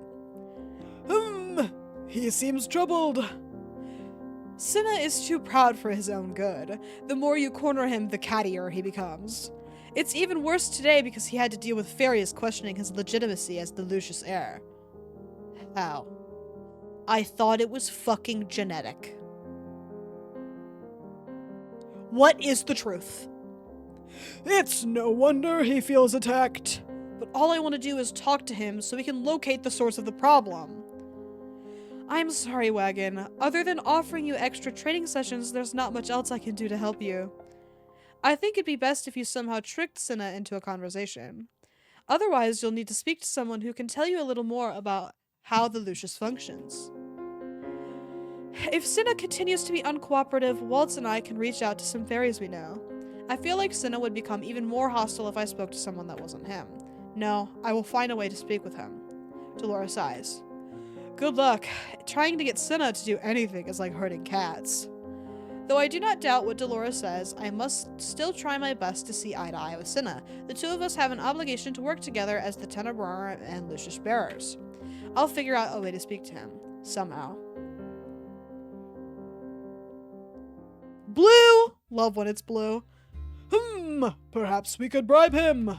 He seems troubled. Cinna is too proud for his own good. The more you corner him, the cattier he becomes. It's even worse today because he had to deal with fairies questioning his legitimacy as the Lucius heir. How? I thought it was fucking genetic. What is the truth? It's no wonder he feels attacked. But all I want to do is talk to him so we can locate the source of the problem. I'm sorry, Wagon. Other than offering you extra training sessions, there's not much else I can do to help you. I think it'd be best if you somehow tricked Cinna into a conversation. Otherwise, you'll need to speak to someone who can tell you a little more about how the Lucius functions. If Cinna continues to be uncooperative, Waltz and I can reach out to some fairies we know. I feel like Cinna would become even more hostile if I spoke to someone that wasn't him. No, I will find a way to speak with him. Delora sighs. Good luck. Trying to get Cinna to do anything is like herding cats. Though I do not doubt what Delora says, I must still try my best to see eye to eye with Cinna. The two of us have an obligation to work together as the Tenebrarum and Lucius bearers. I'll figure out a way to speak to him. Somehow. Blue! Love when it's blue. Perhaps we could bribe him.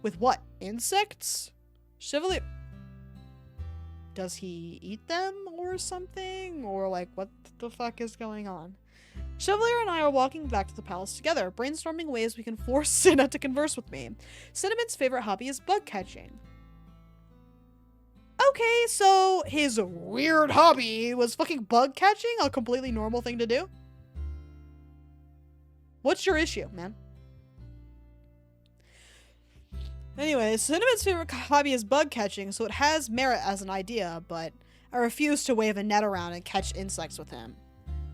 With what? Insects? Chevalier... Does he eat them or something? Or like, what the fuck is going on? Chevalier and I are walking back to the palace together, brainstorming ways we can force Cinna to converse with me. Cinnamon's favorite hobby is bug catching. Okay, so his weird hobby was fucking bug catching, a completely normal thing to do? What's your issue, man? Anyway, Cinnamon's favorite hobby is bug catching, so it has merit as an idea, but I refuse to wave a net around and catch insects with him.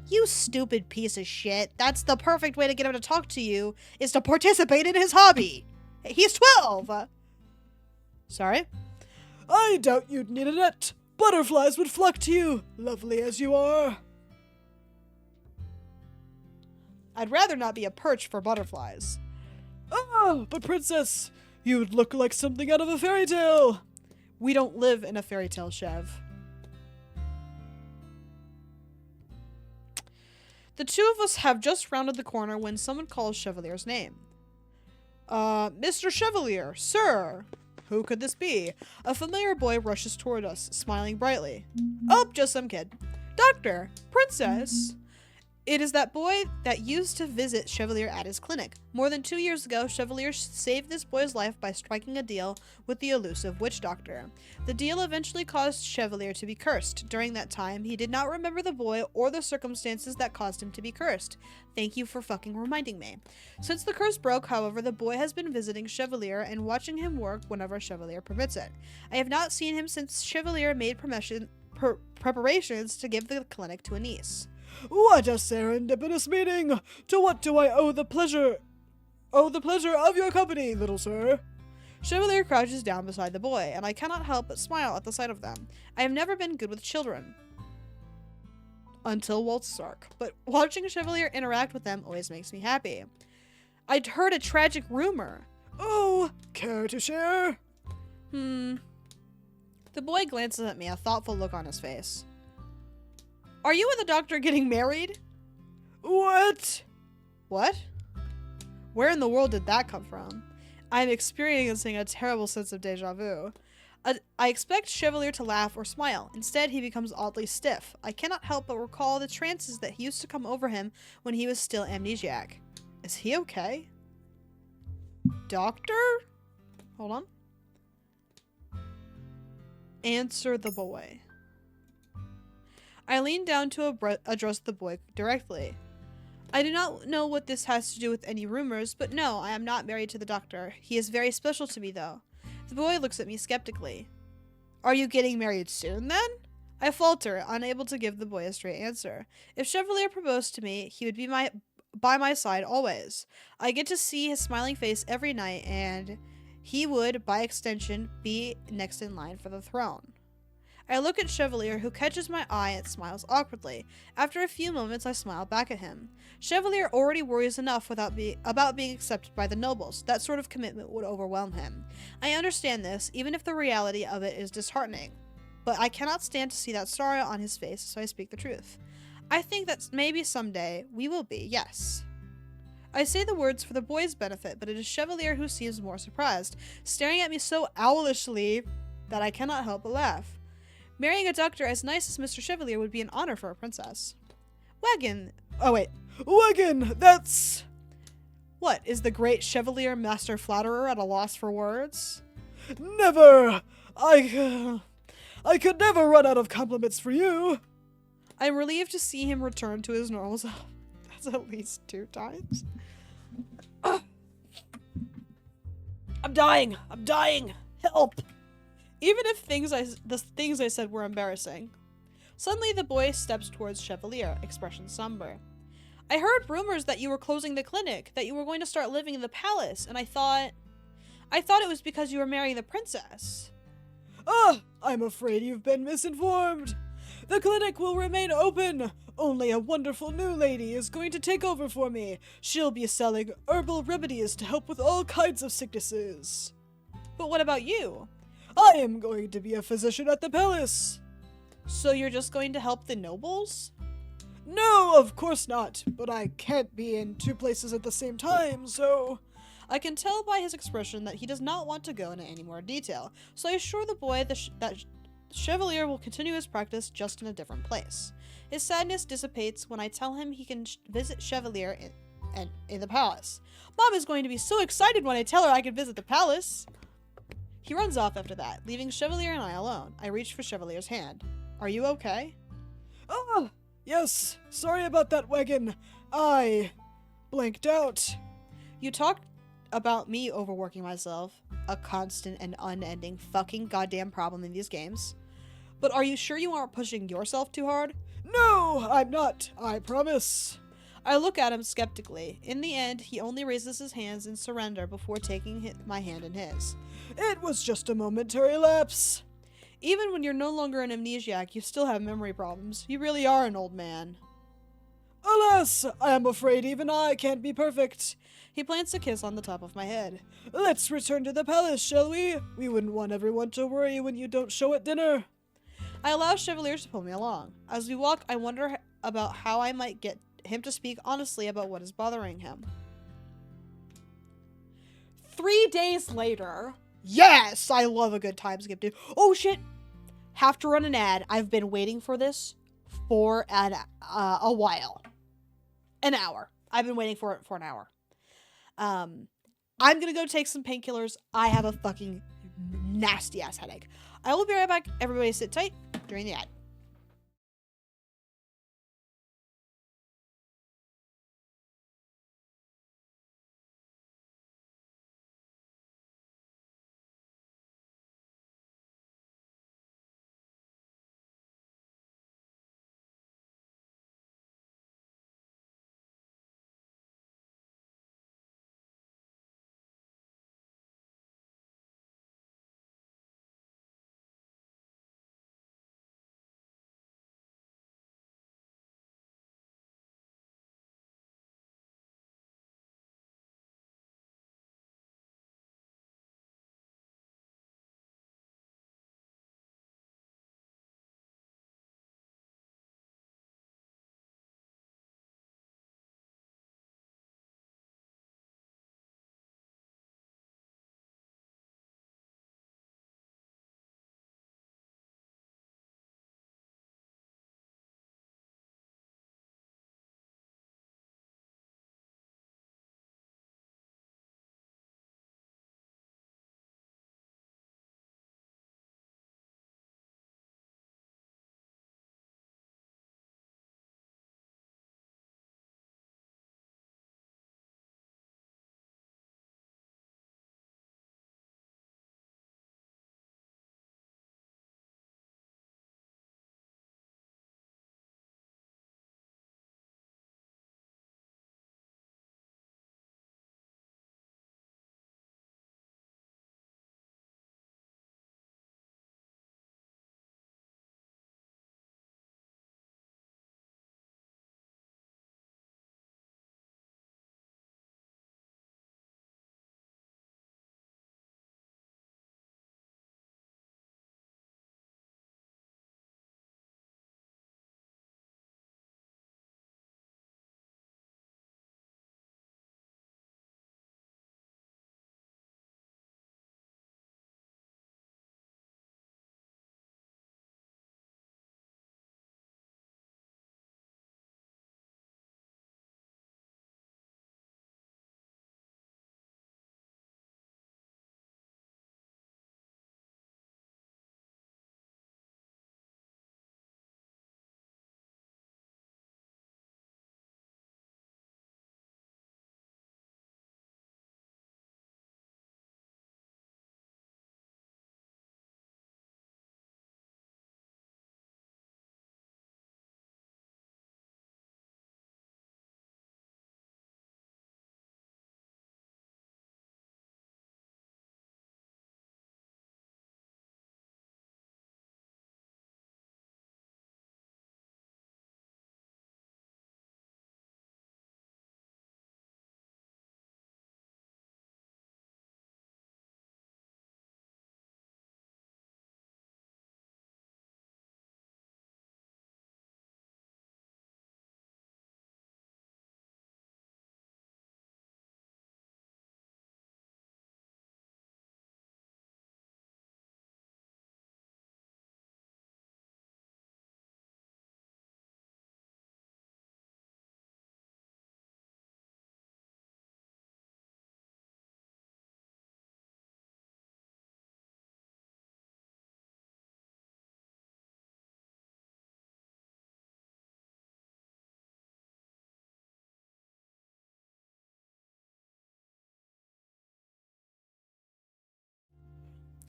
You stupid piece of shit. That's the perfect way to get him to talk to you, is to participate in his hobby. He's 12! Sorry? I doubt you'd need a net. Butterflies would flock to you, lovely as you are. I'd rather not be a perch for butterflies. Oh, but princess, you'd look like something out of a fairy tale. We don't live in a fairy tale, Chev. The two of us have just rounded the corner when someone calls Chevalier's name. Mr. Chevalier, sir. Who could this be? A familiar boy rushes toward us, smiling brightly. Oh, just some kid. Doctor, princess. It is that boy that used to visit Chevalier at his clinic. More than 2 years ago, Chevalier saved this boy's life by striking a deal with the elusive witch doctor. The deal eventually caused Chevalier to be cursed. During that time, he did not remember the boy or the circumstances that caused him to be cursed. Thank you for fucking reminding me. Since the curse broke, however, the boy has been visiting Chevalier and watching him work whenever Chevalier permits it. I have not seen him since Chevalier made preparations to give the clinic to a niece. What a serendipitous meeting! To what do I owe the pleasure of your company, little sir? Chevalier crouches down beside the boy, and I cannot help but smile at the sight of them. I have never been good with children. Until Walt's Sark. But watching Chevalier interact with them always makes me happy. I'd heard a tragic rumor. Oh, care to share? The boy glances at me, a thoughtful look on his face. Are you and the doctor getting married? What? What? Where in the world did that come from? I am experiencing a terrible sense of deja vu. I expect Chevalier to laugh or smile. Instead, he becomes oddly stiff. I cannot help but recall the trances that used to come over him when he was still amnesiac. Is he okay? Doctor? Hold on. Answer the boy. I lean down to address the boy directly. I do not know what this has to do with any rumors, but no, I am not married to the doctor. He is very special to me, though. The boy looks at me skeptically. Are you getting married soon, then? I falter, unable to give the boy a straight answer. If Chevalier proposed to me, he would be by my side always. I get to see his smiling face every night, and he would, by extension, be next in line for the throne. I look at Chevalier, who catches my eye and smiles awkwardly. After a few moments, I smile back at him. Chevalier already worries enough about being accepted by the nobles. That sort of commitment would overwhelm him. I understand this, even if the reality of it is disheartening. But I cannot stand to see that sorrow on his face, so I speak the truth. I think that maybe someday we will be, yes. I say the words for the boy's benefit, but it is Chevalier who seems more surprised, staring at me so owlishly that I cannot help but laugh. Marrying a doctor as nice as Mr. Chevalier would be an honor for a princess. Wagon, that's... What, is the great Chevalier Master Flatterer at a loss for words? Never! I could never run out of compliments for you. I'm relieved to see him return to his normal self. That's at least 2 times. I'm dying! Help! Even if the things I said were embarrassing. Suddenly the boy steps towards Chevalier, expression somber. I heard rumors that you were closing the clinic, that you were going to start living in the palace, and I thought it was because you were marrying the princess. I'm afraid you've been misinformed. The clinic will remain open. Only a wonderful new lady is going to take over for me. She'll be selling herbal remedies to help with all kinds of sicknesses. But what about you? I am going to be a physician at the palace. So you're just going to help the nobles? No, of course not. But I can't be in 2 places at the same time, so... I can tell by his expression that he does not want to go into any more detail, so I assure the boy that Chevalier will continue his practice just in a different place. His sadness dissipates when I tell him he can visit Chevalier in the palace. Mom is going to be so excited when I tell her I can visit the palace. He runs off after that, leaving Chevalier and I alone. I reach for Chevalier's hand. Are you okay? Yes. Sorry about that, wagon. I blanked out. You talked about me overworking myself, a constant and unending fucking goddamn problem in these games. But are you sure you aren't pushing yourself too hard? No, I'm not. I promise. I look at him skeptically. In the end, he only raises his hands in surrender before taking my hand in his. It was just a momentary lapse. Even when you're no longer an amnesiac, you still have memory problems. You really are an old man. Alas, I am afraid even I can't be perfect. He plants a kiss on the top of my head. Let's return to the palace, shall we? We wouldn't want everyone to worry when you don't show at dinner. I allow Chevalier to pull me along. As we walk, I wonder about how I might get him to speak honestly about what is bothering him. 3 days later. Yes, I love a good time skip, dude. Oh shit. Have to run an ad. I've been waiting for this for a while. an hour. I've been waiting for it for an hour. I'm gonna go take some painkillers. I have a fucking nasty ass headache. I will be right back. Everybody sit tight during the ad.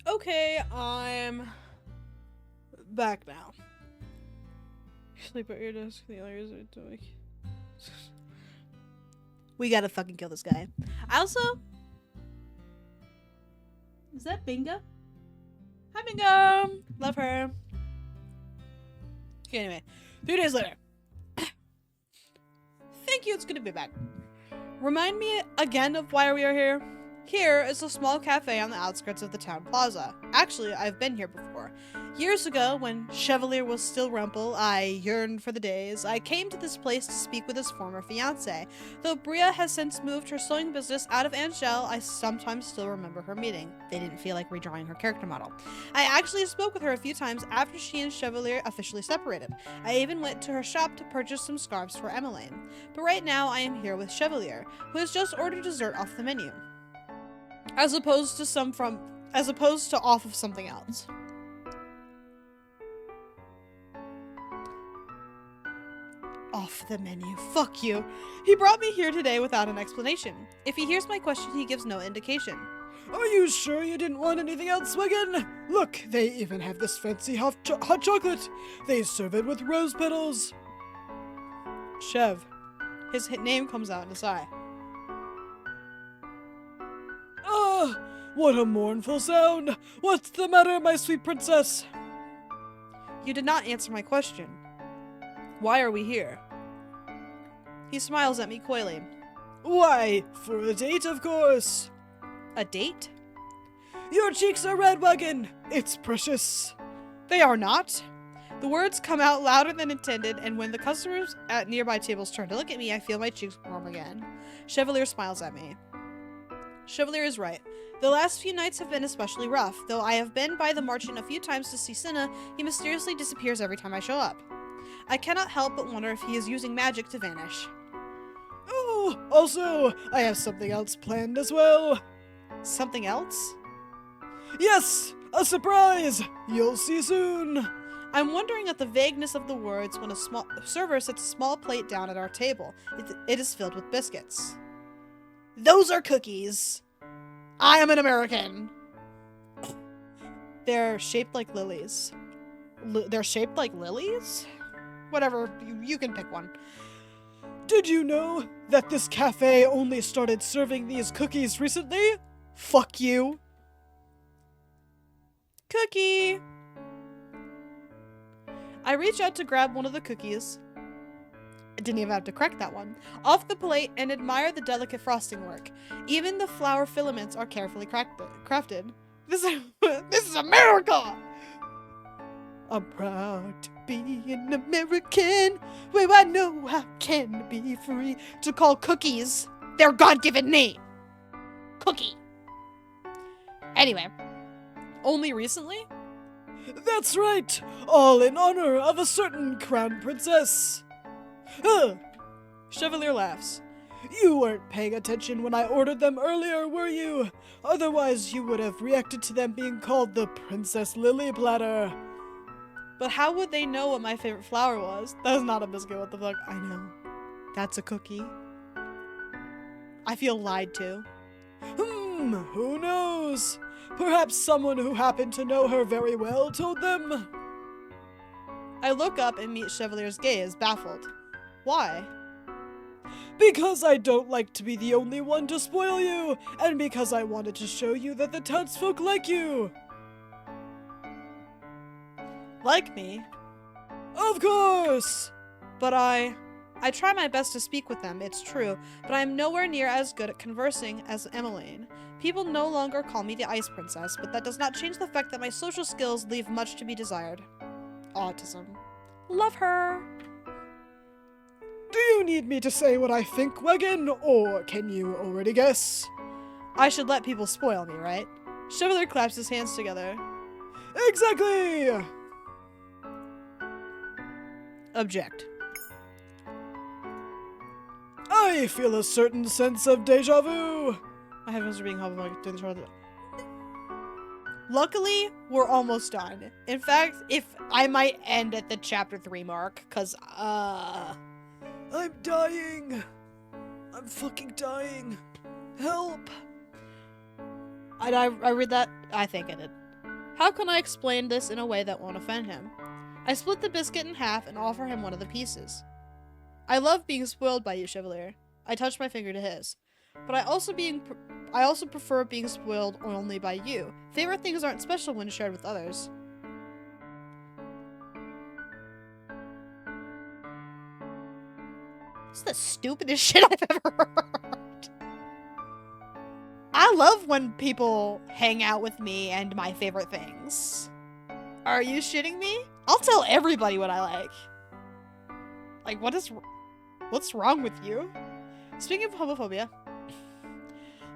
Okay, I'm back now. Sleep at your desk. The others are doing. We gotta fucking kill this guy. I also. Is that Bingo? Hi, Bingo! Love her. Okay, anyway. 3 days later. Thank you, it's good to be back. Remind me again of why we are here. Here is a small cafe on the outskirts of the town plaza. Actually, I've been here before. Years ago, when Chevalier was still Rumpel, I yearned for the days. I came to this place to speak with his former fiancée. Though Bria has since moved her sewing business out of Angel, I sometimes still remember her meeting. They didn't feel like redrawing her character model. I actually spoke with her a few times after she and Chevalier officially separated. I even went to her shop to purchase some scarves for Emmeline. But right now, I am here with Chevalier, who has just ordered dessert off the menu. As opposed to off of something else. Off the menu. Fuck you. He brought me here today without an explanation. If he hears my question, he gives no indication. Are you sure you didn't want anything else, Wigan? Look, they even have this fancy hot chocolate. They serve it with rose petals. Chev. His name comes out in his eye. Ah, what a mournful sound. What's the matter, my sweet princess? You did not answer my question. Why are we here? He smiles at me coyly. Why, for a date, of course. A date? Your cheeks are red, Wigan. It's precious. They are not. The words come out louder than intended, and when the customers at nearby tables turn to look at me, I feel my cheeks warm again. Chevalier smiles at me. Chevalier is right. The last few nights have been especially rough. Though I have been by the marchant a few times to see Cinna, he mysteriously disappears every time I show up. I cannot help but wonder if he is using magic to vanish. Oh, also, I have something else planned as well. Something else? Yes, a surprise. You'll see soon. I'm wondering at the vagueness of the words when a server sets a small plate down at our table. It is filled with biscuits. Those are cookies. I am an American. They're shaped like lilies. They're shaped like lilies? Whatever, you can pick one. Did you know that this cafe only started serving these cookies recently? Fuck you. Cookie! I reach out to grab one of the cookies. I didn't even have to crack that one. Off the plate and admire the delicate frosting work. Even the flower filaments are carefully crafted. This is America! I'm proud to be an American, where I know I can be free to call cookies their God-given name. Cookie. Anyway, only recently? That's right, all in honor of a certain crown princess. Chevalier laughs. You weren't paying attention when I ordered them earlier, were you? Otherwise, you would have reacted to them being called the Princess Lily Platter. But how would they know what my favorite flower was? That is not a biscuit, what the fuck? I know. That's a cookie. I feel lied to. Who knows? Perhaps someone who happened to know her very well told them. I look up and meet Chevalier's gaze, baffled. Why? Because I don't like to be the only one to spoil you, and because I wanted to show you that the townsfolk like you. Like me? Of course! But I try my best to speak with them, it's true, but I am nowhere near as good at conversing as Emmeline. People no longer call me the Ice Princess, but that does not change the fact that my social skills leave much to be desired. Autism. Love her! Do you need me to say what I think, Wigan, or can you already guess? I should let people spoil me, right? Chevalier claps his hands together. Exactly! Object. I feel a certain sense of deja vu. My headphones are being held through the toilet. Luckily, we're almost done. In fact, if I might end at the chapter 3 mark, cause I'm dying. I'm fucking dying. Help. I read that? I think I did. How can I explain this in a way that won't offend him? I split the biscuit in half and offer him one of the pieces. I love being spoiled by you, Chevalier. I touch my finger to his. But I also prefer being spoiled only by you. Favorite things aren't special when shared with others. It's the stupidest shit I've ever heard. I love when people hang out with me and my favorite things. Are you shitting me? I'll tell everybody what I like. Like, what's wrong with you? Speaking of homophobia,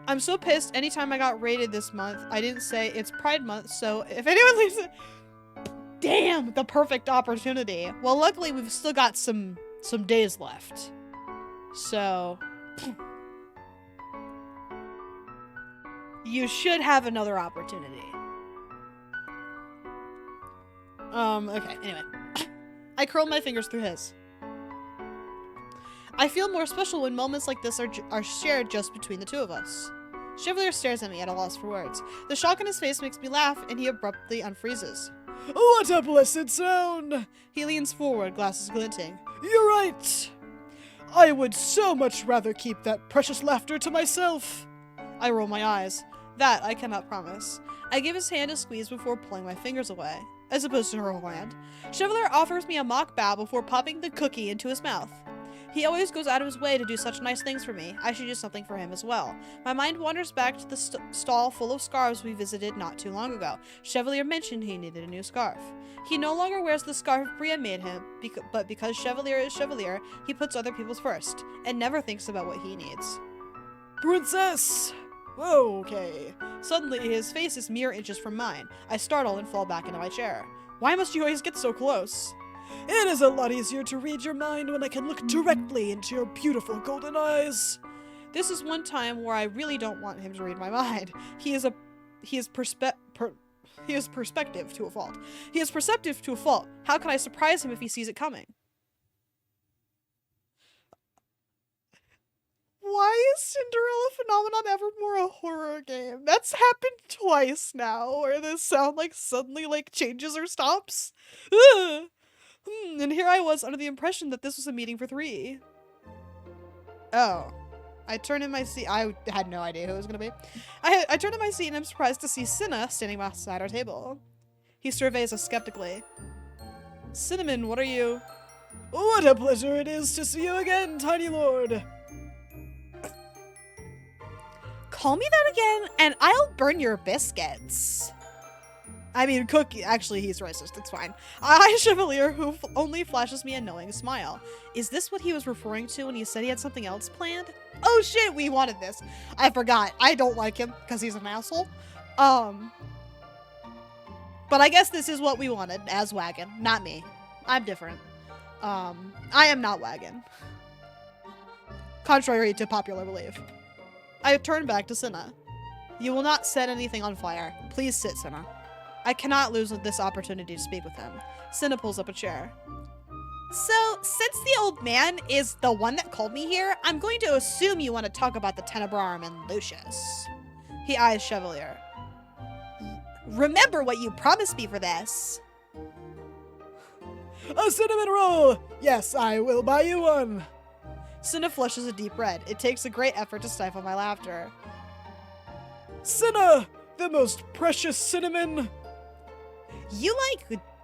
I'm so pissed anytime I got rated this month. I didn't say it's Pride Month, so if anyone leaves it, damn, the perfect opportunity. Well, luckily we've still got some days left. So you should have another opportunity. Okay, anyway. I curl my fingers through his. I feel more special when moments like this are shared just between the two of us. Chevalier stares at me at a loss for words. The shock on his face makes me laugh, and he abruptly unfreezes. What a blessed sound! He leans forward, glasses glinting. You're right! I would so much rather keep that precious laughter to myself. I roll my eyes. That I cannot promise. I give his hand a squeeze before pulling my fingers away, as opposed to her whole hand. Chevalier offers me a mock bow before popping the cookie into his mouth. He always goes out of his way to do such nice things for me. I should do something for him as well. My mind wanders back to the stall full of scarves we visited not too long ago. Chevalier mentioned he needed a new scarf. He no longer wears the scarf Bria made him, but because Chevalier is Chevalier, he puts other people's first, and never thinks about what he needs. Princess! Okay. Suddenly, his face is mere inches from mine. I startle and fall back into my chair. Why must you always get so close? It is a lot easier to read your mind when I can look directly into your beautiful golden eyes. This is one time where I really don't want him to read my mind. He is perspective to a fault. He is perceptive to a fault. How can I surprise him if he sees it coming? Why is Cinderella Phenomenon Evermore a horror game? That's happened twice now, where the sound suddenly changes or stops. Ugh. And here I was under the impression that this was a meeting for 3. Oh. I turned in my seat. I had no idea who it was going to be. I turned in my seat and I'm surprised to see Cinna standing beside our table. He surveys us skeptically. Cinnamon, what are you? What a pleasure it is to see you again, tiny lord. Call me that again and I'll burn your biscuits. I mean, Cookie. Actually, he's racist. It's fine. Chevalier, who only flashes me a knowing smile. Is this what he was referring to when he said he had something else planned? Oh shit, we wanted this. I forgot. I don't like him because he's an asshole. But I guess this is what we wanted as Wagon, not me. I'm different. I am not Wagon. Contrary to popular belief. I turn back to Cinna. You will not set anything on fire. Please sit, Cinna. I cannot lose this opportunity to speak with him. Cinna pulls up a chair. So, since the old man is the one that called me here, I'm going to assume you want to talk about the Tenebrarum and Lucius. He eyes Chevalier. Remember what you promised me for this. A cinnamon roll! Yes, I will buy you one. Cinna flushes a deep red. It takes a great effort to stifle my laughter. Cinna, the most precious cinnamon. You,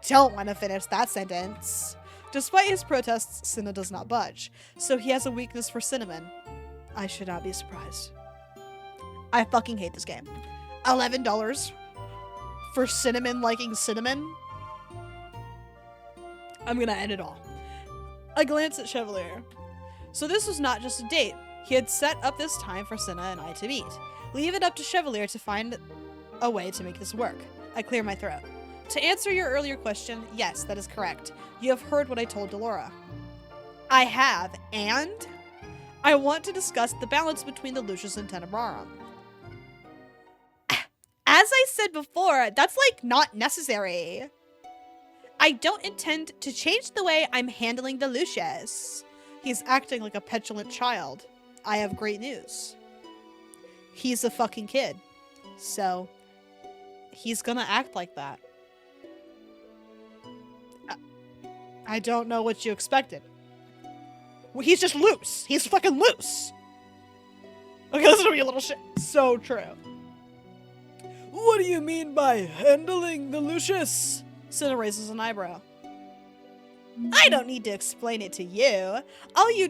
don't want to finish that sentence. Despite his protests, Cinna does not budge, so he has a weakness for cinnamon. I should not be surprised. I fucking hate this game. $11 for cinnamon liking cinnamon? I'm gonna end it all. I glance at Chevalier. So this was not just a date. He had set up this time for Cinna and I to meet. Leave it up to Chevalier to find a way to make this work. I clear my throat. To answer your earlier question, yes, that is correct. You have heard what I told Delora. I have, and I want to discuss the balance between the Lucius and Tenebrarum. As I said before, that's not necessary. I don't intend to change the way I'm handling the Lucius. He's acting like a petulant child. I have great news. He's a fucking kid. So, he's gonna act like that. I don't know what you expected. Well, he's just loose. He's fucking loose. Okay, listen to me, you little shit. So true. What do you mean by handling the Lucius? Cinna raises an eyebrow. I don't need to explain it to you. All you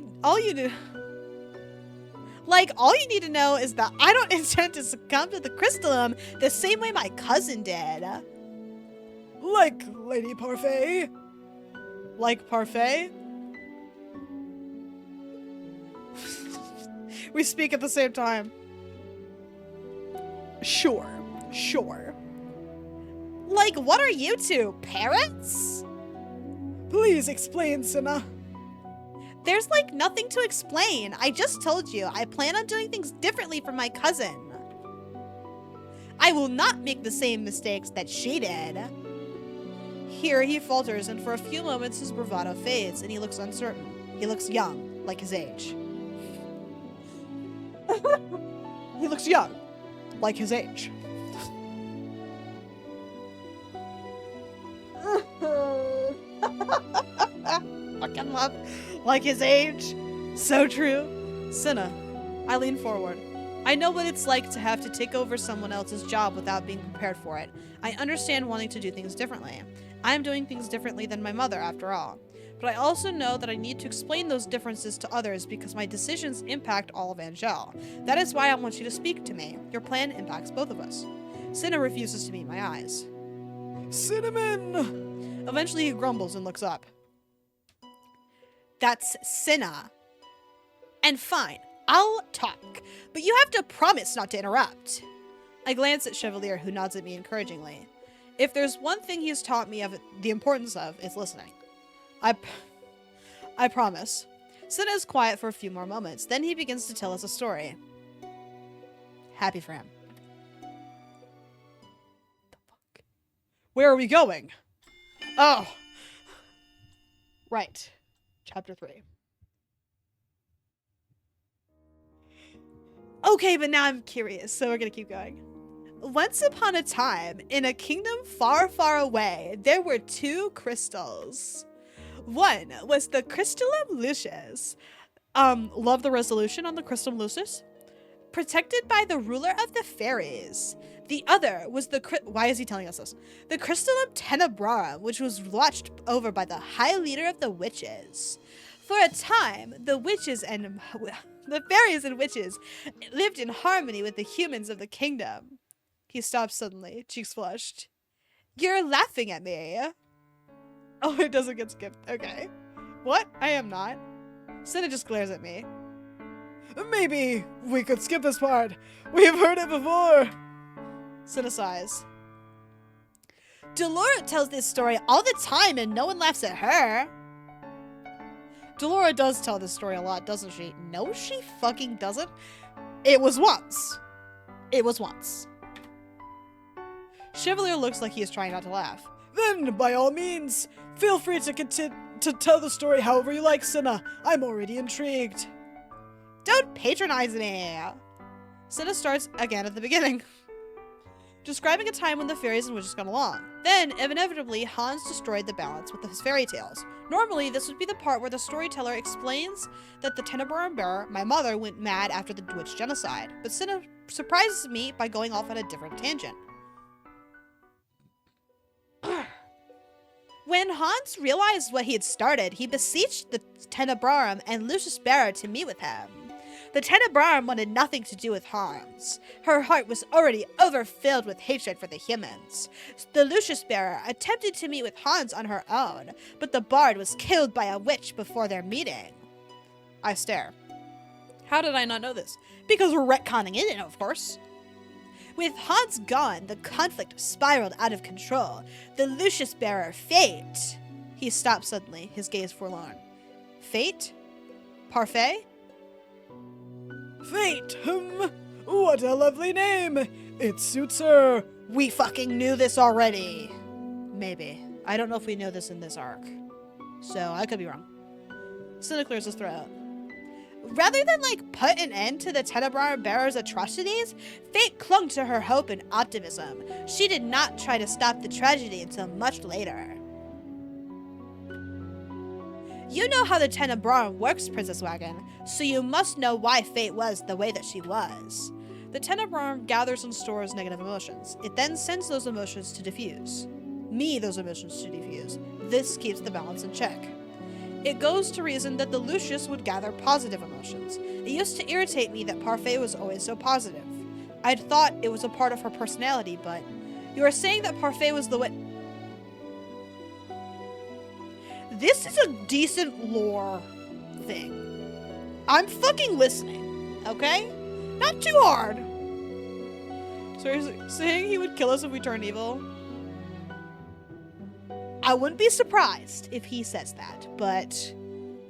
need to know is that I don't intend to succumb to the crystallum the same way my cousin did. Like Lady Parfait. Like Parfait? We speak at the same time. Sure. Like, what are you two, parents? Please explain, Cinna. There's like nothing to explain. I just told you, I plan on doing things differently from my cousin. I will not make the same mistakes that she did. Here he falters, and for a few moments his bravado fades, and he looks uncertain. He looks young, like his age. He looks young, like his age. Fucking love. Like his age. So true. Cinna, I lean forward. I know what it's like to have to take over someone else's job without being prepared for it. I understand wanting to do things differently. I am doing things differently than my mother, after all. But I also know that I need to explain those differences to others because my decisions impact all of Angel. That is why I want you to speak to me. Your plan impacts both of us. Cinna refuses to meet my eyes. Cinnamon! Eventually he grumbles and looks up. That's Cinna. And fine, I'll talk, but you have to promise not to interrupt. I glance at Chevalier, who nods at me encouragingly. If there's one thing he has taught me of the importance of, it's listening. I promise. Cinna is quiet for a few more moments. Then he begins to tell us a story. Happy for him. The fuck? Where are we going? Oh. Right. Chapter 3. Okay, but now I'm curious, so we're gonna keep going. Once upon a time, in a kingdom far, far away, there were two crystals. One was the Crystallum Lucis. Love the resolution on the Crystallum Lucis. Protected by the ruler of the fairies. The other was why is he telling us this? The Crystallum Tenebrarum, which was watched over by the High Leader of the Witches. For a time, the witches and the fairies and witches lived in harmony with the humans of the kingdom. He stops suddenly, cheeks flushed. You're laughing at me. Oh, it doesn't get skipped. Okay. What? I am not. Cinna just glares at me. Maybe we could skip this part. We have heard it before. Cinna sighs. Delora tells this story all the time and no one laughs at her. Delora does tell this story a lot, doesn't she? No, she fucking doesn't. It was once. It was once. Chevalier looks like he is trying not to laugh. Then, by all means, feel free to continue to tell the story however you like, Cinna. I'm already intrigued. Don't patronize me. Cinna starts again at the beginning, describing a time when the fairies and witches got along. Then, inevitably, Hans destroyed the balance with his fairy tales. Normally, this would be the part where the storyteller explains that the Tenebrarum bearer, my mother, went mad after the witch genocide. But Cinna surprises me by going off on a different tangent. When Hans realized what he had started, he beseeched the Tenebrarum and Lucius Bearer to meet with him. The Tenebrarum wanted nothing to do with Hans. Her heart was already overfilled with hatred for the humans. The Lucius Bearer attempted to meet with Hans on her own, but the bard was killed by a witch before their meeting. I stare. How did I not know this? Because we're retconning it, of course. With Hans gone, the conflict spiraled out of control. The Lucius Bearer, Fate. He stopped suddenly, his gaze forlorn. Fate? Parfait? Fate, what a lovely name. It suits her. We fucking knew this already. Maybe. I don't know if we know this in this arc. So, I could be wrong. Cinna clears his throat. Rather than, put an end to the Tenebrarum bearer's atrocities, Fate clung to her hope and optimism. She did not try to stop the tragedy until much later. You know how the Tenebrarum works, Princess Wagon, so you must know why Fate was the way that she was. The Tenebrarum gathers and stores negative emotions. It then sends those emotions to diffuse. Those emotions to diffuse. This keeps the balance in check. It goes to reason that the Lucius would gather positive emotions. It used to irritate me that Parfait was always so positive. I'd thought it was a part of her personality, but you are saying that Parfait was the way... this is a decent lore thing. I'm fucking listening, okay? Not too hard. So he's saying he would kill us if we turned evil? I wouldn't be surprised if he says that, but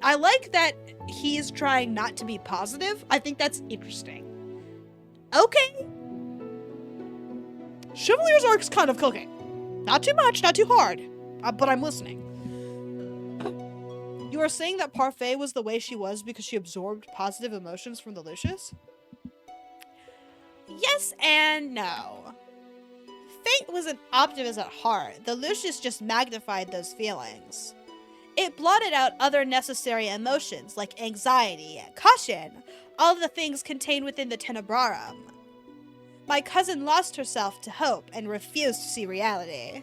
I like that he's trying not to be positive. I think that's interesting. Okay. Chevalier's arc's kind of cooking. Not too much, not too hard, but I'm listening. You are saying that Parfait was the way she was because she absorbed positive emotions from the Lucius? Yes and no. Fate was an optimist at heart. The Lucius just magnified those feelings. It blotted out other necessary emotions like anxiety and caution, all of the things contained within the Tenebrarum. My cousin lost herself to hope and refused to see reality.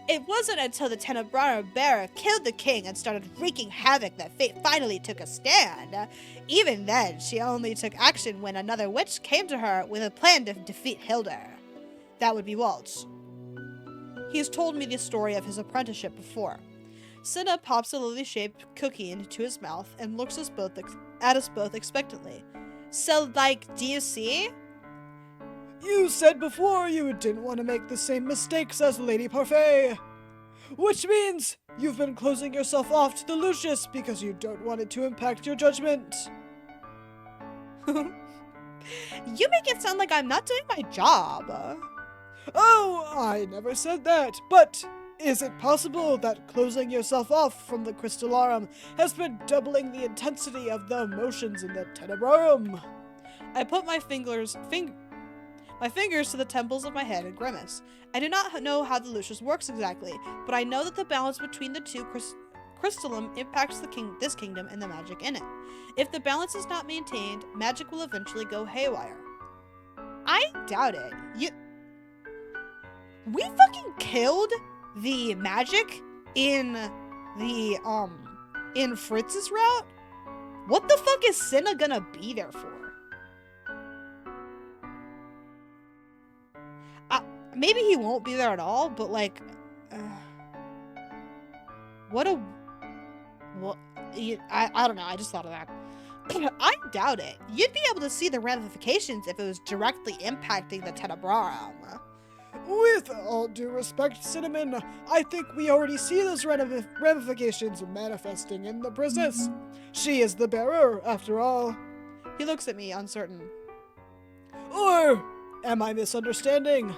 It wasn't until the Tenebrarum bearer killed the king and started wreaking havoc that fate finally took a stand. Even then, she only took action when another witch came to her with a plan to defeat Hilda. That would be Waltz. He's told me the story of his apprenticeship before. Cinna pops a lily-shaped cookie into his mouth and looks at us both expectantly. So, like, do you see? You said before you didn't want to make the same mistakes as Lady Parfait. Which means you've been closing yourself off to the Lucius because you don't want it to impact your judgment. You make it sound like I'm not doing my job. Oh, I never said that, but is it possible that closing yourself off from the Crystallorum has been doubling the intensity of the emotions in the Tenebrarum? I put my fingers to the temples of my head and grimace. I do not know how the Lucius works exactly, but I know that the balance between the two crystallum impacts this kingdom and the magic in it. If the balance is not maintained, magic will eventually go haywire. I doubt it. We fucking killed the magic in in Fritz's route? What the fuck is Cinna gonna be there for? Maybe he won't be there at all, but like, what? I don't know. I just thought of that. I doubt it. You'd be able to see the ramifications if it was directly impacting the Tenebrarum. With all due respect, Cinnamon, I think we already see those ramifications manifesting in the princess. She is the bearer, after all. He looks at me, uncertain. Or am I misunderstanding?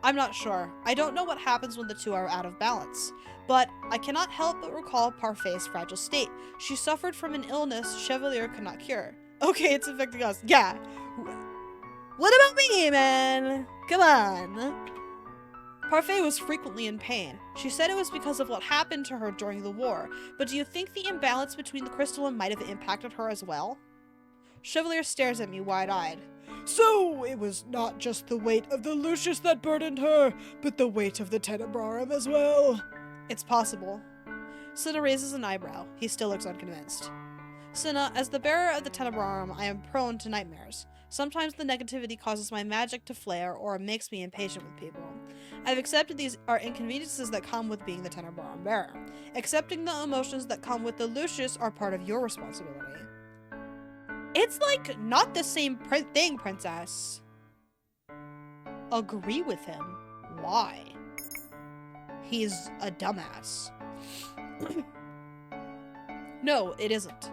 I'm not sure. I don't know what happens when the two are out of balance. But I cannot help but recall Parfait's fragile state. She suffered from an illness Chevalier could not cure. Okay, it's affecting us. Yeah. What about me, man? Come on. Parfait was frequently in pain. She said it was because of what happened to her during the war. But do you think the imbalance between the crystalline might have impacted her as well? Chevalier stares at me wide-eyed. So, it was not just the weight of the Lucius that burdened her, but the weight of the Tenebrarum as well. It's possible. Cinna raises an eyebrow. He still looks unconvinced. Cinna, as the bearer of the Tenebrarum, I am prone to nightmares. Sometimes the negativity causes my magic to flare or makes me impatient with people. I've accepted these are inconveniences that come with being the Tenebrarum bearer. Accepting the emotions that come with the Lucius are part of your responsibility. It's like not the same thing, princess. Agree with him. Why? He's a dumbass. No, it isn't.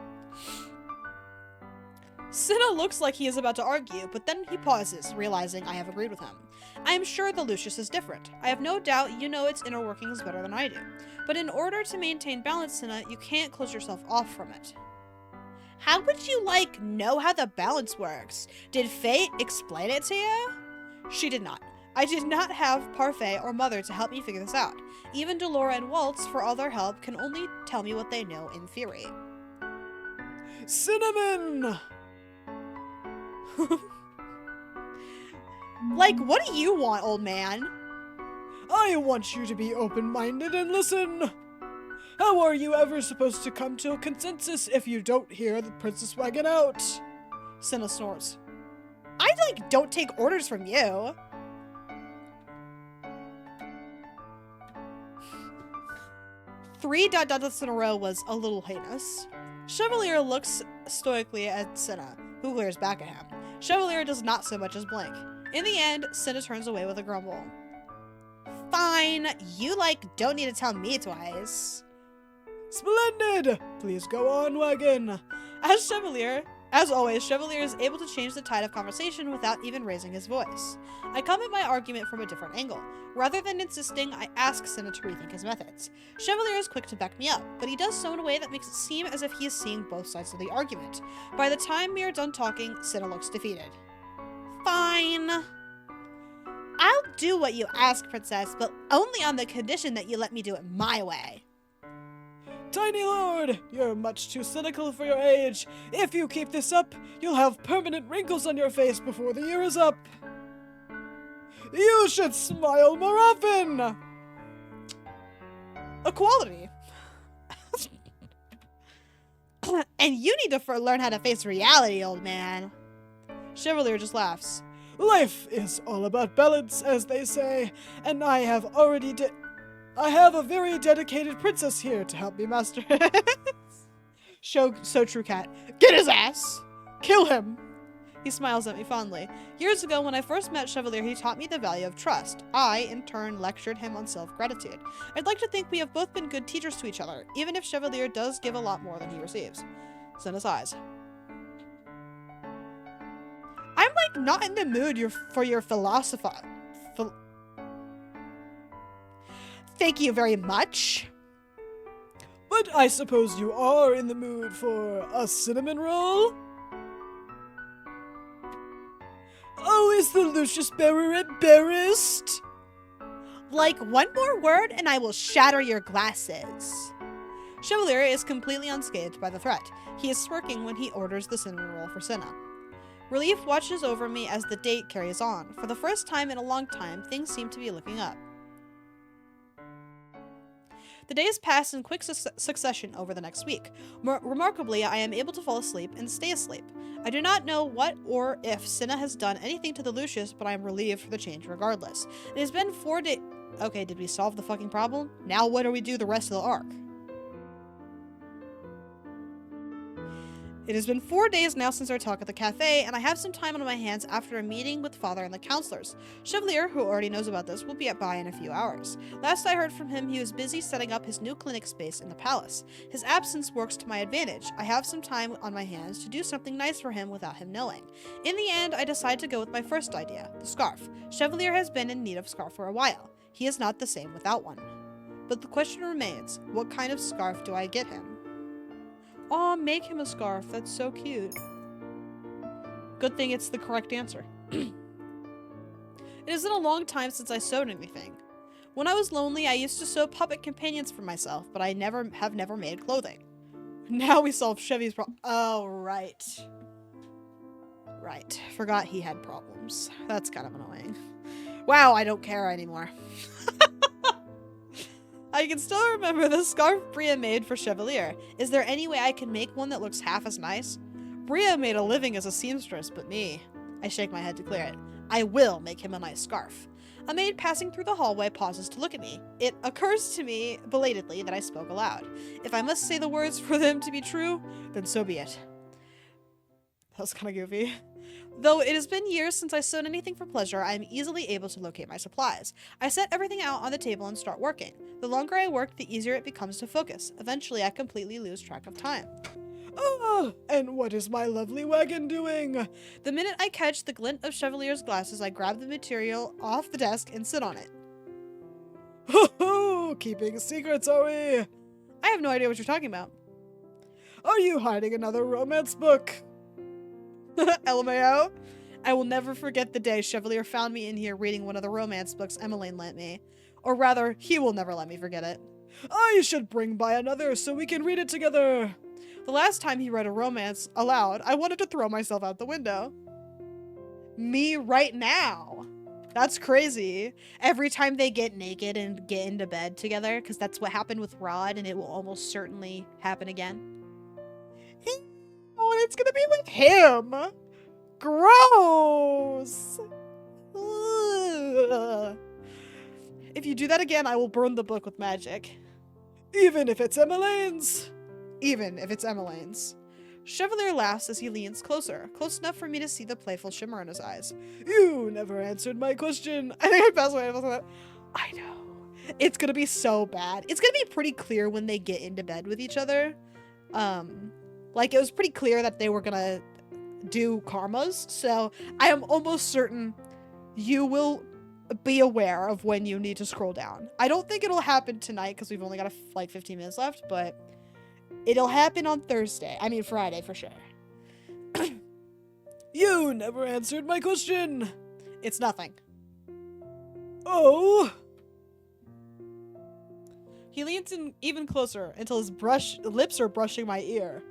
Cinna looks like he is about to argue, but then he pauses, realizing I have agreed with him. I am sure the Lucius is different. I have no doubt you know its inner workings better than I do. But in order to maintain balance, Cinna, you can't close yourself off from it. How would you, know how the balance works? Did Fate explain it to you? She did not. I did not have Parfait or Mother to help me figure this out. Even Delora and Waltz, for all their help, can only tell me what they know in theory. Cinnamon! What do you want, old man? I want you to be open-minded and listen. How are you ever supposed to come to a consensus if you don't hear the princess wagon out? Cinna snorts. I, don't take orders from you. 3 dot dot dots in a row was a little heinous. Chevalier looks stoically at Cinna, who glares back at him. Chevalier does not so much as blink. In the end, Cinna turns away with a grumble. Fine, you, don't need to tell me twice. Splendid! Please go on, wagon. As always, Chevalier is able to change the tide of conversation without even raising his voice. I come at my argument from a different angle. Rather than insisting, I ask Cinna to rethink his methods. Chevalier is quick to back me up, but he does so in a way that makes it seem as if he is seeing both sides of the argument. By the time we are done talking, Cinna looks defeated. Fine. I'll do what you ask, Princess, but only on the condition that you let me do it my way. Tiny Lord, you're much too cynical for your age. If you keep this up, you'll have permanent wrinkles on your face before the year is up. You should smile more often. Equality. And you need to learn how to face reality, old man. Chevalier just laughs. Life is all about balance, as they say, and I have a very dedicated princess here to help me master it. So true, Cat. Get his ass! Kill him! He smiles at me fondly. Years ago, when I first met Chevalier, he taught me the value of trust. I, in turn, lectured him on self-gratitude. I'd like to think we have both been good teachers to each other, even if Chevalier does give a lot more than he receives. Cinna sighs. I'm, not in the mood for your philosophy. Thank you very much. But I suppose you are in the mood for a cinnamon roll? Oh, is the Lucius Bearer embarrassed? One more word and I will shatter your glasses. Chevalier is completely unscathed by the threat. He is smirking when he orders the cinnamon roll for Cinna. Relief watches over me as the date carries on. For the first time in a long time, things seem to be looking up. The days pass in quick succession over the next week. Remarkably, I am able to fall asleep and stay asleep. I do not know what or if Cinna has done anything to the Lucius, but I am relieved for the change regardless. It has been 4 days. Okay, did we solve the fucking problem? Now what do we do the rest of the arc? It has been 4 days now since our talk at the cafe, and I have some time on my hands after a meeting with Father and the counselors. Chevalier, who already knows about this, will be by in a few hours. Last I heard from him, he was busy setting up his new clinic space in the palace. His absence works to my advantage. I have some time on my hands to do something nice for him without him knowing. In the end, I decide to go with my first idea, the scarf. Chevalier has been in need of a scarf for a while. He is not the same without one. But the question remains, what kind of scarf do I get him? Aw, make him a scarf. That's so cute. Good thing it's the correct answer. It has been a long time since I sewed anything. When I was lonely, I used to sew puppet companions for myself, but I have never made clothing. Now we solve Chevy's problem. Oh, right. Right. Forgot he had problems. That's kind of annoying. Wow, I don't care anymore. I can still remember the scarf Bria made for Chevalier. Is there any way I can make one that looks half as nice? Bria made a living as a seamstress, but me. I shake my head to clear it. I will make him a nice scarf. A maid passing through the hallway pauses to look at me. It occurs to me belatedly that I spoke aloud. If I must say the words for them to be true, then so be it. That was kind of goofy. Though it has been years since I sewed anything for pleasure, I am easily able to locate my supplies. I set everything out on the table and start working. The longer I work, the easier it becomes to focus. Eventually, I completely lose track of time. Ah, and what is my lovely wagon doing? The minute I catch the glint of Chevalier's glasses, I grab the material off the desk and sit on it. Ho ho! Keeping secrets, are we? I have no idea what you're talking about. Are you hiding another romance book? LMAO. I will never forget the day Chevalier found me in here reading one of the romance books Emmeline lent me. Or rather, he will never let me forget it. I should bring by another so we can read it together. The last time he read a romance aloud, I wanted to throw myself out the window. Me right now. That's crazy. Every time they get naked and get into bed together, because that's what happened with Rod, and it will almost certainly happen again. Oh, and it's gonna be with him. Gross. Ugh. If you do that again, I will burn the book with magic. Even if it's Emmeline's. Even if it's Emmeline's. Chevalier laughs as he leans closer, close enough for me to see the playful shimmer in his eyes. You never answered my question. I think I passed away. I know. It's gonna be so bad. It's gonna be pretty clear when they get into bed with each other. Like, it was pretty clear that they were gonna do karmas, so I am almost certain you will be aware of when you need to scroll down. I don't think it'll happen tonight because we've only got like 15 minutes left, but it'll happen on Friday for sure. You never answered my question. It's nothing. Oh. He leans in even closer until his lips are brushing my ear.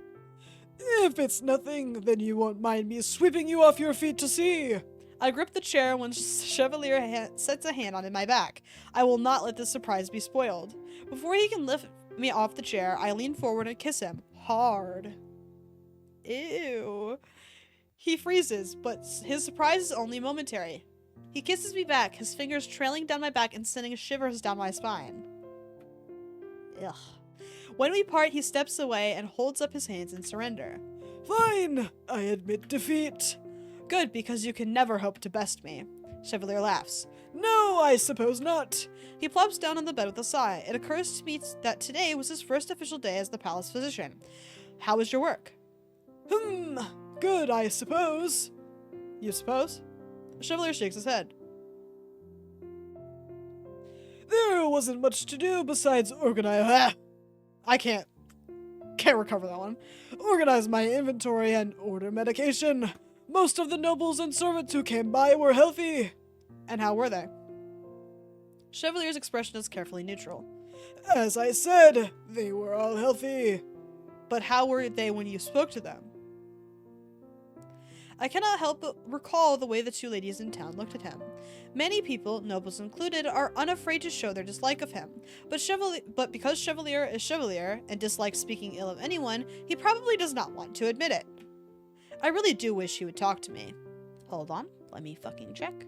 If it's nothing, then you won't mind me sweeping you off your feet to see. I grip the chair when Chevalier sets a hand on my back. I will not let this surprise be spoiled. Before he can lift me off the chair, I lean forward and kiss him. Hard. Ew. He freezes, but his surprise is only momentary. He kisses me back, his fingers trailing down my back and sending shivers down my spine. Ugh. When we part, he steps away and holds up his hands in surrender. Fine, I admit defeat. Good, because you can never hope to best me. Chevalier laughs. No, I suppose not. He plops down on the bed with a sigh. It occurs to me that today was his first official day as the palace physician. How was your work? Good, I suppose. You suppose? Chevalier shakes his head. There wasn't much to do besides organize. I can't recover that one. Organize my inventory and order medication. Most of the nobles and servants who came by were healthy. And how were they? Chevalier's expression is carefully neutral. As I said, they were all healthy. But how were they when you spoke to them? I cannot help but recall the way the two ladies in town looked at him. Many people, nobles included, are unafraid to show their dislike of him. But because Chevalier is Chevalier and dislikes speaking ill of anyone, he probably does not want to admit it. I really do wish he would talk to me. Hold on, let me fucking check.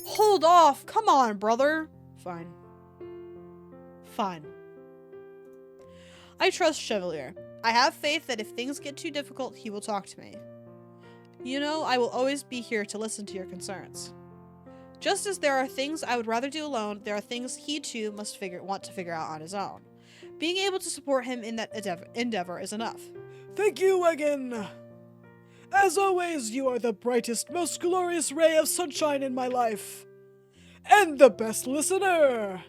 Hold off! Come on, brother! Fine. Fine. I trust Chevalier. I have faith that if things get too difficult, he will talk to me. You know, I will always be here to listen to your concerns. Just as there are things I would rather do alone, there are things he too must want to figure out on his own. Being able to support him in that endeavor is enough. Thank you again. As always, you are the brightest, most glorious ray of sunshine in my life. And the best listener.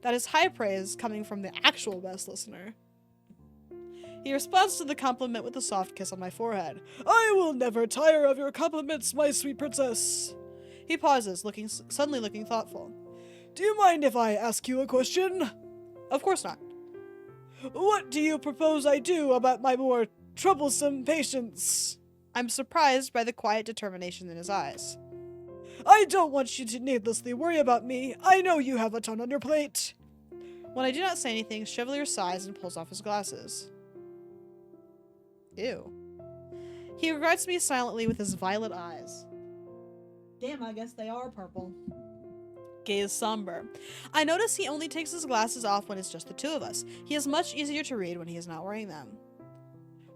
That is high praise coming from the actual best listener. He responds to the compliment with a soft kiss on my forehead. I will never tire of your compliments, my sweet princess. He pauses, suddenly looking thoughtful. Do you mind if I ask you a question? Of course not. What do you propose I do about my more troublesome patients? I'm surprised by the quiet determination in his eyes. I don't want you to needlessly worry about me. I know you have a ton on your plate. When I do not say anything, Chevalier sighs and pulls off his glasses. Ew. He regards me silently with his violet eyes. Damn, I guess they are purple. Gaze somber. I notice he only takes his glasses off when it's just the two of us. He is much easier to read when he is not wearing them.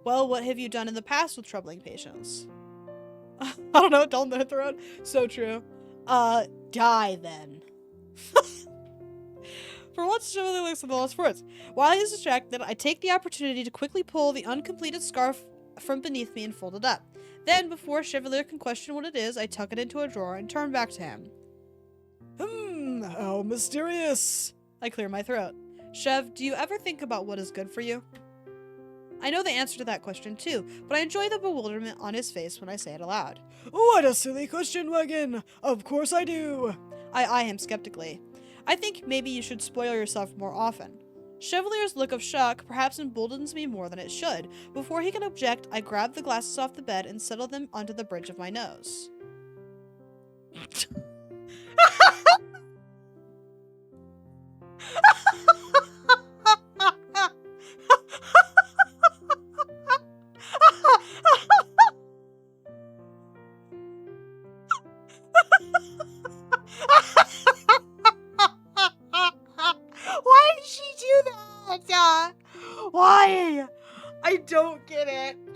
Well, what have you done in the past with troubling patients? I don't know, down their throat. So true. Die then. For once, Chevalier looks at the last words. While he's distracted, I take the opportunity to quickly pull the uncompleted scarf from beneath me and fold it up. Then, before Chevalier can question what it is, I tuck it into a drawer and turn back to him. How mysterious. I clear my throat. Chev, do you ever think about what is good for you? I know the answer to that question too, but I enjoy the bewilderment on his face when I say it aloud. What a silly question, Wagon. Of course I do. I eye him skeptically. I think maybe you should spoil yourself more often. Chevalier's look of shock perhaps emboldens me more than it should. Before he can object, I grab the glasses off the bed and settle them onto the bridge of my nose.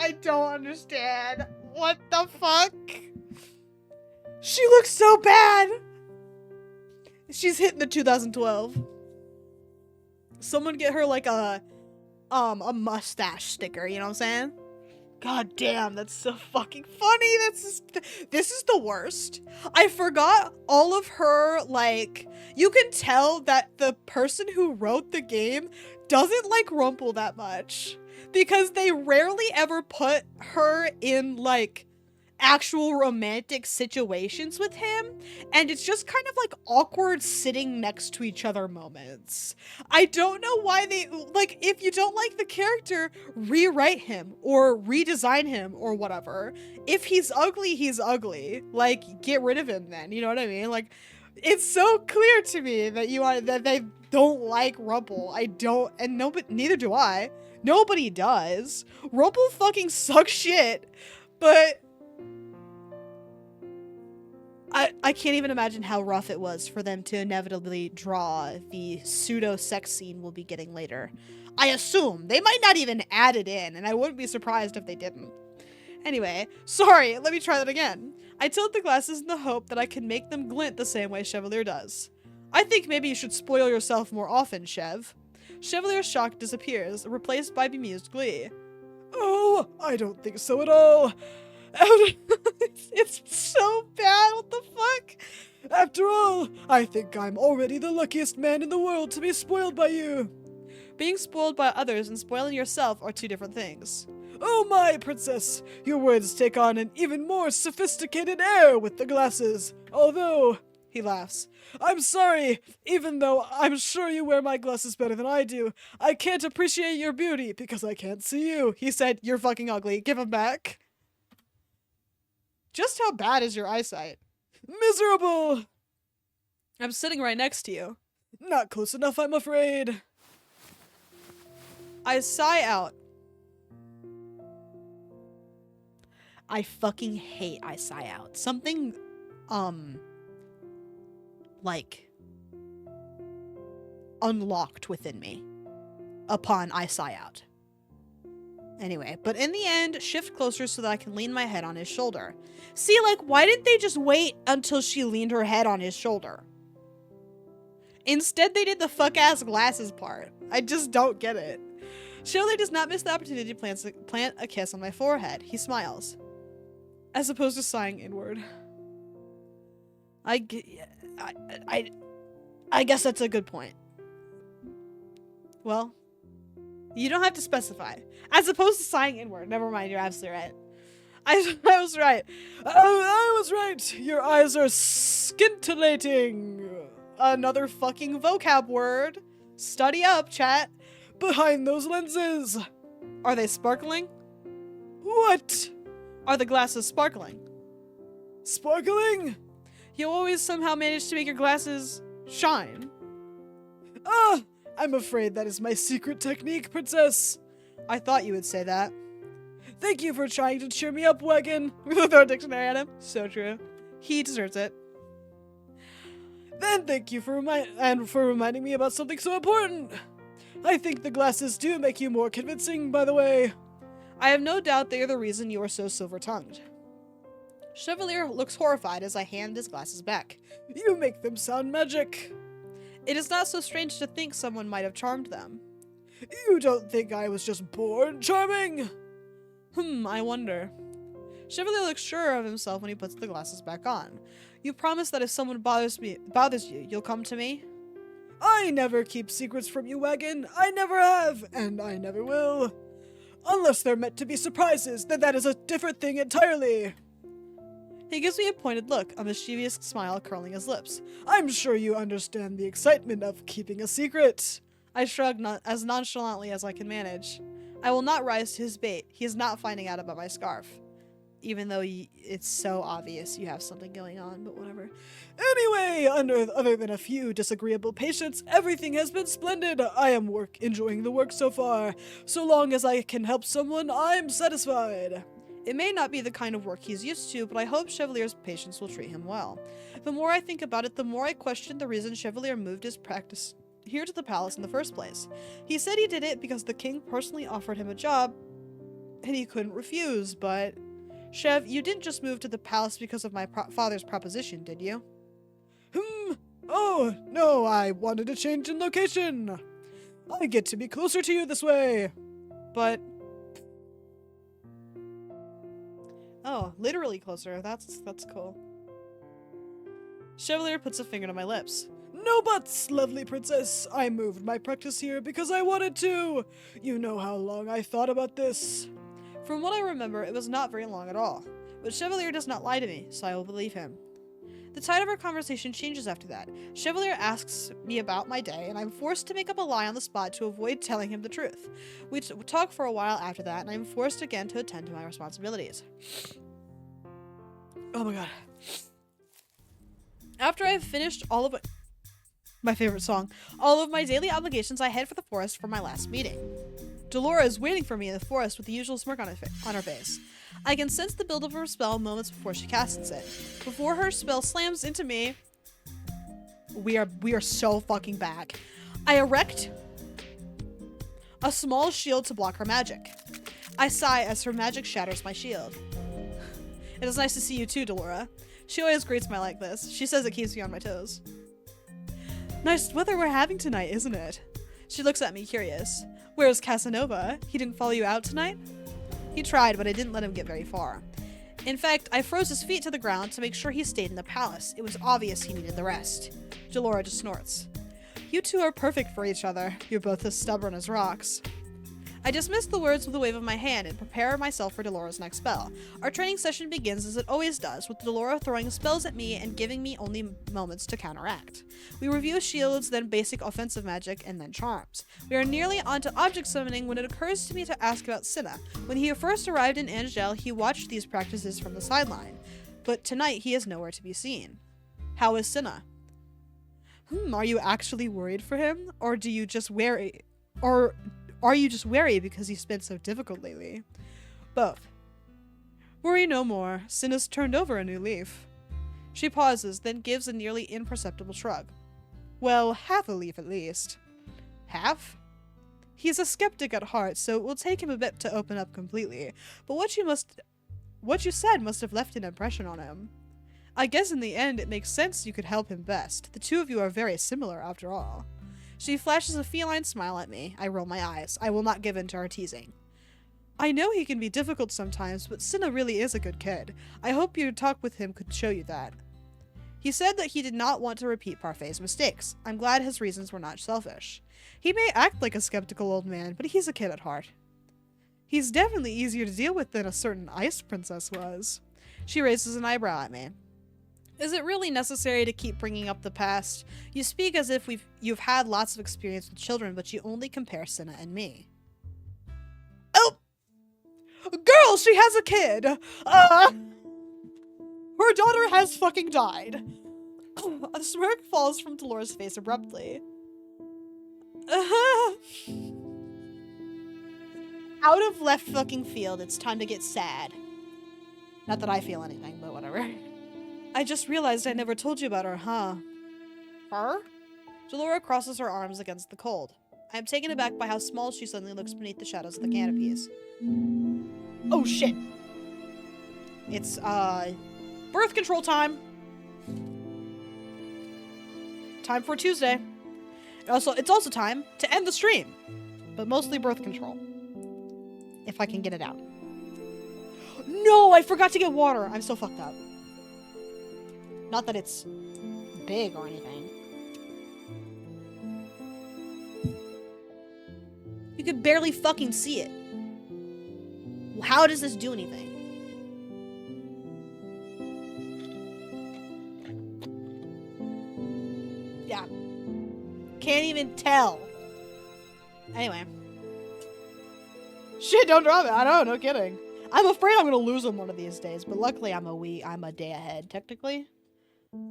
I don't understand. What the fuck? She looks so bad. She's hitting the 2012. Someone get her like a mustache sticker, you know what I'm saying? God damn, that's so fucking funny. This is the worst. I forgot all of her, like, you can tell that the person who wrote the game doesn't like Rumpel that much. Because they rarely ever put her in, like, actual romantic situations with him, and it's just kind of like awkward sitting next to each other moments. I don't know why they, like, if you don't like the character, rewrite him or redesign him or whatever. If he's ugly, he's ugly. Like, get rid of him then, you know what I mean? Like, it's so clear to me that they don't like Rumpel. I don't, and neither do I. Nobody does. Rumpel fucking sucks shit, but I can't even imagine how rough it was for them to inevitably draw the pseudo-sex scene we'll be getting later. I assume. They might not even add it in, and I wouldn't be surprised if they didn't. Anyway, sorry, let me try that again. I tilt the glasses in the hope that I can make them glint the same way Chevalier does. I think maybe you should spoil yourself more often, Chev. Chevalier's shock disappears, replaced by bemused glee. Oh, I don't think so at all. It's so bad, what the fuck? After all, I think I'm already the luckiest man in the world to be spoiled by you. Being spoiled by others and spoiling yourself are two different things. Oh my, princess, your words take on an even more sophisticated air with the glasses. Although, he laughs, I'm sorry, even though I'm sure you wear my glasses better than I do, I can't appreciate your beauty because I can't see you. He said, you're fucking ugly, give them back. Just how bad is your eyesight? Miserable! I'm sitting right next to you. Not close enough, I'm afraid. I sigh out. I fucking hate I sigh out. Something, like, unlocked within me upon I sigh out. Anyway, but in the end, shift closer so that I can lean my head on his shoulder. See, like, why didn't they just wait until she leaned her head on his shoulder? Instead, they did the fuck-ass glasses part. I just don't get it. Chevalier does not miss the opportunity to plant a kiss on my forehead. He smiles, as opposed to sighing inward. I guess that's a good point. Well, you don't have to specify. As opposed to sighing inward. Never mind, you're absolutely right. I was right. I was right. Your eyes are scintillating. Another fucking vocab word. Study up, chat. Behind those lenses. Are they sparkling? What? Are the glasses sparkling? Sparkling? You always somehow manage to make your glasses shine. Ah, I'm afraid that is my secret technique, princess. I thought you would say that. Thank you for trying to cheer me up, Wagon. We'll throw a dictionary at him. So true. He deserves it. Then thank you for reminding me about something so important. I think the glasses do make you more convincing, by the way. I have no doubt they are the reason you are so silver-tongued. Chevalier looks horrified as I hand his glasses back. You make them sound magic. It is not so strange to think someone might have charmed them. You don't think I was just born charming? I wonder. Chevalier looks sure of himself when he puts the glasses back on. You promise that if someone bothers you, you'll come to me? I never keep secrets from you, Wagon. I never have, and I never will. Unless they're meant to be surprises, then that is a different thing entirely. He gives me a pointed look, a mischievous smile curling his lips. I'm sure you understand the excitement of keeping a secret. I shrug as nonchalantly as I can manage. I will not rise to his bait. He is not finding out about my scarf. Even though it's so obvious you have something going on, but whatever. Anyway, other than a few disagreeable patients, everything has been splendid. I am enjoying the work so far. So long as I can help someone, I'm satisfied. It may not be the kind of work he's used to, but I hope Chevalier's patients will treat him well. The more I think about it, the more I question the reason Chevalier moved his practice here to the palace in the first place. He said he did it because the king personally offered him a job, and he couldn't refuse, but... Chev, you didn't just move to the palace because of my father's proposition, did you? Oh, no, I wanted a change in location. I get to be closer to you this way. But... Oh, literally closer. That's cool. Chevalier puts a finger to my lips. No buts, lovely princess. I moved my practice here because I wanted to. You know how long I thought about this. From what I remember, it was not very long at all. But Chevalier does not lie to me, so I will believe him. The tide of our conversation changes after that. Chevalier asks me about my day, and I'm forced to make up a lie on the spot to avoid telling him the truth. We talk for a while after that, and I'm forced again to attend to my responsibilities. Oh my god. After I've finished all of my favorite song, all of my daily obligations, I head for the forest for my last meeting. Delora is waiting for me in the forest with the usual smirk on her face. I can sense the build of her spell moments before she casts it. Before her spell slams into me, we are so fucking back. I erect a small shield to block her magic. I sigh as her magic shatters my shield. It is nice to see you too, Delora. She always greets me like this. She says it keeps me on my toes. Nice weather we're having tonight, isn't it? She looks at me curious. Where's Casanova? He didn't follow you out tonight? He tried, but I didn't let him get very far. In fact, I froze his feet to the ground to make sure he stayed in the palace. It was obvious he needed the rest. Delora just snorts. You two are perfect for each other. You're both as stubborn as rocks. I dismiss the words with a wave of my hand and prepare myself for Delora's next spell. Our training session begins as it always does, with Delora throwing spells at me and giving me only moments to counteract. We review shields, then basic offensive magic, and then charms. We are nearly onto object summoning when it occurs to me to ask about Cinna. When he first arrived in Angel, he watched these practices from the sideline, but tonight he is nowhere to be seen. How is Cinna? Are you actually worried for him? Or do you just worry? Or are you just wary because he's been so difficult lately? Both. Worry no more. Cinna's turned over a new leaf. She pauses, then gives a nearly imperceptible shrug. Well, half a leaf at least. Half? He's a skeptic at heart, so it will take him a bit to open up completely. But what you said must have left an impression on him. I guess in the end it makes sense you could help him best. The two of you are very similar after all. She flashes a feline smile at me. I roll my eyes. I will not give in to her teasing. I know he can be difficult sometimes, but Cinna really is a good kid. I hope your talk with him could show you that. He said that he did not want to repeat Parfait's mistakes. I'm glad his reasons were not selfish. He may act like a skeptical old man, but he's a kid at heart. He's definitely easier to deal with than a certain ice princess was. She raises an eyebrow at me. Is it really necessary to keep bringing up the past? You speak as if you've had lots of experience with children, but you only compare Cinna and me. Oh! Girl, she has a kid! Her daughter has fucking died. A smirk falls from Delora's face abruptly. Out of left fucking field, it's time to get sad. Not that I feel anything, but whatever. I just realized I never told you about her, huh? Her? Delora crosses her arms against the cold. I am taken aback by how small she suddenly looks beneath the shadows of the canopies. Oh shit! It's, birth control time! Time for Tuesday. It's also time to end the stream. But mostly birth control. If I can get it out. No, I forgot to get water! I'm so fucked up. Not that it's big or anything. You could barely fucking see it. How does this do anything? Yeah. Can't even tell. Anyway. Shit, don't drop it. I know, no kidding. I'm afraid I'm gonna lose them one of these days, but luckily I'm a day ahead, technically.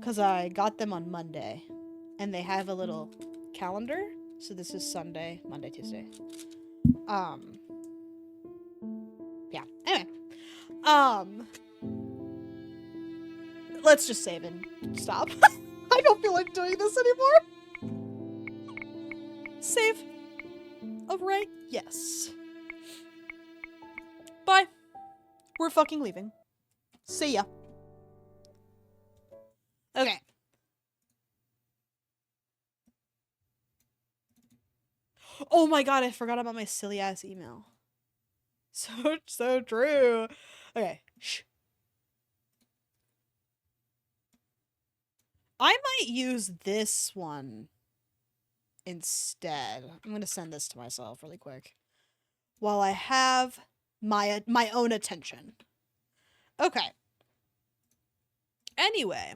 Because I got them on Monday. And they have a little calendar. So this is Sunday, Monday, Tuesday. Yeah. Anyway. Let's just save and stop. I don't feel like doing this anymore. Save. Overwrite? Yes. But We're fucking leaving. See ya. Okay. Oh my god, I forgot about my silly ass email. So true. Okay. Shh. I might use this one instead. I'm gonna send this to myself really quick. While I have my own attention. Okay. Anyway.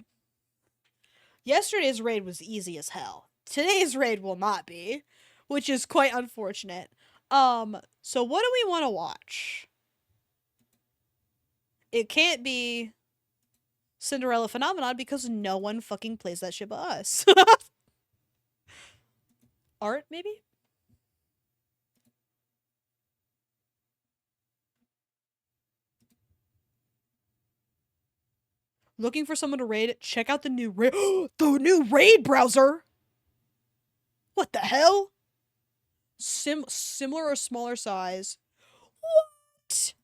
Yesterday's raid was easy as hell. Today's raid will not be, which is quite unfortunate. So what do we want to watch? It can't be Cinderella Phenomenon because no one fucking plays that shit but us. Art, maybe? Looking for someone to raid? Check out the new raid. The new raid browser! What the hell? Similar or smaller size. What?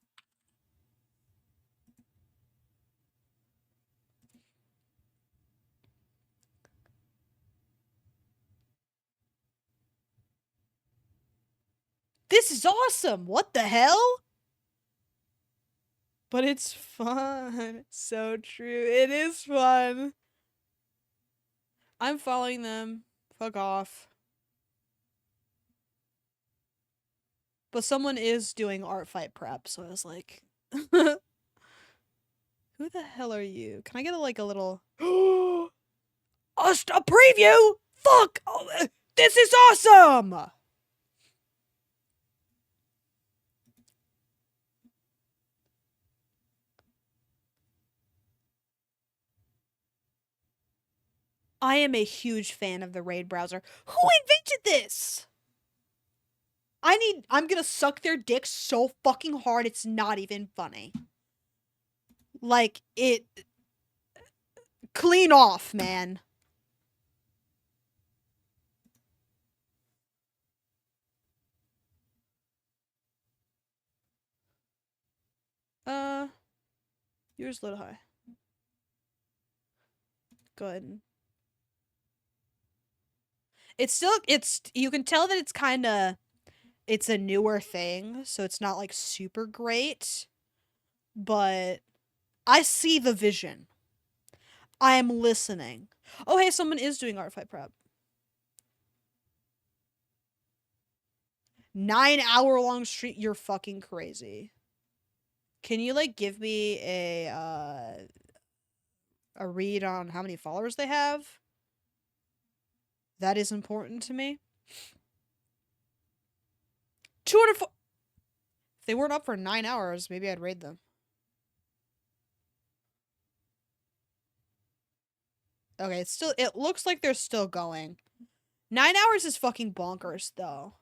This is awesome! What the hell? But it's fun. So true. It is fun. I'm following them. Fuck off. But someone is doing art fight prep, so I was like, who the hell are you? Can I get a little a preview? Fuck! Oh, this is awesome! I am a huge fan of the raid browser. Who invented this? I'm gonna suck their dick so fucking hard it's not even funny. Like, it... Clean off, man. Yours a little high. Good. It's you can tell that it's a newer thing, so it's not, super great. But I see the vision. I am listening. Oh, hey, someone is doing art fight prep. 9-hour-long stream. You're fucking crazy. Can you, give me a read on how many followers they have? That is important to me. 204. If they weren't up for 9 hours, maybe I'd raid them. Okay, it looks like they're still going. 9 hours is fucking bonkers, though.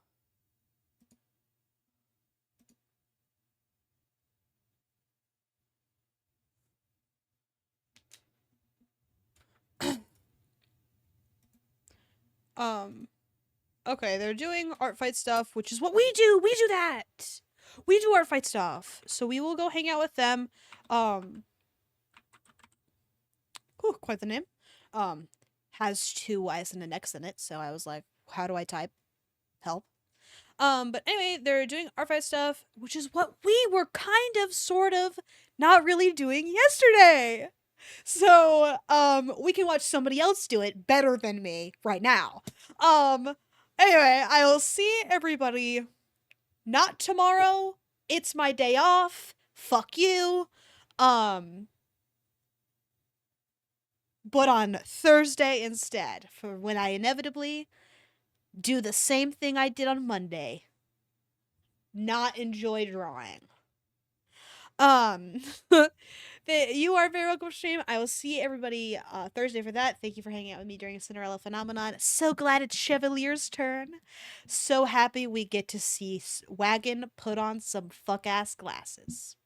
Okay, they're doing art fight stuff, which is what we do. We do that. We do art fight stuff. So we will go hang out with them. Quite the name. Has two Y's and an X in it, so I was like, how do I type? Help. But anyway, they're doing art fight stuff, which is what we were kind of, sort of, not really doing yesterday. So, we can watch somebody else do it better than me right now. Anyway, I will see everybody not tomorrow. It's my day off. Fuck you. But on Thursday instead, for when I inevitably do the same thing I did on Monday. Not enjoy drawing. You are very welcome to stream. I will see everybody Thursday for that. Thank you for hanging out with me during Cinderella Phenomenon. So glad it's Chevalier's turn. So happy we get to see Wagon put on some fuck-ass glasses.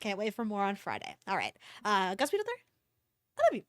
Can't wait for more on Friday. All right. Godspeed out there. I love you.